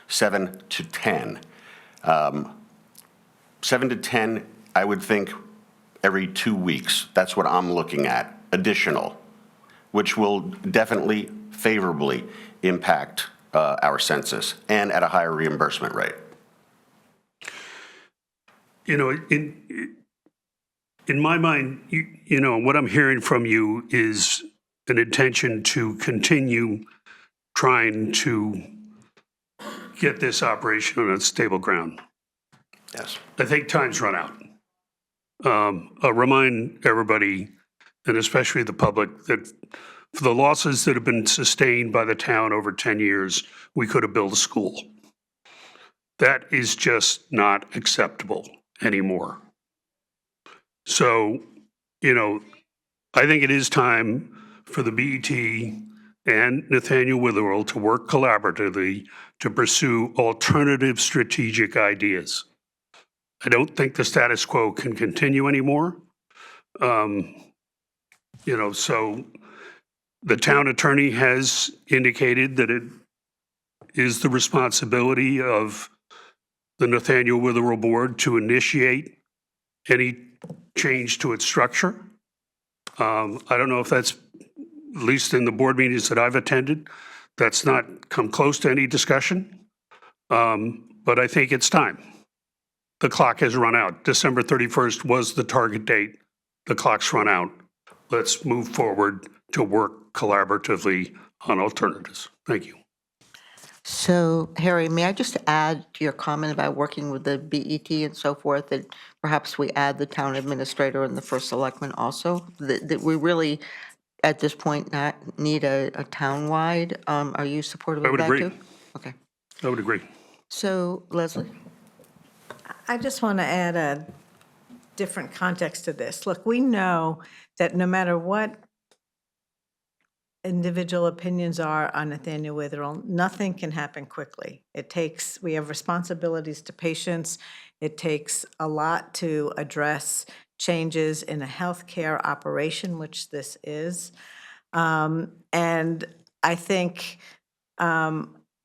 [SPEAKER 15] 7 to 10. 7 to 10, I would think, every 2 weeks. That's what I'm looking at, additional, which will definitely favorably impact our census and at a higher reimbursement rate.
[SPEAKER 3] You know, in my mind, you know, what I'm hearing from you is an intention to continue trying to get this operation on a stable ground.
[SPEAKER 15] Yes.
[SPEAKER 3] I think time's run out. I'll remind everybody, and especially the public, that for the losses that have been sustained by the town over 10 years, we could have built a school. That is just not acceptable anymore. So, you know, I think it is time for the BET and Nathaniel Witherell to work collaboratively to pursue alternative strategic ideas. I don't think the status quo can continue anymore. You know, so the town attorney has indicated that it is the responsibility of the Nathaniel Witherell Board to initiate any change to its structure. I don't know if that's, at least in the board meetings that I've attended, that's not come close to any discussion. But I think it's time. The clock has run out. December 31st was the target date. The clock's run out. Let's move forward to work collaboratively on alternatives. Thank you.
[SPEAKER 1] So, Harry, may I just add to your comment about working with the BET and so forth, that perhaps we add the town administrator and the first selectman also? That we really, at this point, not need a town-wide? Are you supportive
[SPEAKER 3] I
[SPEAKER 1] of
[SPEAKER 3] would
[SPEAKER 1] that
[SPEAKER 3] agree.
[SPEAKER 1] too? Okay.
[SPEAKER 3] I would agree.
[SPEAKER 1] So, Leslie?
[SPEAKER 2] I just want to add a different context to this. Look, we know that no matter what individual opinions are on Nathaniel Witherell, nothing can happen quickly. We have responsibilities to patients. It takes a lot to address changes in a healthcare operation, which this is. And I think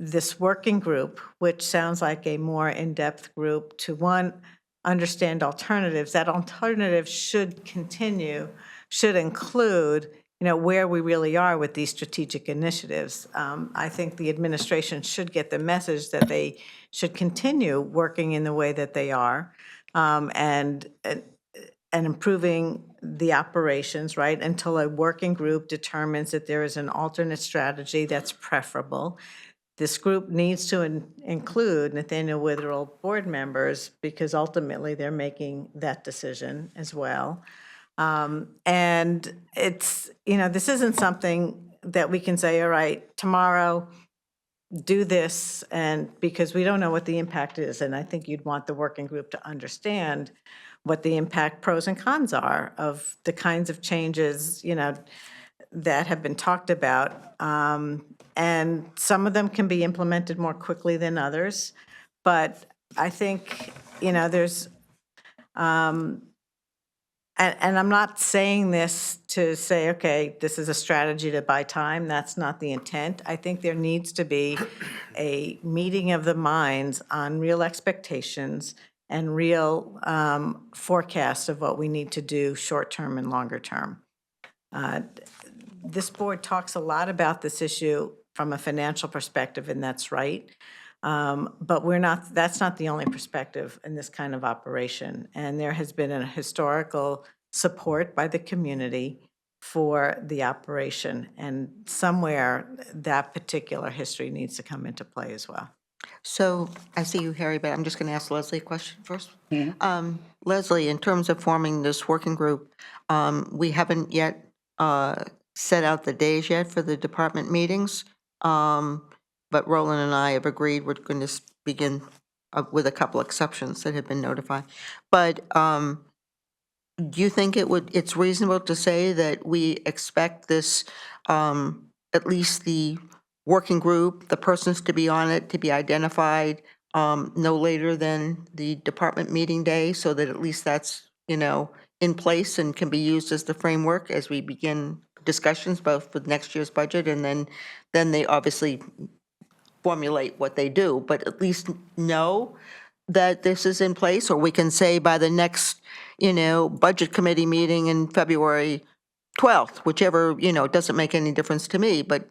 [SPEAKER 2] this working group, which sounds like a more in-depth group, to one, understand alternatives. That alternative should include, you know, where we really are with these strategic initiatives. I think the administration should get the message that they should continue working in the way that they are, and improving the operations, right, until a working group determines that there is an alternate strategy that's preferable. This group needs to include Nathaniel Witherell board members, because ultimately they're making that decision as well. And it's, you know, this isn't something that we can say, all right, tomorrow, do this, and because we don't know what the impact is. And I think you'd want the working group to understand what the impact, pros and cons are of the kinds of changes, you know, that have been talked about. And some of them can be implemented more quickly than others. But I think, you know, there's, and I'm not saying this to say, okay, this is a strategy to buy time. That's not the intent. I think there needs to be a meeting of the minds on real expectations and real forecasts of what we need to do short-term and longer-term. This board talks a lot about this issue from a financial perspective, and that's right. But that's not the only perspective in this kind of operation. And there has been a historical support by the community for the operation. And somewhere that particular history needs to come into play as well.
[SPEAKER 1] So I see you, Harry, but I'm just going to ask Leslie a question first. Leslie, in terms of forming this working group, we haven't yet set out the days yet for the department meetings. But Roland and I have agreed we're going to begin with a couple exceptions that have been notified. But do you think it's reasonable to say that we expect this, at least the working group, the persons to be on it, to be identified no later than the department meeting day, so that at least that's, in place and can be used as the framework as we begin discussions both with next year's budget, and then they obviously formulate what they do, but at least know that this is in place, or we can say by the next, budget committee meeting in February 12th, whichever, it doesn't make any difference to me, but,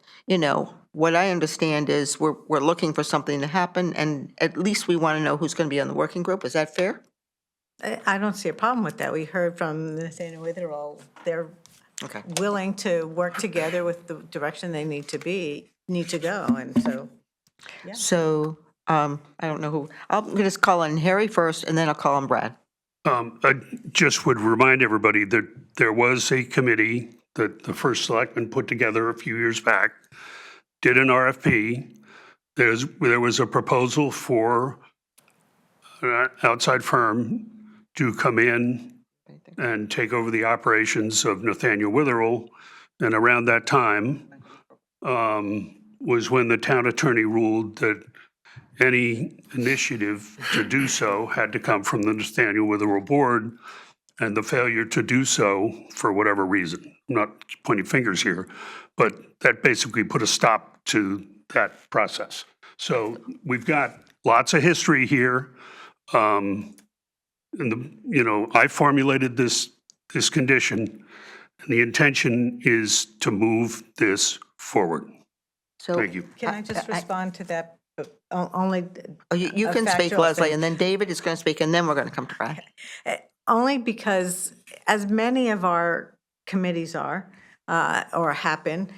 [SPEAKER 1] what I understand is we're looking for something to happen, and at least we want to know who's going to be on the working group. Is that fair?
[SPEAKER 2] I don't see a problem with that. We heard from Nathaniel Witherell, they're
[SPEAKER 1] Okay.
[SPEAKER 2] willing to work together with the direction they need to go, and so.
[SPEAKER 1] So, I don't know who, I'm going to just call on Harry first, and then I'll call on Brad.
[SPEAKER 3] I just would remind everybody that there was a committee that the first selectman put together a few years back, did an RFP. There was a proposal for an outside firm to come in and take over the operations of Nathaniel Witherell. And around that time was when the town attorney ruled that any initiative to do so had to come from the Nathaniel Witherell board, and the failure to do so, for whatever reason, I'm not pointing fingers here, but that basically put a stop to that process. So we've got lots of history here. And I formulated this condition, and the intention is to move this forward.
[SPEAKER 1] So
[SPEAKER 3] Thank you.
[SPEAKER 2] Can I just respond to that? Only.
[SPEAKER 1] You
[SPEAKER 2] a
[SPEAKER 1] can speak,
[SPEAKER 2] factual
[SPEAKER 1] Leslie,
[SPEAKER 2] thing.
[SPEAKER 1] and then David is going to speak, and then we're going to come to Brad.
[SPEAKER 2] Only because, as many of our committees are, or happen,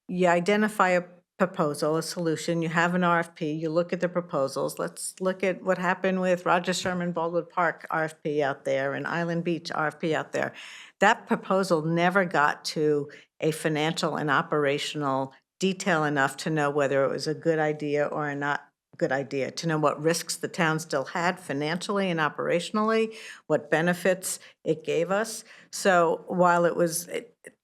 [SPEAKER 2] you identify a proposal, a solution, you have an RFP, you look at the proposals. Let's look at what happened with Roger Sherman Baldwood Park RFP out there and Island Beach RFP out there. That proposal never got to a financial and operational detail enough to know whether it was a good idea or a not good idea, to know what risks the town still had financially and operationally, what benefits it gave us. So while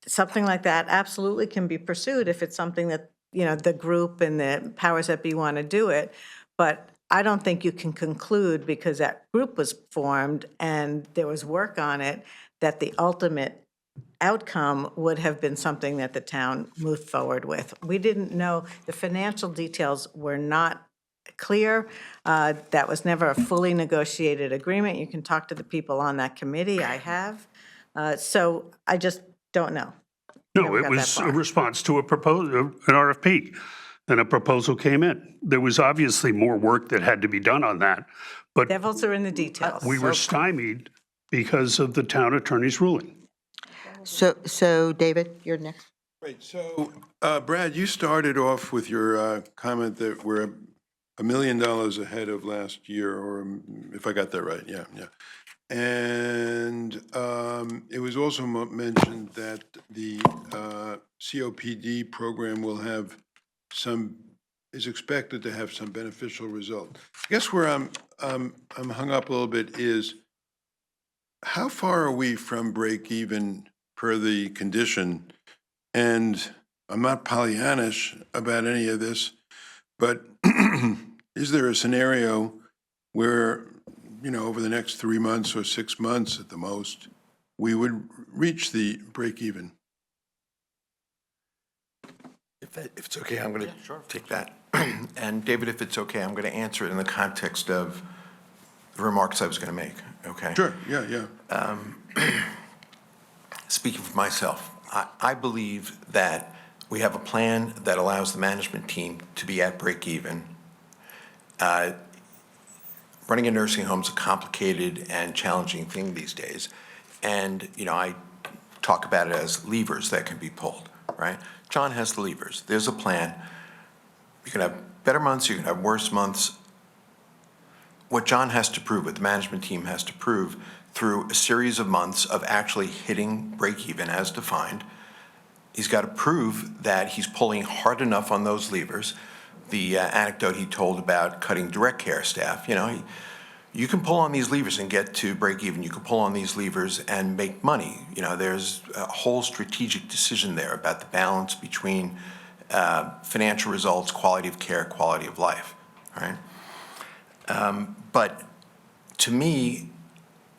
[SPEAKER 2] something like that absolutely can be pursued if it's something that, the group and the powers that be want to do it, but I don't think you can conclude, because that group was formed and there was work on it, that the ultimate outcome would have been something that the town moved forward with. We didn't know, the financial details were not clear. That was never a fully negotiated agreement. You can talk to the people on that committee, I have. So I just don't know.
[SPEAKER 3] No,
[SPEAKER 2] Never
[SPEAKER 3] it
[SPEAKER 2] got that
[SPEAKER 3] was a
[SPEAKER 2] far.
[SPEAKER 3] response to an RFP, and a proposal came in. There was obviously more work that had to be done on that, but
[SPEAKER 2] Devils are in the details.
[SPEAKER 3] we were stymied because of the town attorney's ruling.
[SPEAKER 1] So David, you're next.
[SPEAKER 5] Right, so Brad, you started off with your comment that we're $1 million ahead of last year, or if I got that right, yeah. And it was also mentioned that the COPD program is expected to have some beneficial result. I guess where I'm hung up a little bit is, how far are we from break even per the condition? And I'm not Pollyannish about any of this, but is there a scenario where, over the next 3 months or 6 months at the most, we would reach the break even?
[SPEAKER 16] If it's okay, I'm going to take that. And David, if it's okay, I'm going to answer it in the context of the remarks I was going to make, okay?
[SPEAKER 5] Sure, yeah.
[SPEAKER 16] Speaking for myself, I believe that we have a plan that allows the management team to be at break even. Running a nursing home is a complicated and challenging thing these days. And, I talk about it as levers that can be pulled, right? John has the levers. There's a plan. You can have better months, you can have worse months. What John has to prove, what the management team has to prove through a series of months of actually hitting break even as defined, he's got to prove that he's pulling hard enough on those levers. The anecdote he told about cutting direct care staff, you can pull on these levers and get to break even. You can pull on these levers and make money. There's a whole strategic decision there about the balance between financial results, quality of care, quality of life, right? But to me,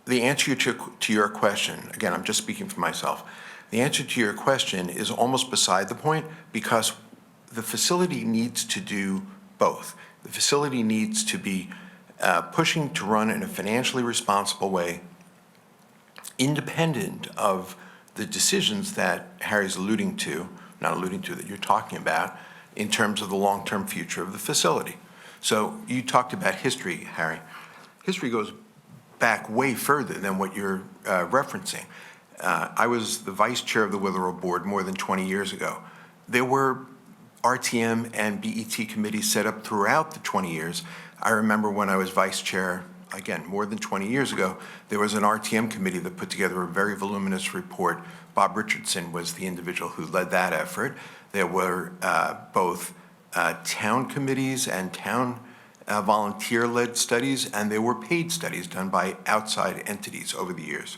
[SPEAKER 16] the answer to your question, again, I'm just speaking for myself, the answer to your question is almost beside the point, because the facility needs to do both. The facility needs to be pushing to run in a financially responsible way, independent of the decisions that Harry's that you're talking about, in terms of the long-term future of the facility. So you talked about history, Harry. History goes back way further than what you're referencing. I was the vice chair of the Witherell Board more than 20 years ago. There were RTM and BET committees set up throughout the 20 years. I remember when I was vice chair, again, more than 20 years ago, there was an RTM committee that put together a very voluminous report. Bob Richardson was the individual who led that effort. There were both town committees and town volunteer-led studies, and there were paid studies done by outside entities over the years.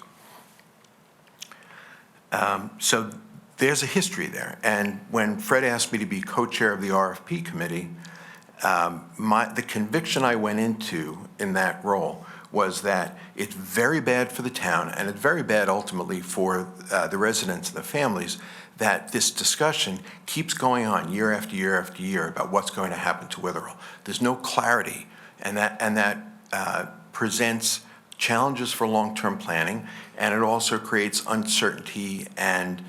[SPEAKER 16] So there's a history there. And when Fred asked me to be co-chair of the RFP committee, the conviction I went into in that role was that it's very bad for the town, and it's very bad ultimately for the residents and the families, that this discussion keeps going on year after year after year about what's going to happen to Witherell. There's no clarity, and that presents challenges for long-term planning, and it also creates uncertainty and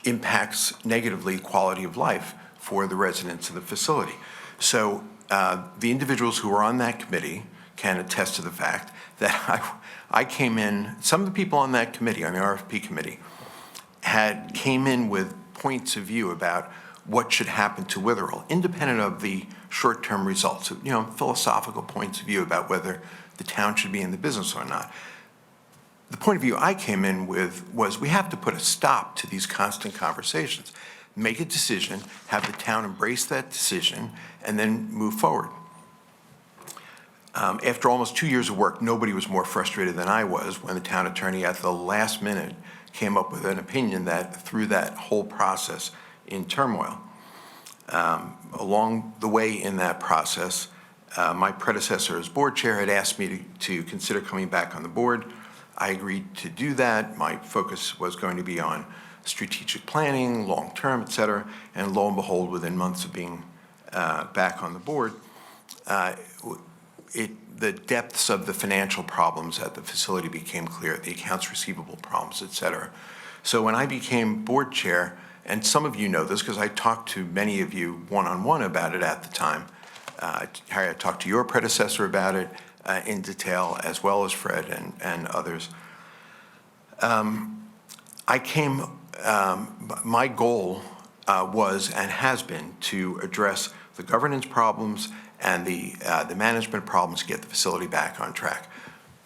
[SPEAKER 16] impacts negatively quality of life for the residents of the facility. So the individuals who are on that committee can attest to the fact that I came in, some of the people on that committee, on the RFP committee, came in with points of view about what should happen to Witherell, independent of the short-term results, philosophical points of view about whether the town should be in the business or not. The point of view I came in with was we have to put a stop to these constant conversations, make a decision, have the town embrace that decision, and then move forward. After almost 2 years of work, nobody was more frustrated than I was when the town attorney at the last minute came up with an opinion that threw that whole process in turmoil. Along the way in that process, my predecessor as board chair had asked me to consider coming back on the board. I agreed to do that. My focus was going to be on strategic planning, long-term, et cetera, and lo and behold, within months of being back on the board, the depths of the financial problems at the facility became clear, the accounts receivable problems, et cetera. So when I became board chair, and some of you know this because I talked to many of you one-on-one about it at the time. Harry, I talked to your predecessor about it in detail, as well as Fred and others. My goal was and has been to address the governance problems and the management problems to get the facility back on track.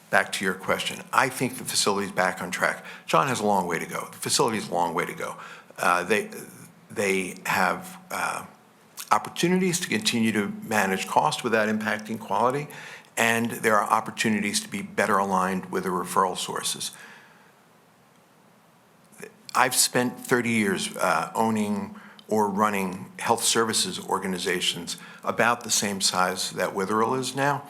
[SPEAKER 16] Back to your question, I think the facility's back on track. John has a long way to go. The facility's a long way to go. They have opportunities to continue to manage cost without impacting quality, and there are opportunities to be better aligned with the referral sources. I've spent 30 years owning or running health services organizations about the same size that Witherell is now.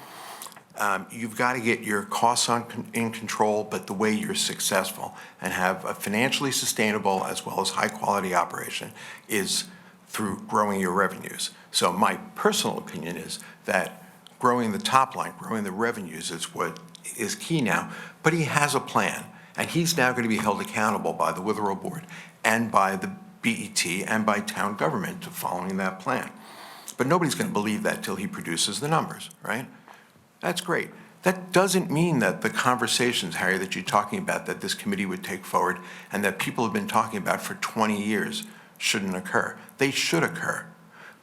[SPEAKER 16] You've got to get your costs in control, but the way you're successful and have a financially sustainable as well as high-quality operation is through growing your revenues. So my personal opinion is that growing the top line, growing the revenues is what is key now. But he has a plan, and he's now going to be held accountable by the Witherell Board and by the BET and by town government to following that plan. But nobody's going to believe that till he produces the numbers, right? That's great. That doesn't mean that the conversations, Harry, that you're talking about, that this committee would take forward and that people have been talking about for 20 years shouldn't occur. They should occur,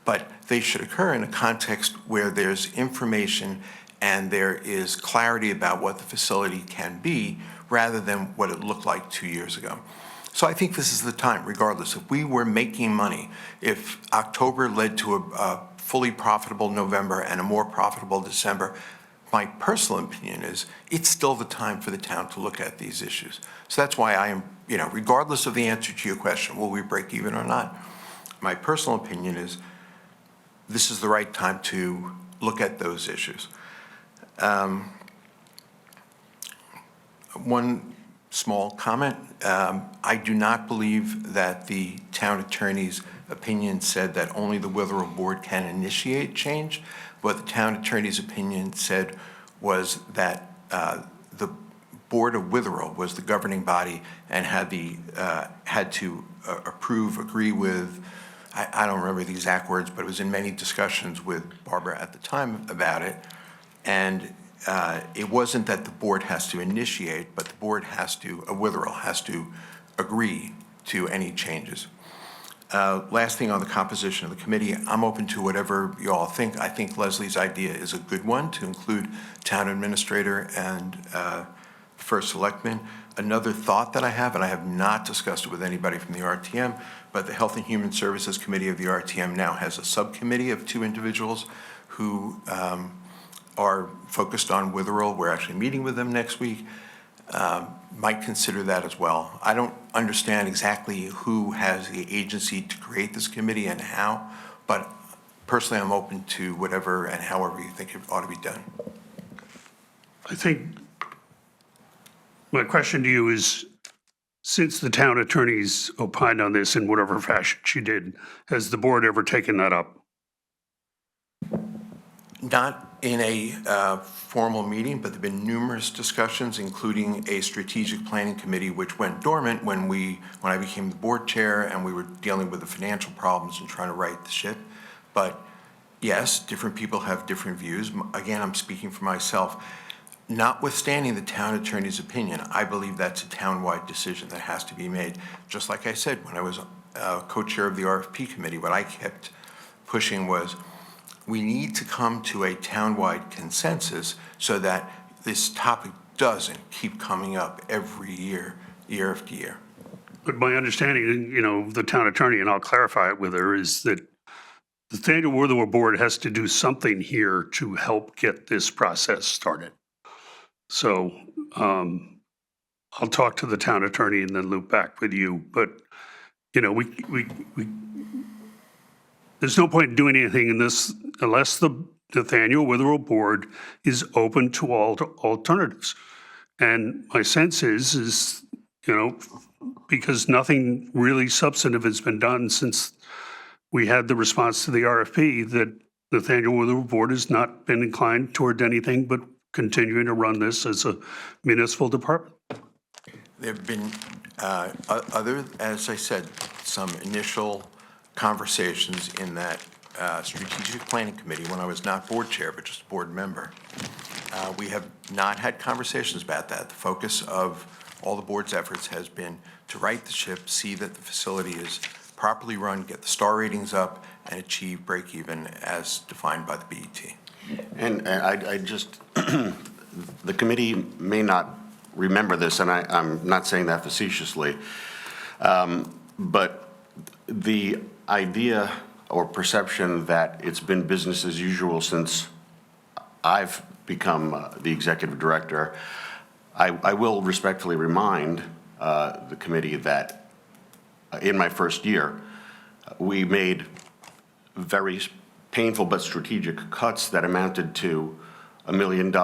[SPEAKER 16] but they should occur in a context where there's information and there is clarity about what the facility can be rather than what it looked like 2 years ago. So I think this is the time, regardless. If we were making money, if October led to a fully profitable November and a more profitable December, my personal opinion is it's still the time for the town to look at these issues. So that's why I am, regardless of the answer to your question, will we break even or not? My personal opinion is this is the right time to look at those issues. One small comment. I do not believe that the town attorney's opinion said that only the Witherell Board can initiate change. What the town attorney's opinion said was that the Board of Witherell was the governing body and had to approve, agree with, I don't remember the exact words, but it was in many discussions with Barbara at the time about it. And it wasn't that the board has to initiate, but the board Witherell has to agree to any changes. Last thing on the composition of the committee, I'm open to whatever you all think. I think Leslie's idea is a good one to include town administrator and first selectman. Another thought that I have, and I have not discussed it with anybody from the RTM, but the Health and Human Services Committee of the RTM now has a subcommittee of 2 individuals who are focused on Witherell. We're actually meeting with them next week. Might consider that as well. I don't understand exactly who has the agency to create this committee and how, but personally I'm open to whatever and however you think it ought to be done.
[SPEAKER 3] I think my question to you is, since the town attorney's opined on this in whatever fashion she did, has the board ever taken that up?
[SPEAKER 16] Not in a formal meeting, but there've been numerous discussions, including a strategic planning committee, which went dormant when I became the board chair and we were dealing with the financial problems and trying to right the ship. But yes, different people have different views. Again, I'm speaking for myself. Notwithstanding the town attorney's opinion, I believe that's a town-wide decision that has to be made. Just like I said, when I was co-chair of the RFP committee, what I kept pushing was, we need to come to a town-wide consensus so that this topic doesn't keep coming up every year, year after year.
[SPEAKER 3] But my understanding, the town attorney, and I'll clarify it with her, is that the Nathaniel Witherell Board has to do something here to help get this process started. So I'll talk to the town attorney and then loop back with you. But, there's no point in doing anything in this unless the Nathaniel Witherell Board is open to all alternatives. And my sense is, because nothing really substantive has been done since we had the response to the RFP, that Nathaniel Witherell Board has not been inclined toward anything but continuing to run this as a municipal department.
[SPEAKER 16] There have been as I said, some initial conversations in that strategic planning committee when I was not board chair, but just board member. We have not had conversations about that. The focus of all the board's efforts has been to right the ship, see that the facility is properly run, get the star ratings up, and achieve break even as defined by the BET.
[SPEAKER 15] And I just, the committee may not remember this, and I'm not saying that facetiously, but the idea or perception that it's been business as usual since I've become the executive director, I will respectfully remind the committee that in my first year, we made very painful but strategic cuts that amounted to $1 million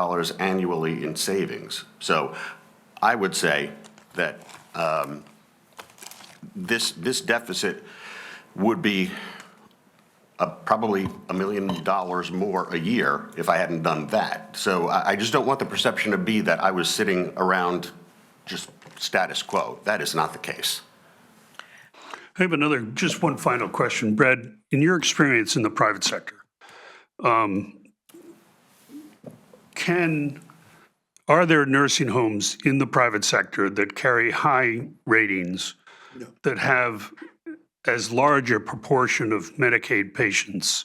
[SPEAKER 15] annually in savings. So I would say that this deficit would be probably $1 million more a year if I hadn't done that. So I just don't want the perception to be that I was sitting around just status quo. That is not the case.
[SPEAKER 3] I have just one final question. Brad, in your experience in the private sector, are there nursing homes in the private sector that carry high ratings that have as large a proportion of Medicaid patients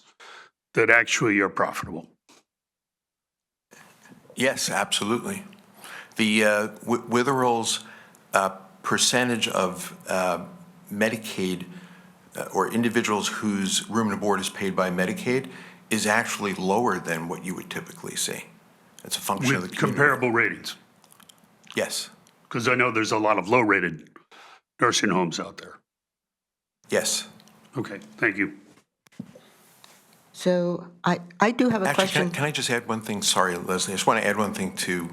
[SPEAKER 3] that actually are profitable?
[SPEAKER 16] Yes, absolutely. The Witherell's percentage of Medicaid or individuals whose room and board is paid by Medicaid is actually lower than what you would typically see. It's a function of the
[SPEAKER 3] With
[SPEAKER 16] community.
[SPEAKER 3] comparable ratings?
[SPEAKER 16] Yes,
[SPEAKER 3] Because I know there's a lot of low-rated nursing homes out there.
[SPEAKER 16] yes.
[SPEAKER 3] Okay, thank you.
[SPEAKER 1] So I do have a
[SPEAKER 16] Actually,
[SPEAKER 1] question.
[SPEAKER 16] can I just add one thing? Sorry, Leslie. I just want to add one thing to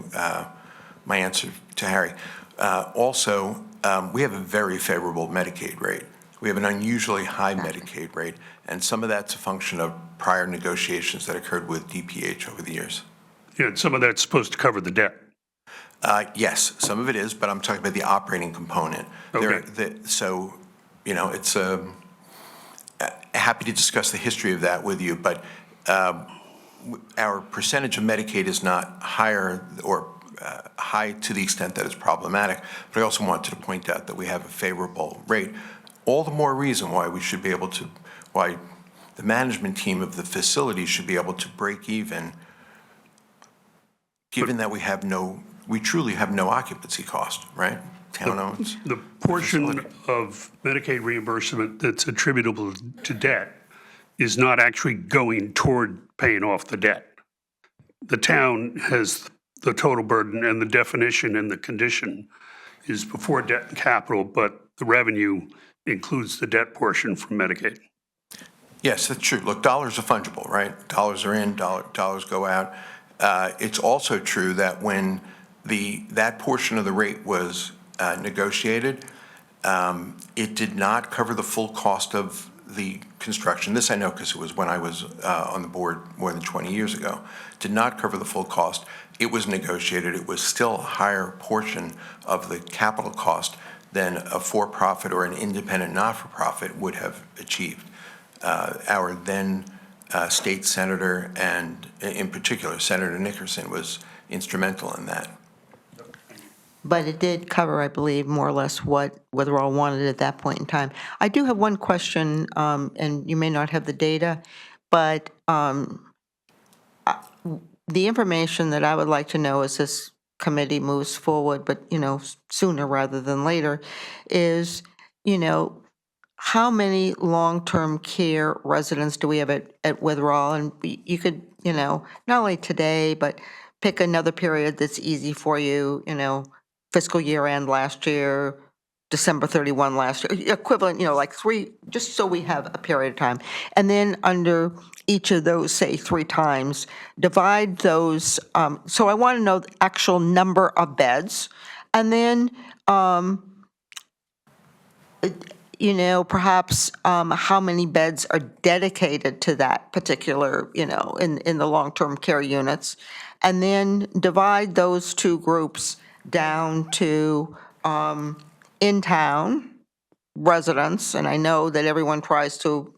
[SPEAKER 16] my answer to Harry. Also, we have a very favorable Medicaid rate. We have an unusually high Medicaid rate, and some of that's a function of prior negotiations that occurred with DPH over the years.
[SPEAKER 3] Yeah, and some of that's supposed to cover the debt.
[SPEAKER 16] Yes, some of it is, but I'm talking about the operating component.
[SPEAKER 3] Okay.
[SPEAKER 16] So, it's happy to discuss the history of that with you, but our percentage of Medicaid is not higher or high to the extent that it's problematic. But I also wanted to point out that we have a favorable rate. All the more reason why we should be able to, why the management team of the facility should be able to break even, given that we truly have no occupancy cost, right? Town owns.
[SPEAKER 3] The portion of Medicaid reimbursement that's attributable to debt is not actually going toward paying off the debt. The town has the total burden, and the definition and the condition is before debt and capital, but the revenue includes the debt portion from Medicaid.
[SPEAKER 16] Yes, that's true. Look, dollars are fungible, right? Dollars are in, dollars go out. It's also true that when that portion of the rate was negotiated, it did not cover the full cost of the construction. This I know because it was when I was on the board more than 20 years ago. Did not cover the full cost. It was negotiated. It was still a higher portion of the capital cost than a for-profit or an independent not-for-profit would have achieved. Our then state senator, and in particular Senator Nickerson, was instrumental in that.
[SPEAKER 1] But it did cover, I believe, more or less what Witherell wanted at that point in time. I do have one question, and you may not have the data, but the information that I would like to know as this committee moves forward, but, sooner rather than later, is, how many long-term care residents do we have at Witherell? And you could, not only today, but pick another period that's easy for you, fiscal year end last year, December 31 last year, equivalent, like 3, just so we have a period of time. And then under each of those, say 3 times, divide those. So I want to know the actual number of beds. And then, perhaps how many beds are dedicated to that particular, in the long-term care units. And then divide those 2 groups down to in-town residents, and I know that everyone tries to,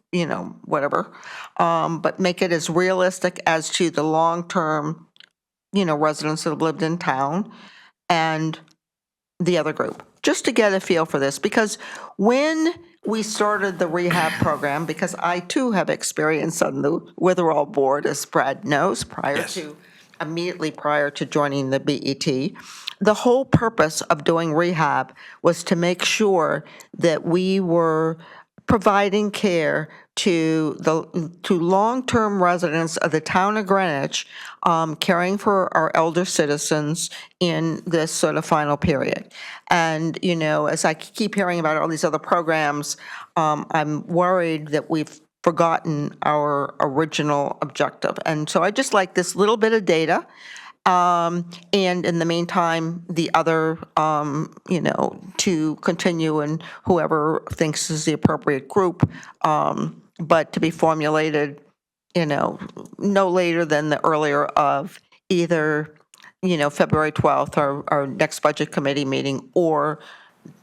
[SPEAKER 1] whatever, but make it as realistic as to the long-term, residents that have lived in town and the other group, just to get a feel for this. Because when we started the rehab program, because I too have experience on the Witherell board, as Brad knows, immediately prior to joining the BET, the whole purpose of doing rehab was to make sure that we were providing care to long-term residents of the town of Greenwich, caring for our elder citizens in this sort of final period. And, as I keep hearing about all these other programs, I'm worried that we've forgotten our original objective. And so I just like this little bit of data. And in the meantime, the other, to continue, and whoever thinks is the appropriate group, but to be formulated, no later than the earlier of either, February 12th, our next budget committee meeting, or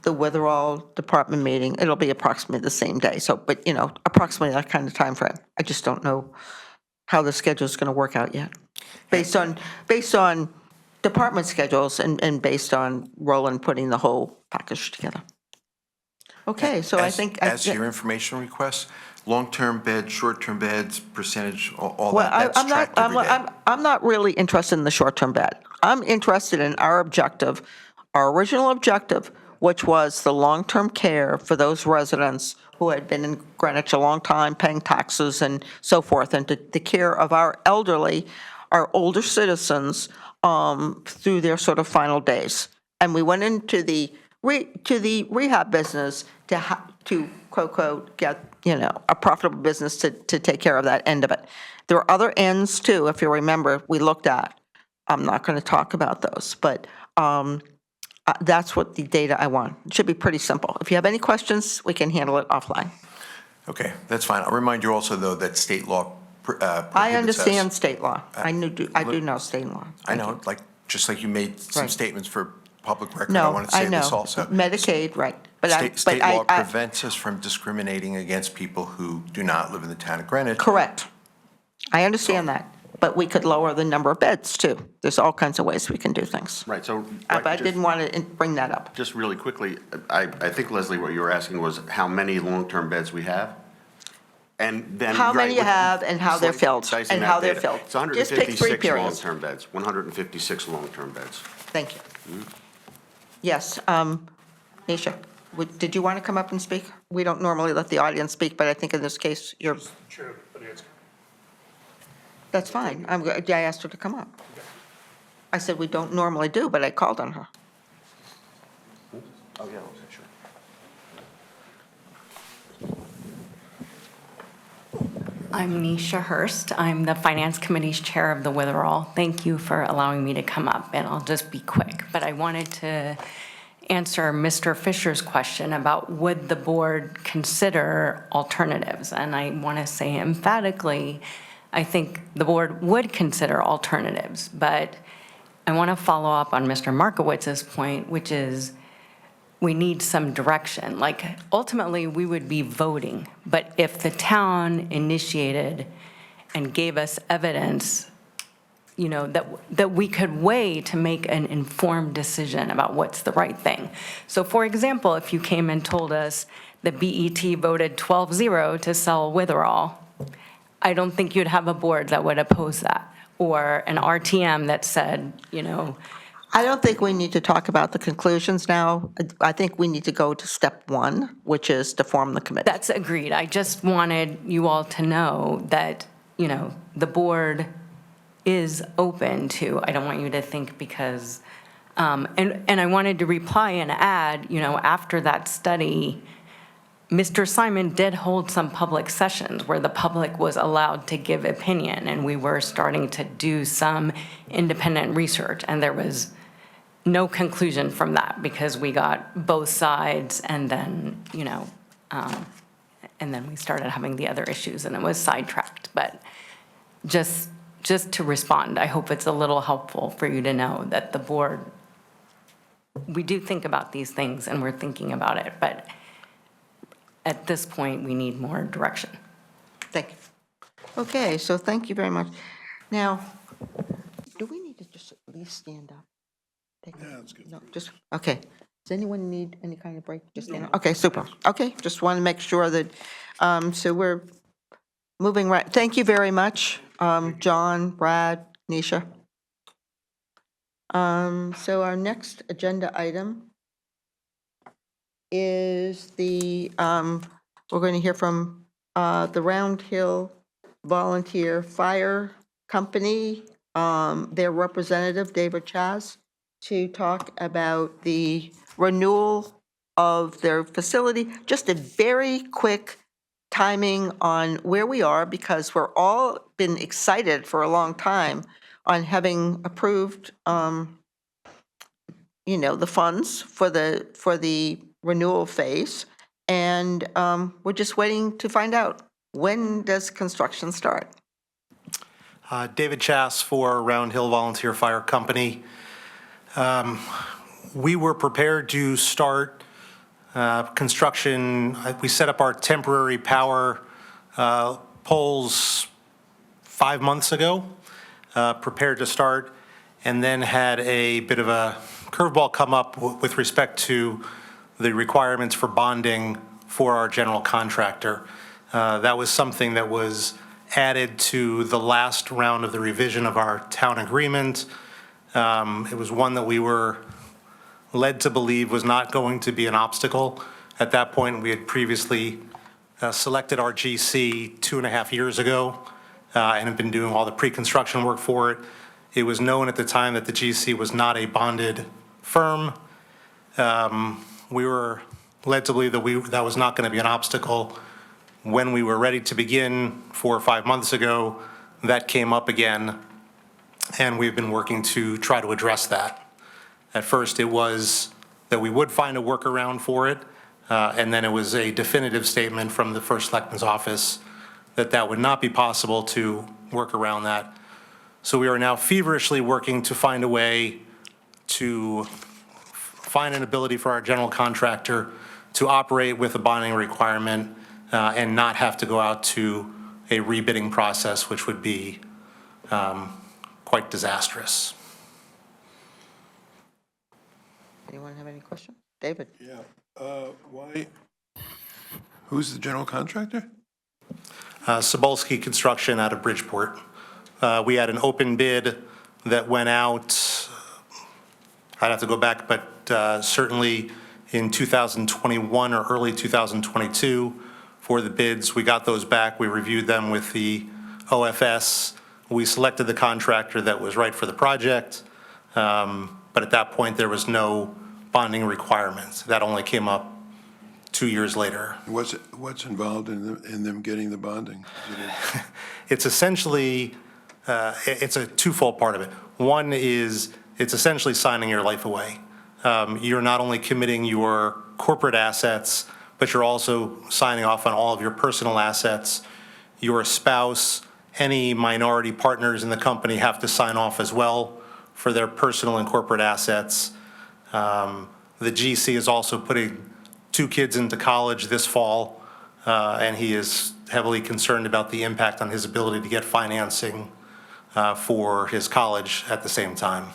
[SPEAKER 1] the Witherall Department meeting. It'll be approximately the same day, but, approximately that kind of time frame. I just don't know how the schedule's going to work out yet, based on department schedules and based on Roland putting the whole package together. Okay, so I think.
[SPEAKER 16] As to your information requests, long-term beds, short-term beds, percentage, all
[SPEAKER 1] Well,
[SPEAKER 16] that, that's tracked every day.
[SPEAKER 1] I'm not really interested in the short-term bed. I'm interested in our objective, our original objective, which was the long-term care for those residents who had been in Greenwich a long time, paying taxes and so forth, and to the care of our elderly, our older citizens, through their sort of final days. And we went into the rehab business to quote, get, a profitable business to take care of that end of it. There are other ends too, if you remember, we looked at. I'm not going to talk about those, but that's what the data I want. It should be pretty simple. If you have any questions, we can handle it offline.
[SPEAKER 16] Okay, that's fine. I'll remind you also, though, that state law prohibits
[SPEAKER 1] I understand
[SPEAKER 16] us.
[SPEAKER 1] state law. I do know state law.
[SPEAKER 16] I know, just like you made some
[SPEAKER 1] Right.
[SPEAKER 16] statements for public record, I
[SPEAKER 1] No,
[SPEAKER 16] wanted to
[SPEAKER 1] I
[SPEAKER 16] say this
[SPEAKER 1] know.
[SPEAKER 16] also.
[SPEAKER 1] Medicaid, right. But
[SPEAKER 16] State law prevents us from discriminating against people who do not live in the town of Greenwich.
[SPEAKER 1] Correct. I understand that. But we could lower the number of beds too. There's all kinds of ways we can do things.
[SPEAKER 15] Right, so.
[SPEAKER 1] But I didn't want to bring that up.
[SPEAKER 15] Just really quickly, I think, Leslie, what you were asking was how many long-term beds we have? And then.
[SPEAKER 1] How
[SPEAKER 15] right,
[SPEAKER 1] many you
[SPEAKER 15] with-
[SPEAKER 1] have and how they're filled,
[SPEAKER 15] dicing
[SPEAKER 1] and
[SPEAKER 15] that
[SPEAKER 1] how they're
[SPEAKER 15] data.
[SPEAKER 1] filled.
[SPEAKER 15] It's
[SPEAKER 1] Just pick 3
[SPEAKER 15] 156
[SPEAKER 1] periods.
[SPEAKER 15] long-term beds, 156 long-term beds.
[SPEAKER 1] Thank you. Yes, Nisha, did you want to come up and speak? We don't normally let the audience speak, but I think in this case, you're,
[SPEAKER 3] Chair, Bonanza.
[SPEAKER 1] that's fine. I asked her to come up. I said we don't normally do, but I called on her.
[SPEAKER 15] Oh, yeah, sure.
[SPEAKER 17] I'm Nisha Hurst. I'm the Finance Committee's Chair of the Witherall. Thank you for allowing me to come up, and I'll just be quick. But I wanted to answer Mr. Fisher's question about would the board consider alternatives? And I want to say emphatically, I think the board would consider alternatives. But I want to follow up on Mr. Markowitz's point, which is we need some direction. Like, ultimately, we would be voting, but if the town initiated and gave us evidence, that we could weigh to make an informed decision about what's the right thing. So, for example, if you came and told us the BET voted 12-0 to sell Witherall, I don't think you'd have a board that would oppose that, or an RTM that said,
[SPEAKER 1] I don't think we need to talk about the conclusions now. I think we need to go to step 1, which is to form the committee.
[SPEAKER 17] That's agreed. I just wanted you all to know that, the board is open to, I don't want you to think because, and I wanted to reply and add, after that study, Mr. Simon did hold some public sessions where the public was allowed to give opinion, and we were starting to do some independent research, and there was no conclusion from that because we got both sides, and then, and then we started having the other issues, and it was sidetracked. But just to respond, I hope it's a little helpful for you to know that the board, we do think about these things, and we're thinking about it, but at this point, we need more direction.
[SPEAKER 1] Thank you. Okay, so thank you very much. Now, do we need to just at least stand up? Yeah, that's good. No, just, okay. Does anyone need any kind of break? Just stand up? Okay, super. Okay, just want to make sure that, so we're moving right. Thank you very much, John, Brad, Nisha. So our next agenda item is we're going to hear from the Round Hill Volunteer Fire Company, their representative, David Chaz, to talk about the renewal of their facility. Just a very quick timing on where we are, because we're all been excited for a long time on having approved, the funds for the renewal phase, and we're just waiting to find out When does construction start?
[SPEAKER 18] David Chass for Round Hill Volunteer Fire Company. We were prepared to start construction. We set up our temporary power poles 5 months ago, prepared to start, and then had a bit of a curveball come up with respect to the requirements for bonding for our general contractor. That was something that was added to the last round of the revision of our town agreement. It was one that we were led to believe was not going to be an obstacle. At that point, we had previously selected our GC 2.5 years ago and have been doing all the pre-construction work for it. It was known at the time that the GC was not a bonded firm. We were led to believe that that was not going to be an obstacle. When we were ready to begin 4 or 5 months ago, that came up again, and we've been working to try to address that. At first, it was that we would find a workaround for it, and then it was a definitive statement from the First Selectman's office that that would not be possible to work around that. So we are now feverishly working to find a way to find an ability for our general contractor to operate with a bonding requirement and not have to go out to a rebidding process, which would be quite disastrous.
[SPEAKER 1] Anyone have any questions? David?
[SPEAKER 5] Yeah, why, who's the general contractor?
[SPEAKER 18] Sobolski Construction out of Bridgeport. We had an open bid that went out, I'd have to go back, but certainly in 2021 or early 2022 for the bids. We got those back. We reviewed them with the OFS. We selected the contractor that was right for the project. But at that point, there was no bonding requirements. That only came up 2 years later.
[SPEAKER 5] What's involved in them getting the bonding?
[SPEAKER 18] It's essentially, it's a twofold part of it. One is it's essentially signing your life away. You're not only committing your corporate assets, but you're also signing off on all of your personal assets. Your spouse, any minority partners in the company have to sign off as well for their personal and corporate assets. The GC is also putting 2 kids into college this fall, and he is heavily concerned about the impact on his ability to get financing for his college at the same time.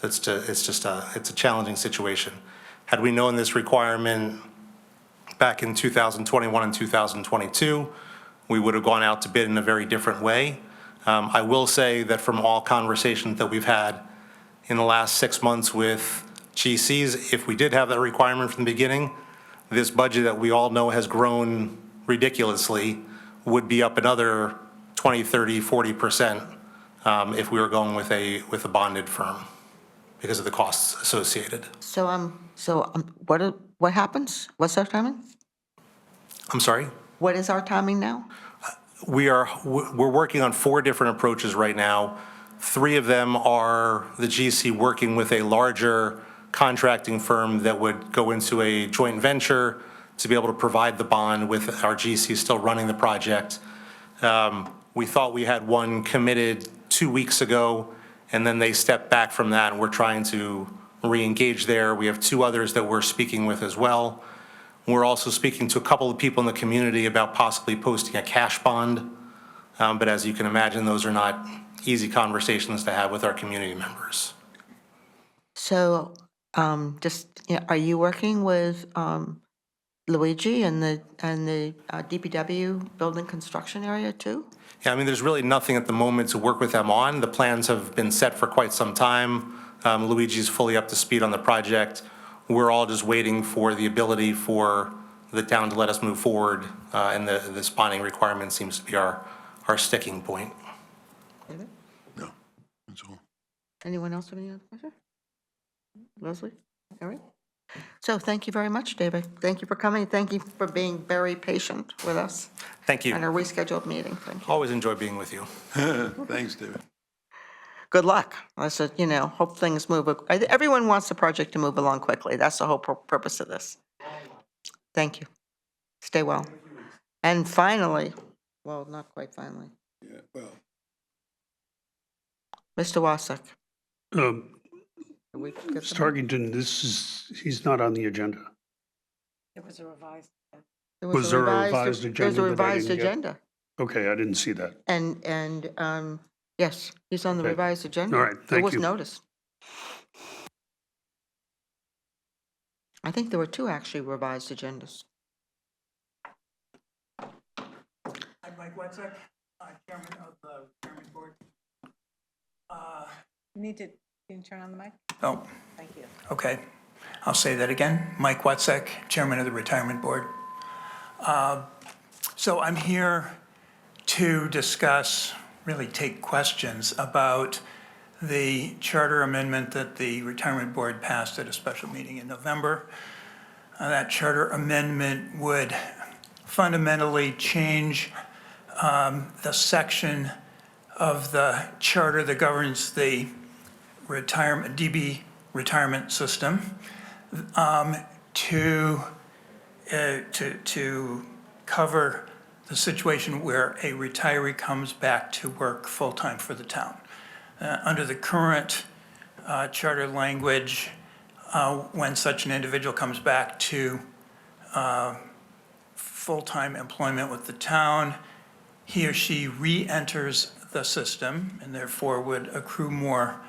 [SPEAKER 18] So it's a challenging situation. Had we known this requirement back in 2021 and 2022, we would have gone out to bid in a very different way. I will say that from all conversations that we've had in the last 6 months with GCs, if we did have that requirement from the beginning, this budget that we all know has grown ridiculously would be up another 20, 30, 40% if we were going with a bonded firm because of the costs associated.
[SPEAKER 1] What happens? What's our timing?
[SPEAKER 18] I'm sorry?
[SPEAKER 1] What is our timing now?
[SPEAKER 18] We're working on 4 different approaches right now. 3 of them are the GC working with a larger contracting firm that would go into a joint venture to be able to provide the bond with our GC still running the project. We thought we had one committed 2 weeks ago, and then they stepped back from that, and we're trying to re-engage there. We have 2 others that we're speaking with as well. We're also speaking to a couple of people in the community about possibly posting a cash bond. But as you can imagine, those are not easy conversations to have with our community members.
[SPEAKER 1] So are you working with Luigi and the DPW building construction area too?
[SPEAKER 18] Yeah, I mean, there's really nothing at the moment to work with them on. The plans have been set for quite some time. Luigi's fully up to speed on the project. We're all just waiting for the ability for the town to let us move forward, and this bonding requirement seems to be our sticking point.
[SPEAKER 5] No, that's all.
[SPEAKER 1] Anyone else have any other questions? Leslie? All right. So thank you very much, David. Thank you for coming. Thank you for being very patient with us.
[SPEAKER 18] Thank you.
[SPEAKER 1] On a rescheduled meeting. Thank you.
[SPEAKER 18] Always enjoy being with you.
[SPEAKER 5] Thanks, David.
[SPEAKER 1] Good luck. I said, hope things move. Everyone wants the project to move along quickly. That's the whole purpose of this. Thank you. Stay well. And finally, well, not quite finally.
[SPEAKER 5] Yeah, well,
[SPEAKER 1] Mr. Wasak.
[SPEAKER 3] Um,
[SPEAKER 1] Did we get
[SPEAKER 3] Mr.
[SPEAKER 1] them?
[SPEAKER 3] Harkington, he's not on the agenda.
[SPEAKER 2] It was a revised.
[SPEAKER 3] Was there a revised agenda
[SPEAKER 1] There's a
[SPEAKER 3] that I
[SPEAKER 1] revised
[SPEAKER 3] didn't get?
[SPEAKER 1] agenda.
[SPEAKER 3] Okay, I didn't see that.
[SPEAKER 1] And, yes, he's on the
[SPEAKER 3] Okay.
[SPEAKER 1] revised agenda.
[SPEAKER 3] All right, thank
[SPEAKER 1] It was
[SPEAKER 3] you.
[SPEAKER 1] noticed. I think there were two actually revised agendas.
[SPEAKER 19] I'm Mike Wetzik, Chairman of the Retirement Board.
[SPEAKER 2] Can you turn on the mic?
[SPEAKER 19] Oh,
[SPEAKER 2] Thank you.
[SPEAKER 19] okay. I'll say that again. Mike Wetzik, Chairman of the Retirement Board. So I'm here to discuss, really take questions about the charter amendment that the Retirement Board passed at a special meeting in November. That charter amendment would fundamentally change the section of the charter that governs the retirement, DB retirement system, to cover the situation where a retiree comes back to work full-time for the town. Under the current charter language, when such an individual comes back to full-time employment with the town, he or she re-enters the system and therefore would accrue more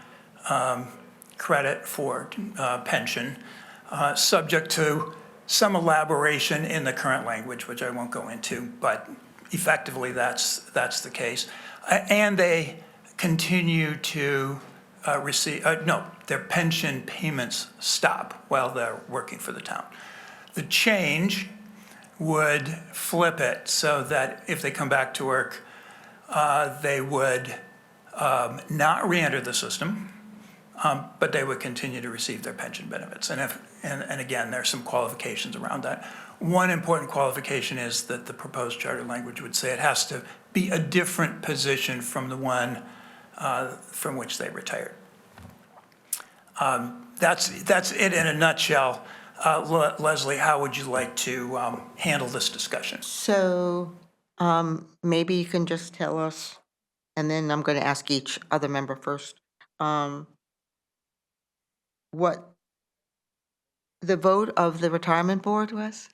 [SPEAKER 19] credit for pension, subject to some elaboration in the current language, which I won't go into, but effectively that's the case. And they continue to receive, their pension payments stop while they're working for the town. The change would flip it so that if they come back to work, they would not re-enter the system, but they would continue to receive their pension benefits. And again, there's some qualifications around that. One important qualification is that the proposed charter language would say it has to be a different position from the one from which they retired. That's it in a nutshell. Leslie, how would you like to handle this discussion?
[SPEAKER 1] So maybe you can just tell us, and then I'm going to ask each other member first, what the vote of the retirement board was?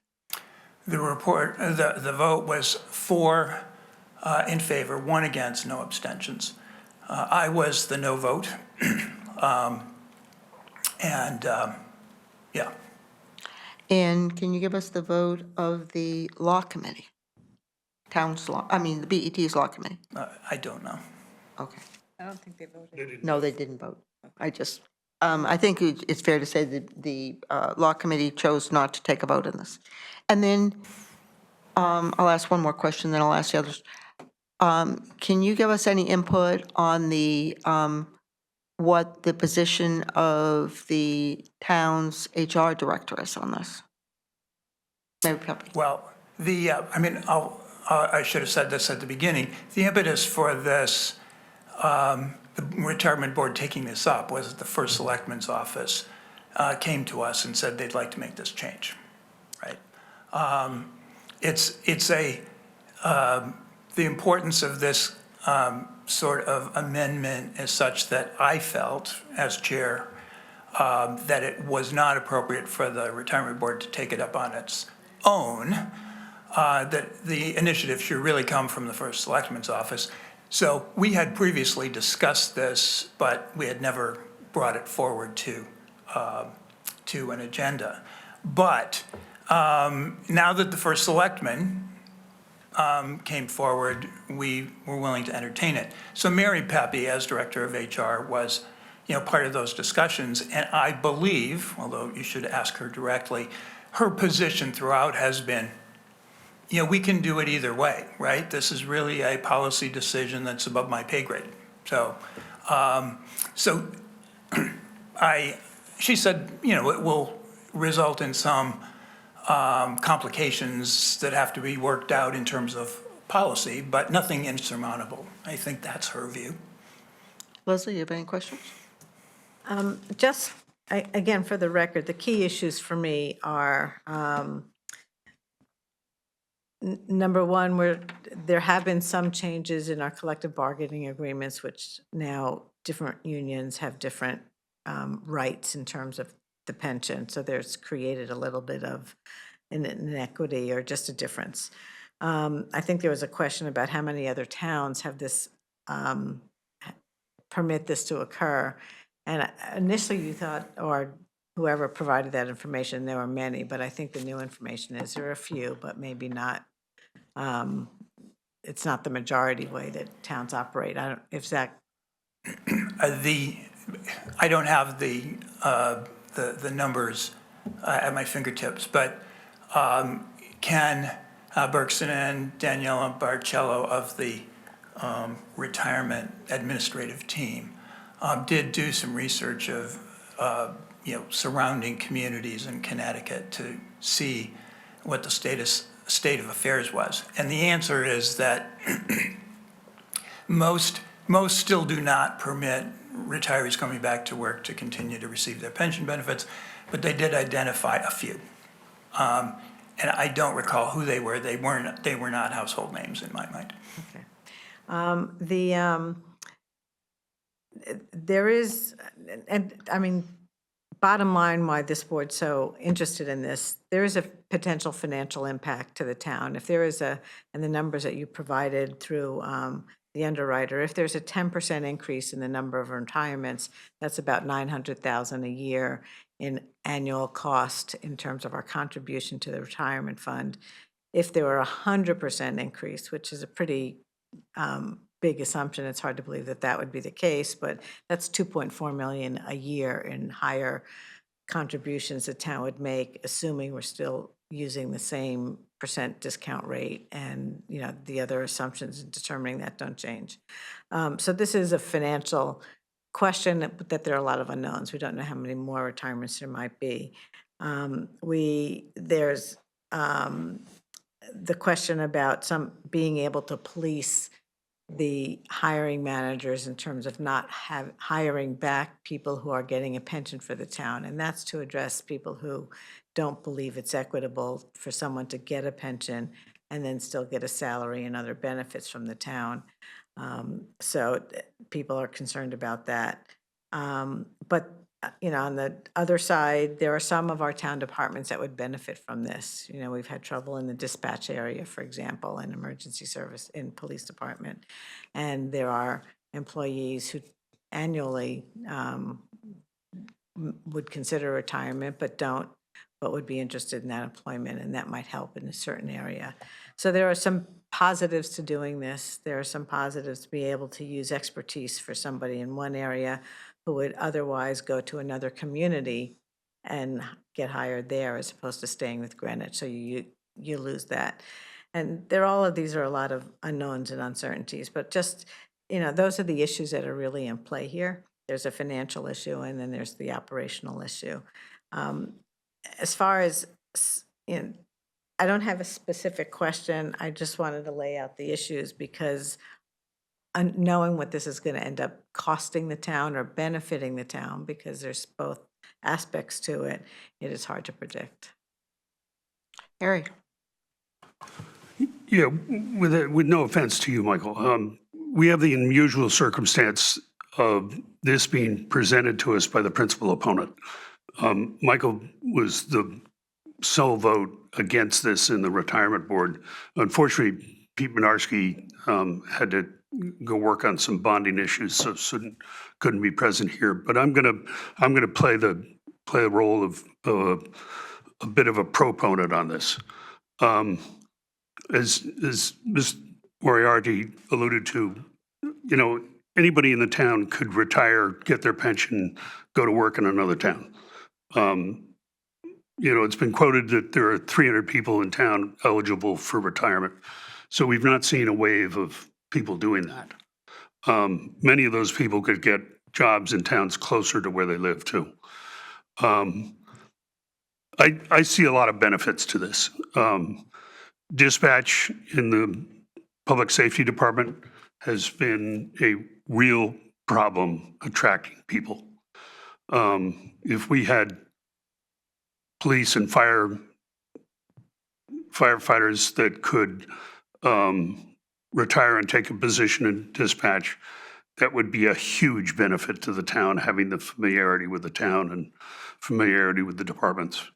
[SPEAKER 19] The report, the vote was 4 in favor, 1 against, no abstentions. I was the no vote. Yeah.
[SPEAKER 1] And can you give us the vote of the law committee? The BET's law committee?
[SPEAKER 19] I don't know.
[SPEAKER 1] Okay.
[SPEAKER 2] I don't think they voted.
[SPEAKER 1] No, they didn't vote. I think it's fair to say that the law committee chose not to take a vote on this. And then I'll ask one more question, then I'll ask the others. Can you give us any input on the what the position of the town's HR director is on this? Mary Pepe.
[SPEAKER 19] Well, I should have said this at the beginning. The impetus for this, the retirement board taking this up, was that the first selectman's office came to us and said they'd like to make this change, right? The importance of this sort of amendment is such that I felt, as chair, that it was not appropriate for the retirement board to take it up on its own, that the initiative should really come from the first selectman's office. So we had previously discussed this, but we had never brought it forward to an agenda. But now that the first selectman came forward, we were willing to entertain it. So Mary Pepe, as director of HR, was part of those discussions. And I believe, although you should ask her directly, her position throughout has been, we can do it either way, right? This is really a policy decision that's above my pay grade. So, she said, it will result in some complications that have to be worked out in terms of policy, but nothing insurmountable. I think that's her view.
[SPEAKER 1] Leslie, you have any questions?
[SPEAKER 2] Again, for the record, the key issues for me are Number one, there have been some changes in our collective bargaining agreements, which now different unions have different rights in terms of the pension. So there's created a little bit of an inequity or just a difference. I think there was a question about how many other towns have this, permit this to occur. And initially you thought, or whoever provided that information, there were many, but I think the new information is there are a few, but maybe not. It's not the majority way that towns operate. I don't, if Zach.
[SPEAKER 19] I don't have the numbers at my fingertips, but Ken Bergson and Daniela Barcello of the retirement administrative team did do some research of surrounding communities in Connecticut to see what the state of affairs was. And the answer is that most still do not permit retirees coming back to work to continue to receive their pension benefits, but they did identify a few. And I don't recall who they were. They were not household names in my mind.
[SPEAKER 2] There is, and I mean, bottom line, why this board's so interested in this, there is a potential financial impact to the town. If there is and the numbers that you provided through the underwriter, if there's a 10% increase in the number of retirements, that's about $900,000 a year in annual cost in terms of our contribution to the retirement fund. If there were a 100% increase, which is a pretty big assumption, it's hard to believe that that would be the case, but that's $2.4 million a year in higher contributions the town would make, assuming we're still using the same percent discount rate, and the other assumptions in determining that don't change. So this is a financial question that there are a lot of unknowns. We don't know how many more retirements there might be. There's the question about some being able to police the hiring managers in terms of not hiring back people who are getting a pension for the town. And that's to address people who don't believe it's equitable for someone to get a pension and then still get a salary and other benefits from the town. So people are concerned about that. But on the other side, there are some of our town departments that would benefit from this. We've had trouble in the dispatch area, for example, in emergency service, in police department. And there are employees who annually would consider retirement, but would be interested in that employment, and that might help in a certain area. So there are some positives to doing this. There are some positives to be able to use expertise for somebody in one area who would otherwise go to another community and get hired there as opposed to staying with Greenwich. So you lose that. And all of these are a lot of unknowns and uncertainties, but just, those are the issues that are really in play here. There's a financial issue, and then there's the operational issue. As far as, I don't have a specific question. I just wanted to lay out the issues because knowing what this is going to end up costing the town or benefiting the town, because there's both aspects to it, it is hard to predict.
[SPEAKER 1] Harry?
[SPEAKER 3] Yeah, with no offense to you, Michael, we have the unusual circumstance of this being presented to us by the principal opponent. Michael was the sole vote against this in the retirement board. Unfortunately, Pete Minarski had to go work on some bonding issues, so couldn't be present here. But I'm gonna play the role of a bit of a proponent on this. As Ms. Moriarty alluded to, anybody in the town could retire, get their pension, go to work in another town. It's been quoted that there are 300 people in town eligible for retirement. So we've not seen a wave of people doing that. Many of those people could get jobs in towns closer to where they live too. I see a lot of benefits to this. Dispatch in the public safety department has been a real problem attracting people. If we had police and fire firefighters that could retire and take a position in dispatch, that would be a huge benefit to the town, having the familiarity with the town and familiarity with the departments.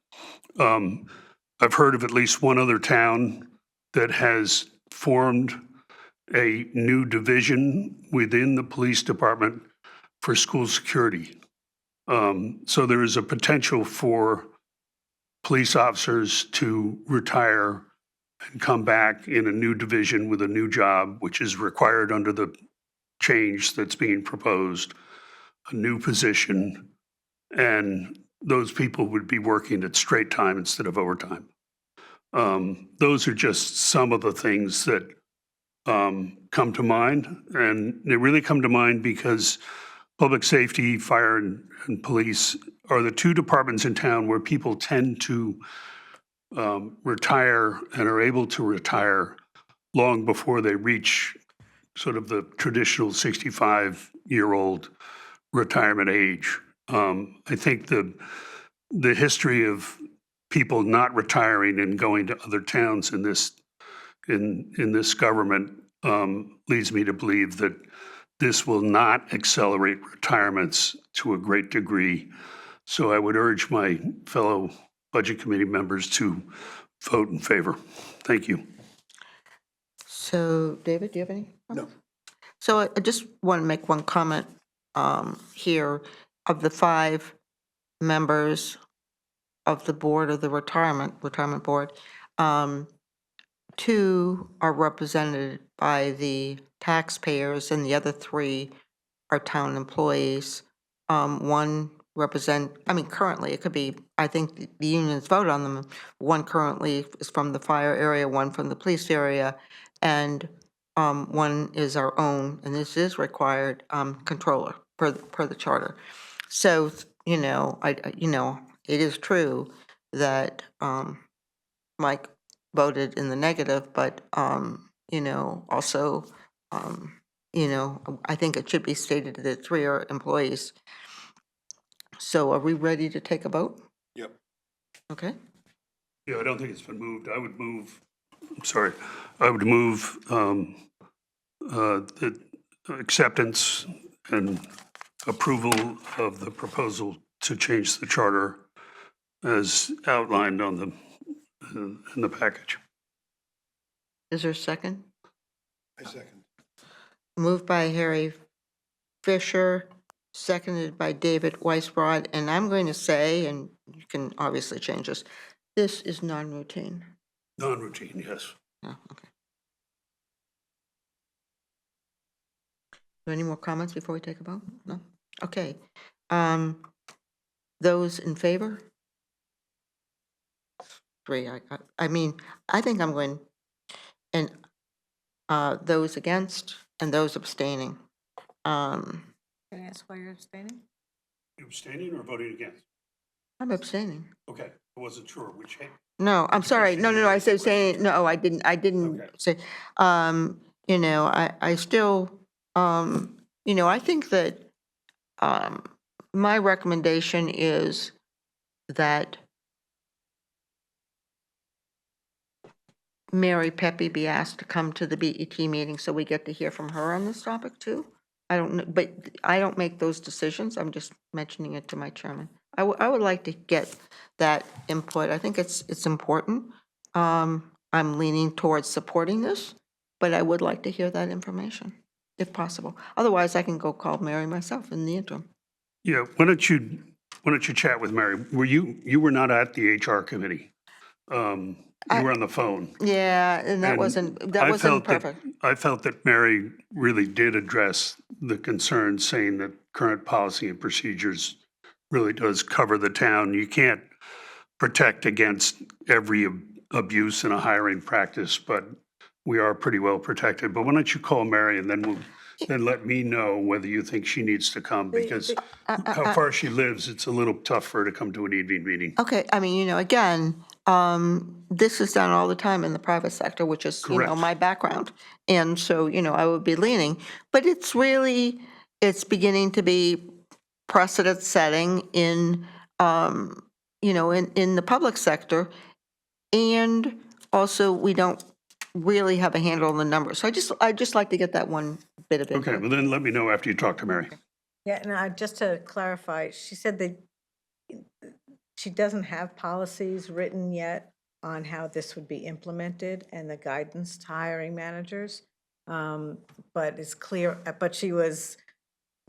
[SPEAKER 3] I've heard of at least one other town that has formed a new division within the police department for school security. So there is a potential for police officers to retire and come back in a new division with a new job, which is required under the change that's being proposed, a new position, and those people would be working at straight time instead of overtime. Those are just some of the things that come to mind, and they really come to mind because public safety, fire, and police are the two departments in town where people tend to retire and are able to retire long before they reach sort of the traditional 65-year-old retirement age. I think the history of people not retiring and going to other towns in this government leads me to believe that this will not accelerate retirements to a great degree. So I would urge my fellow Budget Committee members to vote in favor. Thank you.
[SPEAKER 1] So, David, do you have any? No. So I just want to make one comment here. Of the 5 members of the board of the retirement board, 2 are represented by the taxpayers and the other 3 are town employees. One currently it could be, I think the unions vote on them. One currently is from the fire area, one from the police area, and one is our own, and this is required, controller per the charter. So, it is true that Mike voted in the negative, but, also, I think it should be stated that 3 are employees. So are we ready to take a vote?
[SPEAKER 3] Yep.
[SPEAKER 1] Okay.
[SPEAKER 3] Yeah, I don't think it's been moved. I would move the acceptance and approval of the proposal to change the charter as outlined on in the package.
[SPEAKER 1] Is there a second?
[SPEAKER 5] I second.
[SPEAKER 1] Moved by Harry Fisher, seconded by David Weisbrod, and I'm going to say, and you can obviously change this is non-routine.
[SPEAKER 3] Non-routine, yes.
[SPEAKER 1] Oh, okay. Any more comments before we take a vote? No? Okay. Those in favor? 3. I think I'm going, and those against, and those abstaining.
[SPEAKER 2] Can I ask why you're abstaining?
[SPEAKER 3] You abstaining or voting against?
[SPEAKER 1] I'm abstaining.
[SPEAKER 3] Okay, I wasn't sure which.
[SPEAKER 1] No, I'm sorry. No, I said abstaining. No, I didn't
[SPEAKER 3] Okay.
[SPEAKER 1] say, I still, I think that my recommendation is that Mary Pepe be asked to come to the BET meeting so we get to hear from her on this topic too. I don't know, but I don't make those decisions. I'm just mentioning it to my chairman. I would like to get that input. I think it's important. I'm leaning towards supporting this, but I would like to hear that information if possible. Otherwise, I can go call Mary myself in the interim.
[SPEAKER 3] Yeah, why don't you chat with Mary? You were not at the HR committee. You were on the phone.
[SPEAKER 1] Yeah, and that wasn't perfect.
[SPEAKER 3] I felt that Mary really did address the concerns, saying that current policy and procedures really does cover the town. You can't protect against every abuse in a hiring practice, but we are pretty well protected. But why don't you call Mary and then let me know whether you think she needs to come, because how far she lives, it's a little tough for her to come to an evening meeting.
[SPEAKER 1] Okay, again, this is done all the time in the private sector, which is,
[SPEAKER 3] Correct.
[SPEAKER 1] My background. And so, I would be leaning, but it's beginning to be precedent setting in, in the public sector. And also, we don't really have a handle on the numbers. So I'd just like to get that one bit of
[SPEAKER 3] Okay,
[SPEAKER 1] info.
[SPEAKER 3] well then let me know after you talk to Mary.
[SPEAKER 2] Yeah, and just to clarify, she said that she doesn't have policies written yet on how this would be implemented and the guidance to hiring managers. But it's clear, but she was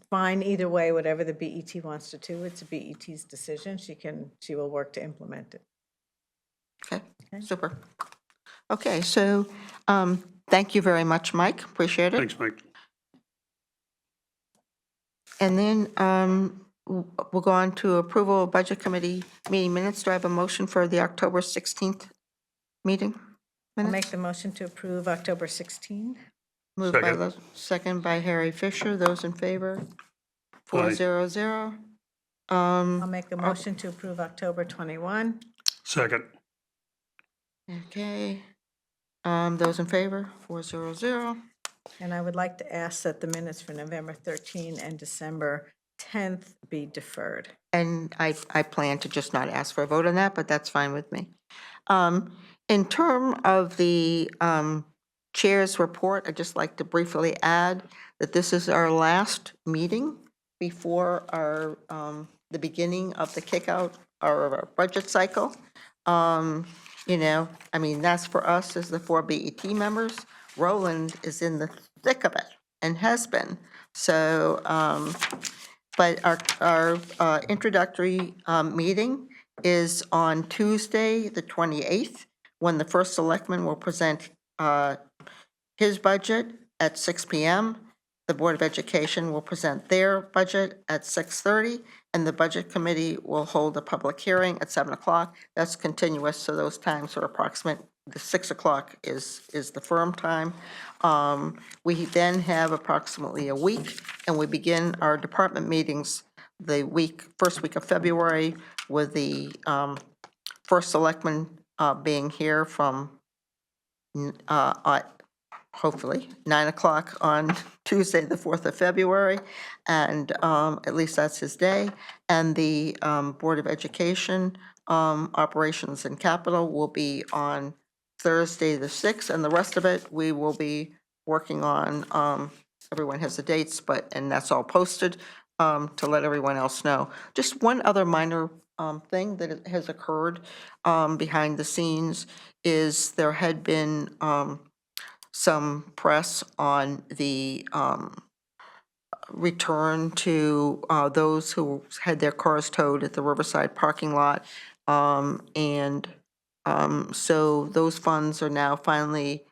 [SPEAKER 2] fine either way, whatever the BET wants to do, it's a BET's decision. She will work to implement it.
[SPEAKER 1] Okay, super. Okay, so thank you very much, Mike. Appreciate it.
[SPEAKER 3] Thanks, Mike.
[SPEAKER 1] And then we'll go on to approval of Budget Committee meeting minutes. Do I have a motion for the October 16th meeting
[SPEAKER 2] I'll
[SPEAKER 1] minutes?
[SPEAKER 2] make the motion to approve October 16.
[SPEAKER 1] Moved by
[SPEAKER 3] Second.
[SPEAKER 1] Liz, second by Harry Fisher. Those in favor? 400.
[SPEAKER 2] I'll make the motion to approve October 21.
[SPEAKER 3] Second.
[SPEAKER 1] Okay. Those in favor? 400.
[SPEAKER 2] And I would like to ask that the minutes for November 13 and December 10th be deferred.
[SPEAKER 1] And I plan to just not ask for a vote on that, but that's fine with me. In term of the chair's report, I'd just like to briefly add that this is our last meeting before our, the beginning of the kickout, our budget cycle. You know, I mean, that's for us as the 4 BET members. Roland is in the thick of it and has been. So, but our introductory meeting is on Tuesday, the 28th, when the first selectman will present his budget at 6 p.m. The Board of Education will present their budget at 6:30, and the Budget Committee will hold a public hearing at 7 o'clock. That's continuous, so those times are approximate. The 6 o'clock is the firm time. We then have approximately a week, and we begin our department meetings the first week of February, with the first selectman being here from hopefully 9 o'clock on Tuesday, the 4th of February, and at least that's his day. And the Board of Education Operations and Capital will be on Thursday, the 6th, and the rest of it, we will be working on, everyone has the dates, and that's all posted to let everyone else know. Just one other minor thing that has occurred behind the scenes is there had been some press on the return to those who had their cars towed at the Riverside parking lot. So those funds are now finally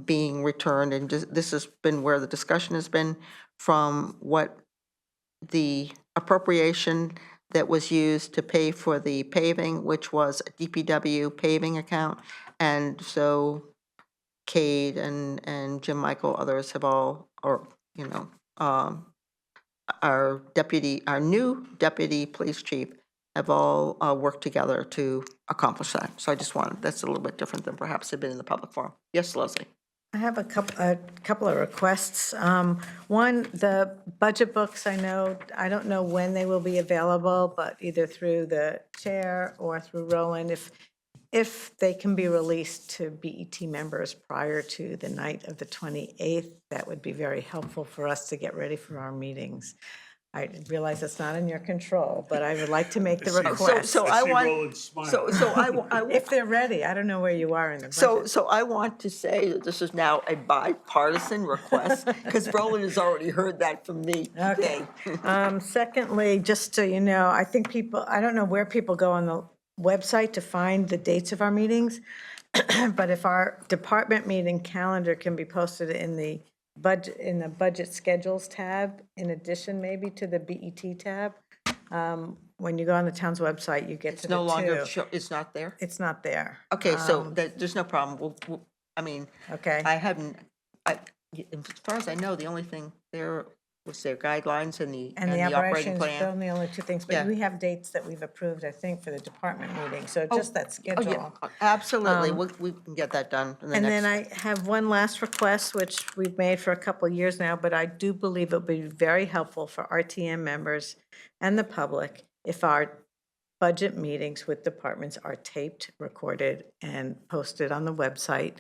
[SPEAKER 1] being returned, and this has been where the discussion has been from what the appropriation that was used to pay for the paving, which was a DPW paving account. And so Cade and Jim Michael, others have all, or, you know, our new deputy police chief have all worked together to accomplish that. So I just wanted, that's a little bit different than perhaps had been in the public forum. Yes, Leslie?
[SPEAKER 2] I have a couple of requests. One, the budget books, I don't know when they will be available, but either through the chair or through Roland, if they can be released to BET members prior to the night of the 28th, that would be very helpful for us to get ready for our meetings. I realize it's not in your control, but I would like to make the request.
[SPEAKER 1] So I want, so I
[SPEAKER 2] If they're ready, I don't know where you are in the budget.
[SPEAKER 1] So I want to say that this is now a bipartisan request, because Roland has already heard that from me today.
[SPEAKER 2] Okay. Secondly, just so you know, I think I don't know where people go on the website to find the dates of our meetings, but if our department meeting calendar can be posted in the budget schedules tab, in addition maybe to the BET tab, when you go on the town's website, you get to the two.
[SPEAKER 1] No longer, it's not there?
[SPEAKER 2] It's not there.
[SPEAKER 1] Okay, so there's no problem. I mean,
[SPEAKER 2] Okay.
[SPEAKER 1] I haven't, as far as I know, the only thing there was their guidelines and the operating
[SPEAKER 2] operations, those
[SPEAKER 1] plan.
[SPEAKER 2] are the only two things,
[SPEAKER 1] Yeah.
[SPEAKER 2] but we have dates that we've approved, I think, for the department meeting, so just that
[SPEAKER 1] Oh, yeah,
[SPEAKER 2] schedule.
[SPEAKER 1] absolutely. We can get that done in the
[SPEAKER 2] And
[SPEAKER 1] next.
[SPEAKER 2] then I have one last request, which we've made for a couple of years now, but I do believe it'll be very helpful for RTM members and the public if our budget meetings with departments are taped, recorded, and posted on the website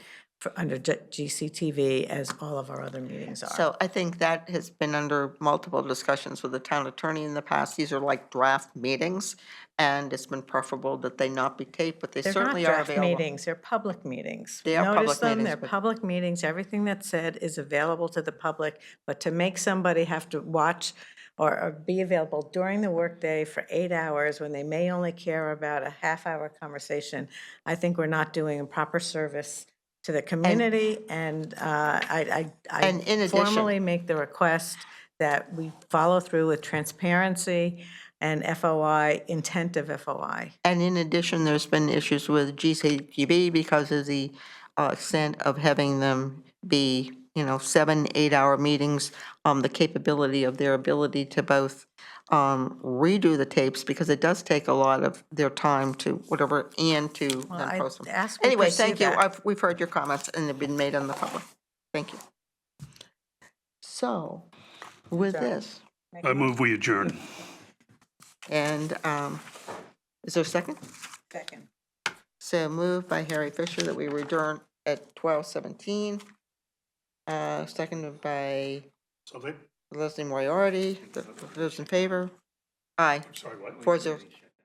[SPEAKER 2] under GCTV, as all of our other meetings are.
[SPEAKER 1] So I think that has been under multiple discussions with the town attorney in the past. These are like draft meetings, and it's been preferable that they not be taped, but they certainly are
[SPEAKER 2] They're not
[SPEAKER 1] available.
[SPEAKER 2] draft meetings, they're public meetings.
[SPEAKER 1] They are
[SPEAKER 2] Notice
[SPEAKER 1] public
[SPEAKER 2] them,
[SPEAKER 1] meetings,
[SPEAKER 2] they're
[SPEAKER 1] but-
[SPEAKER 2] public meetings, everything that's said is available to the public, but to make somebody have to watch or be available during the workday for 8 hours when they may only care about a half-hour conversation, I think we're not doing a proper service to the community, and
[SPEAKER 1] And in
[SPEAKER 2] I
[SPEAKER 1] addition-
[SPEAKER 2] formally make the request that we follow through with transparency and FOI, intent of FOI.
[SPEAKER 1] And in addition, there's been issues with GCTV because of the extent of having them be, 7, 8-hour meetings, the capability of their ability to both redo the tapes, because it does take a lot of their time to whatever, and to
[SPEAKER 2] Well,
[SPEAKER 1] then
[SPEAKER 2] I
[SPEAKER 1] post them.
[SPEAKER 2] ask we
[SPEAKER 1] Anyway,
[SPEAKER 2] pursue
[SPEAKER 1] thank you.
[SPEAKER 2] that.
[SPEAKER 1] We've heard your comments, and they've been made on the public. Thank you. So, with this,
[SPEAKER 3] I move we adjourn.
[SPEAKER 1] and is there a second?
[SPEAKER 2] Second.
[SPEAKER 1] So moved by Harry Fisher that we adjourn at 12:17. Seconded by
[SPEAKER 3] Something?
[SPEAKER 1] Leslie Moriarty. Those in favor? Aye.
[SPEAKER 3] Sorry, what?
[SPEAKER 1] 4-0.